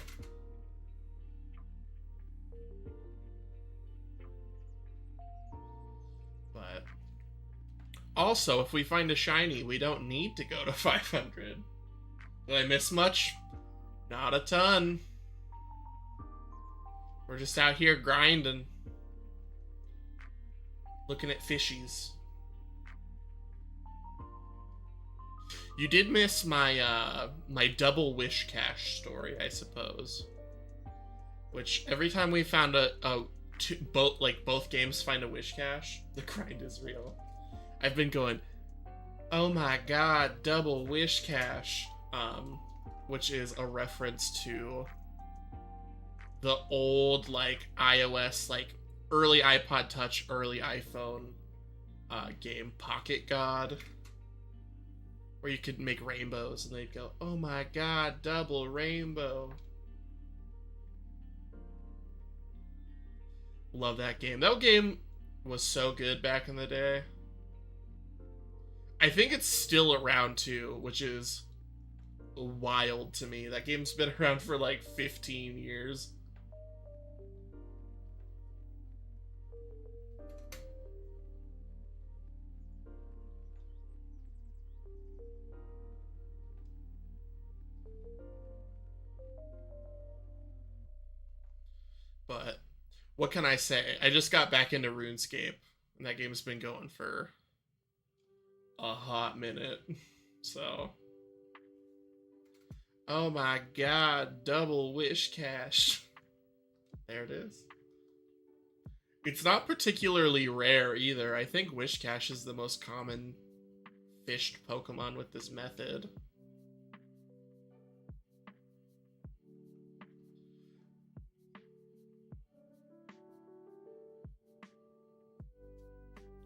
But also, if we find a shiny, we don't need to go to 500. Did I miss much? Not a ton. We're just out here grinding. Looking at fishies. You did miss my my double wish cache story, I suppose. Which every time we found both games find a wish cache, the grind is real. I've been going, oh my god, double wish cache, which is a reference to the old like iOS, like early iPod Touch, early iPhone game Pocket God, where you could make rainbows and they'd go, oh my god, double rainbow. Love that game. That game was so good back in the day. I think it's still around too, which is wild to me. That game's been around for like 15 years. But what can I say? I just got back into RuneScape, and that game's been going for a hot minute. So, oh my god, double wish cache. There it is. It's not particularly rare either. I think wish cache is the most common fished Pokemon with this method.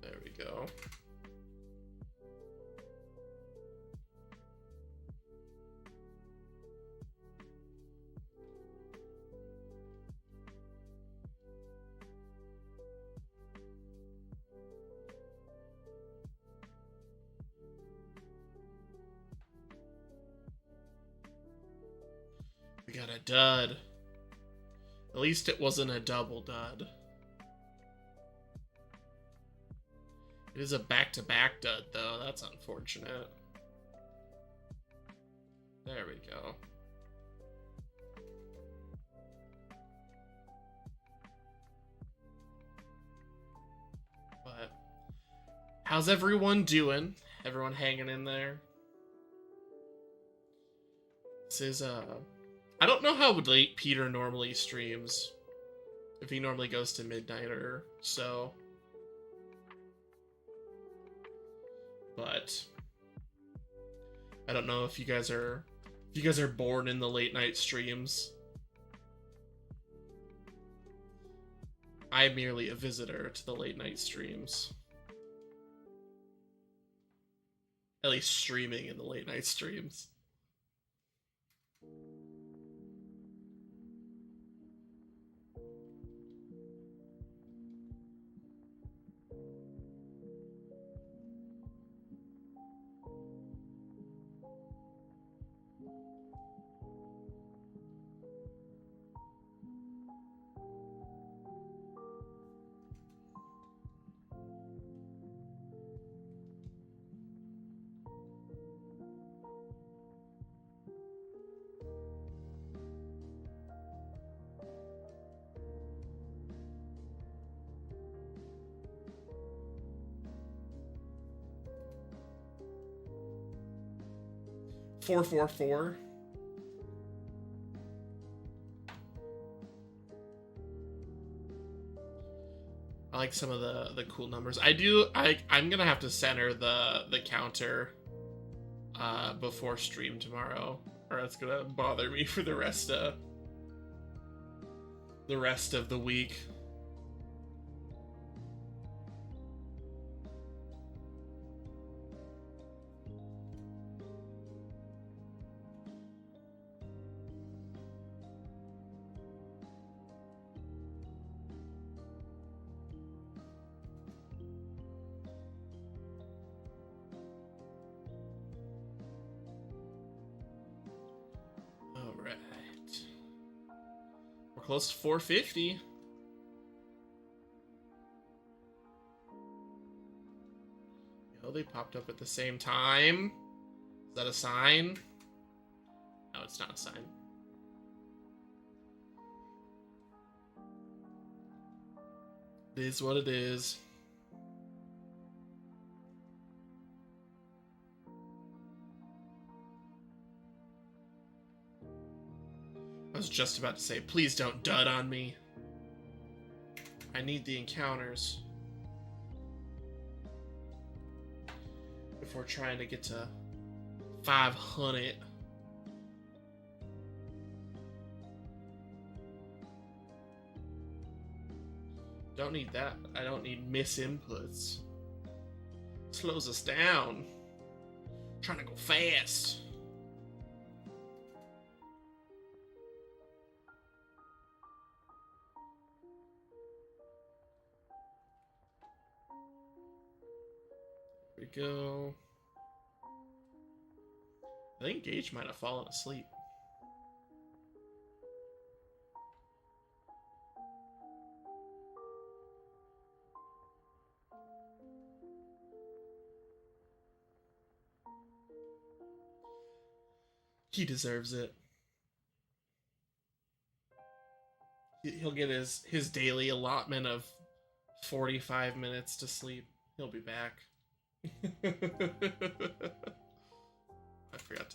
There we go. We got a dud. At least it wasn't a double dud. It is a back-to-back dud, though. That's unfortunate. There we go. But how's everyone doing? Everyone hanging in there? This is, I don't know how late Peter normally streams. If he normally goes to midnight or so. But I don't know if you guys are born in the late night streams. I'm merely a visitor to the late night streams. At least streaming in the late night streams. 444. I like some of the cool numbers. I'm gonna have to center the counter before stream tomorrow, or it's gonna bother me for the rest of the week. Close to 450. Yo, they popped up at the same time. Is that a sign? No, it's not a sign. It is what it is. I was just about to say, please don't dud on me. I need the encounters. If we're trying to get to 500. Don't need that. I don't need miss inputs. Slows us down. Trying to go fast. There we go. I think Gage might have fallen asleep. He deserves it. He'll get his daily allotment of 45 minutes to sleep. He'll be back. I forgot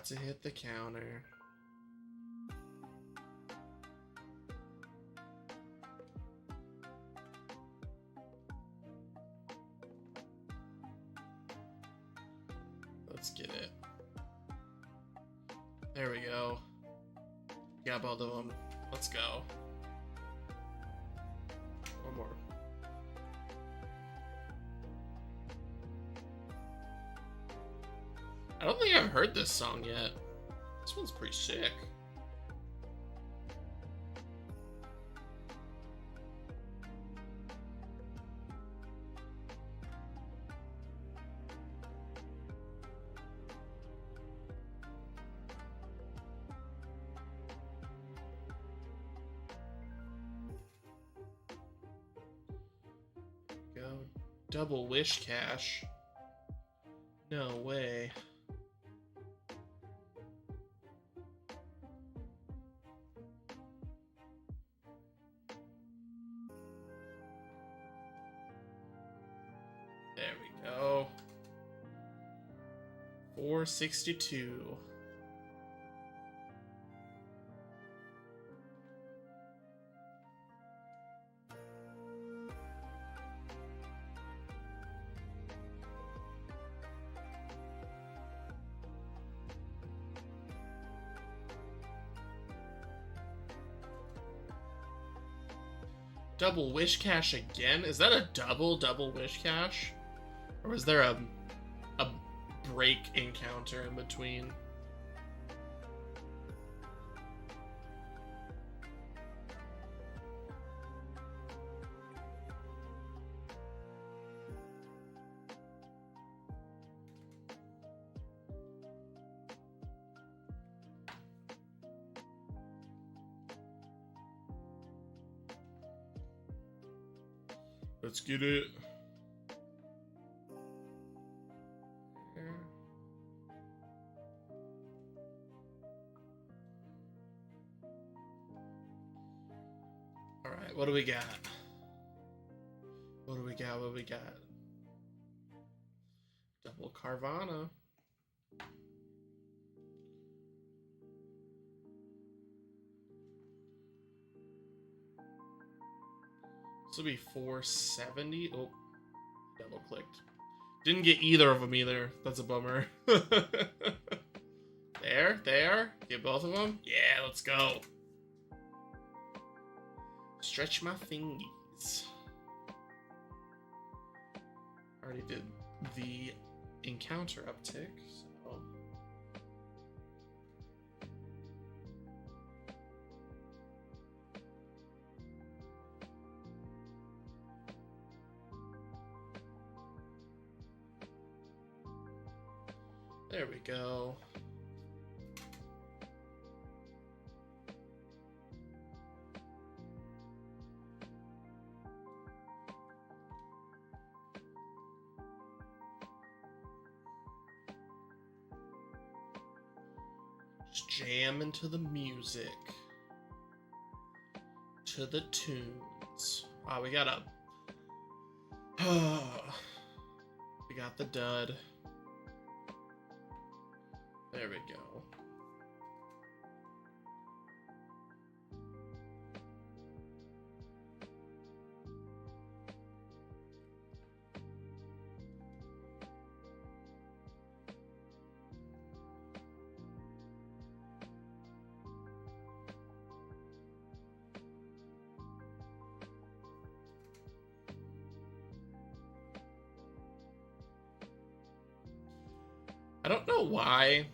to hit the counter. Let's get it. There we go. Got both of them. Let's go. One more. I don't think I've heard this song yet. This one's pretty sick. Go. Double wish cash. No way. There we go. 462. Double wish cash again? Is that a double wish cash? Or was there a break encounter in between? Let's get it. Alright, what do we got? What do we got? Double Carvanha. This will be 470. Oh, double clicked. Didn't get either of them either. That's a bummer. There. Get both of them? Yeah, let's go. Stretch my fingies. Already did the encounter uptick, so. There we go. Just jam into the music. To the tunes. Wow, we got a... we got the dud. There we go. I don't know why,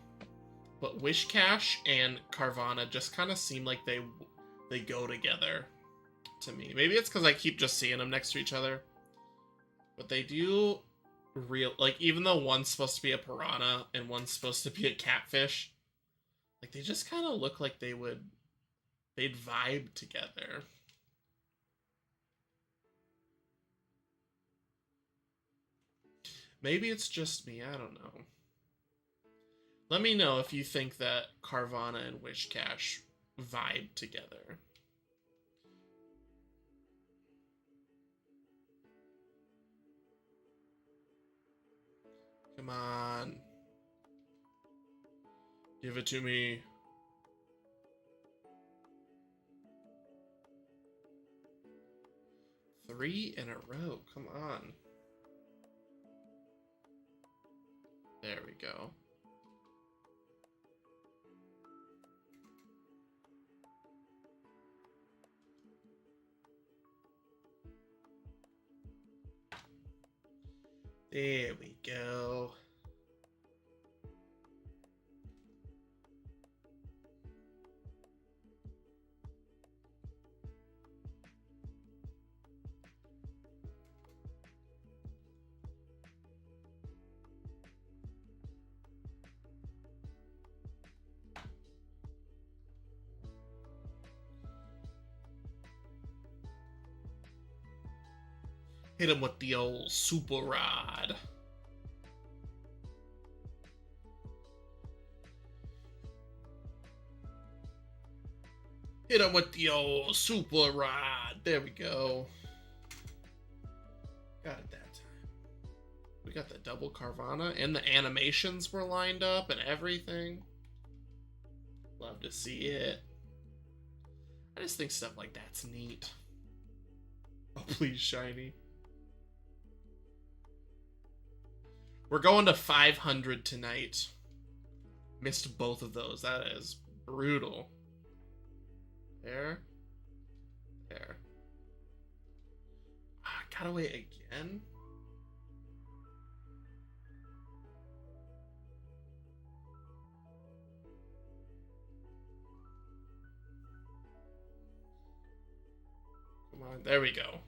but Wishcash and Carvanha just kind of seem like they go together to me. Maybe it's because I keep just seeing them next to each other. But they do like, even though one's supposed to be a piranha and one's supposed to be a catfish, like, they just kind of look like they'd vibe together. Maybe it's just me, I don't know. Let me know if you think that Carvanha and Wishcash vibe together. Come on. Give it to me. Three in a row. Come on. There we go. There we go. Hit him with the old super rod. Hit him with the old super rod. There we go. Got it that time. We got the double Carvanha, and the animations were lined up and everything. Love to see it. I just think stuff like that's neat. Oh, please, shiny. We're going to 500 tonight. Missed both of those. That is brutal. There. There. Gotta wait again? Come on. There we go.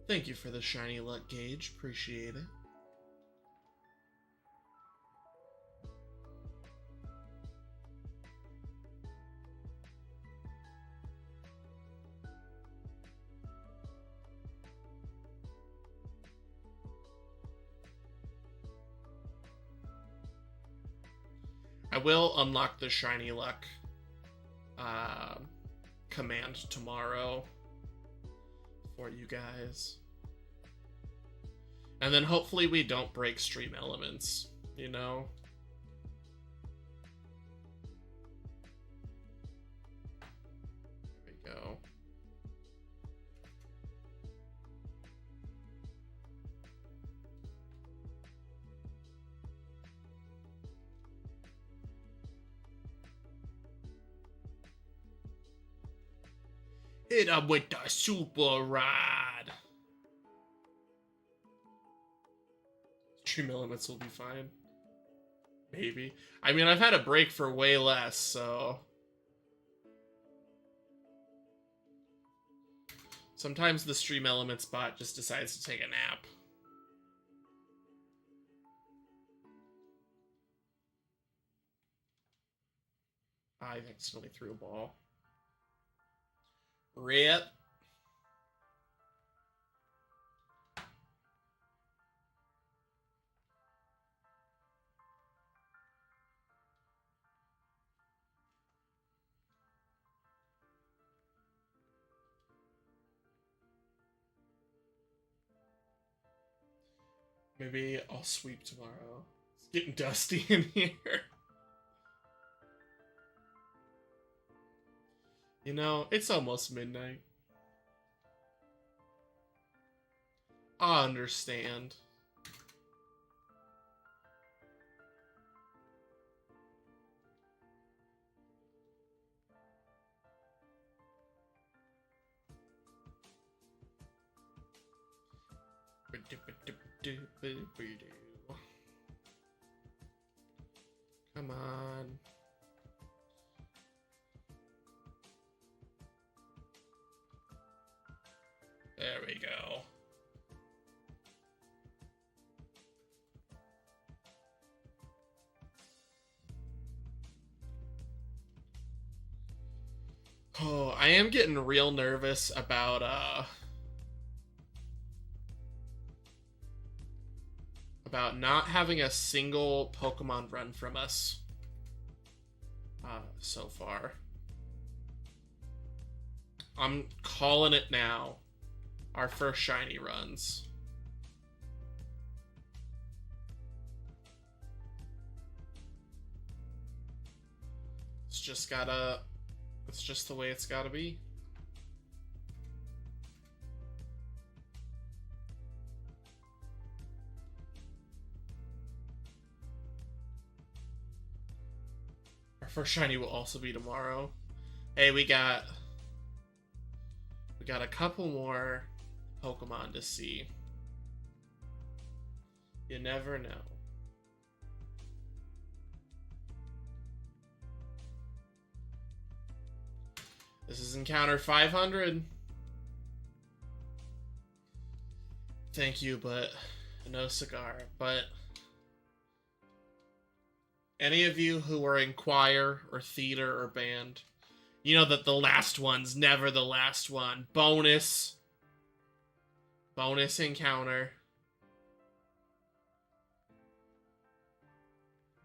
Thank you for the shiny luck gauge. Appreciate it. I will unlock the shiny luck command tomorrow. for you guys. And then hopefully we don't break stream elements, you know? There we go. Hit up with the super rod. Stream elements will be fine. Maybe. I mean, I've had a break for way less, so... Sometimes the stream elements bot just decides to take a nap. I accidentally threw a ball. Rip. Maybe I'll sweep tomorrow. It's getting dusty in here. You know, it's almost midnight. I understand. Come on. There we go. Oh, I am getting real nervous about not having a single Pokemon run from us so far. I'm calling it now. Our first shiny runs. It's just the way it's gotta be. Our first shiny will also be tomorrow. Hey, we got a couple more Pokemon to see. You never know. This is encounter 500. Thank you, but no cigar. But any of you who are in choir or theater or band, you know that the last one's never the last one. Bonus encounter.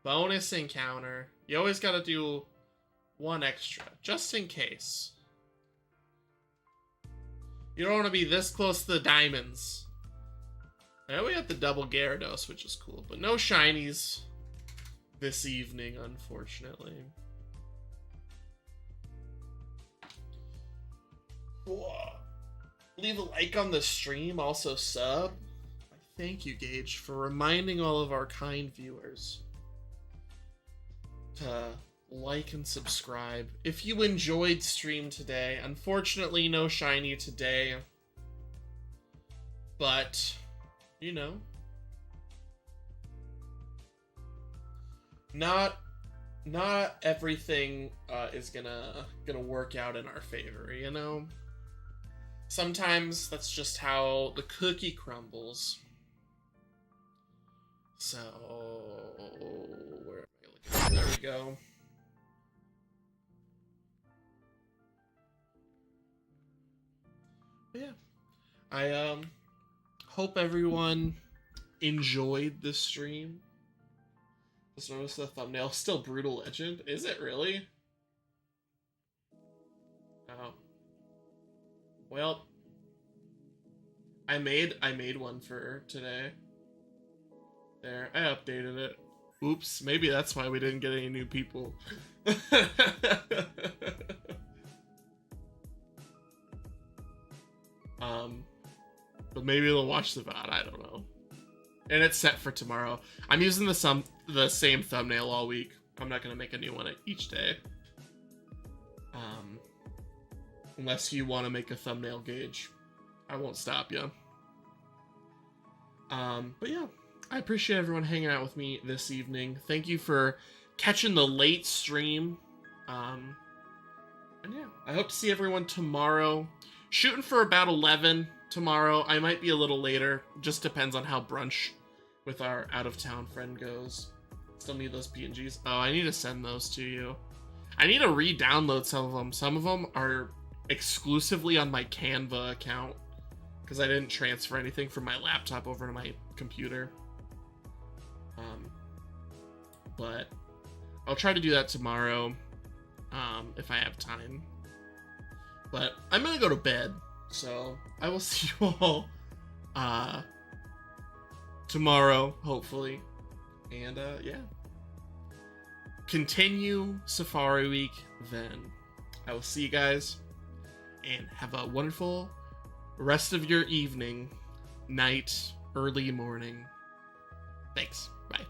Bonus encounter. You always gotta do one extra, just in case. You don't want to be this close to the diamonds. I know we got the double Gyarados, which is cool, but no shinies this evening, unfortunately. Whoa. Leave a like on the stream, also sub. Thank you, Gage, for reminding all of our kind viewers to like and subscribe. If you enjoyed stream today, unfortunately no shiny today, but you know, not everything is gonna work out in our favor, you know. Sometimes that's just how the cookie crumbles. So where am I looking? There we go. But yeah, I hope everyone enjoyed this stream. Just noticed the thumbnail still Brutal Legend. Is it really? Oh. Well, I made one for today. There, I updated it. Oops, maybe that's why we didn't get any new people. But maybe they'll watch the VOD, I don't know. And it's set for tomorrow. I'm using the same thumbnail all week. I'm not gonna make a new one each day. Unless you want to make a thumbnail gauge. I won't stop you. But yeah, I appreciate everyone hanging out with me this evening. Thank you for catching the late stream. And yeah, I hope to see everyone tomorrow. Shooting for about 11 tomorrow. I might be a little later. Just depends on how brunch with our out-of-town friend goes. Still need those PNGs. Oh, I need to send those to you. I need to re-download some of them. Some of them are exclusively on my Canva account because I didn't transfer anything from my laptop over to my computer. But I'll try to do that tomorrow if I have time. But I'm gonna go to bed, so I will see you all tomorrow, hopefully. And yeah, continue Safari Week then. I will see you guys, and have a wonderful rest of your evening, night, early morning. Thanks. Bye.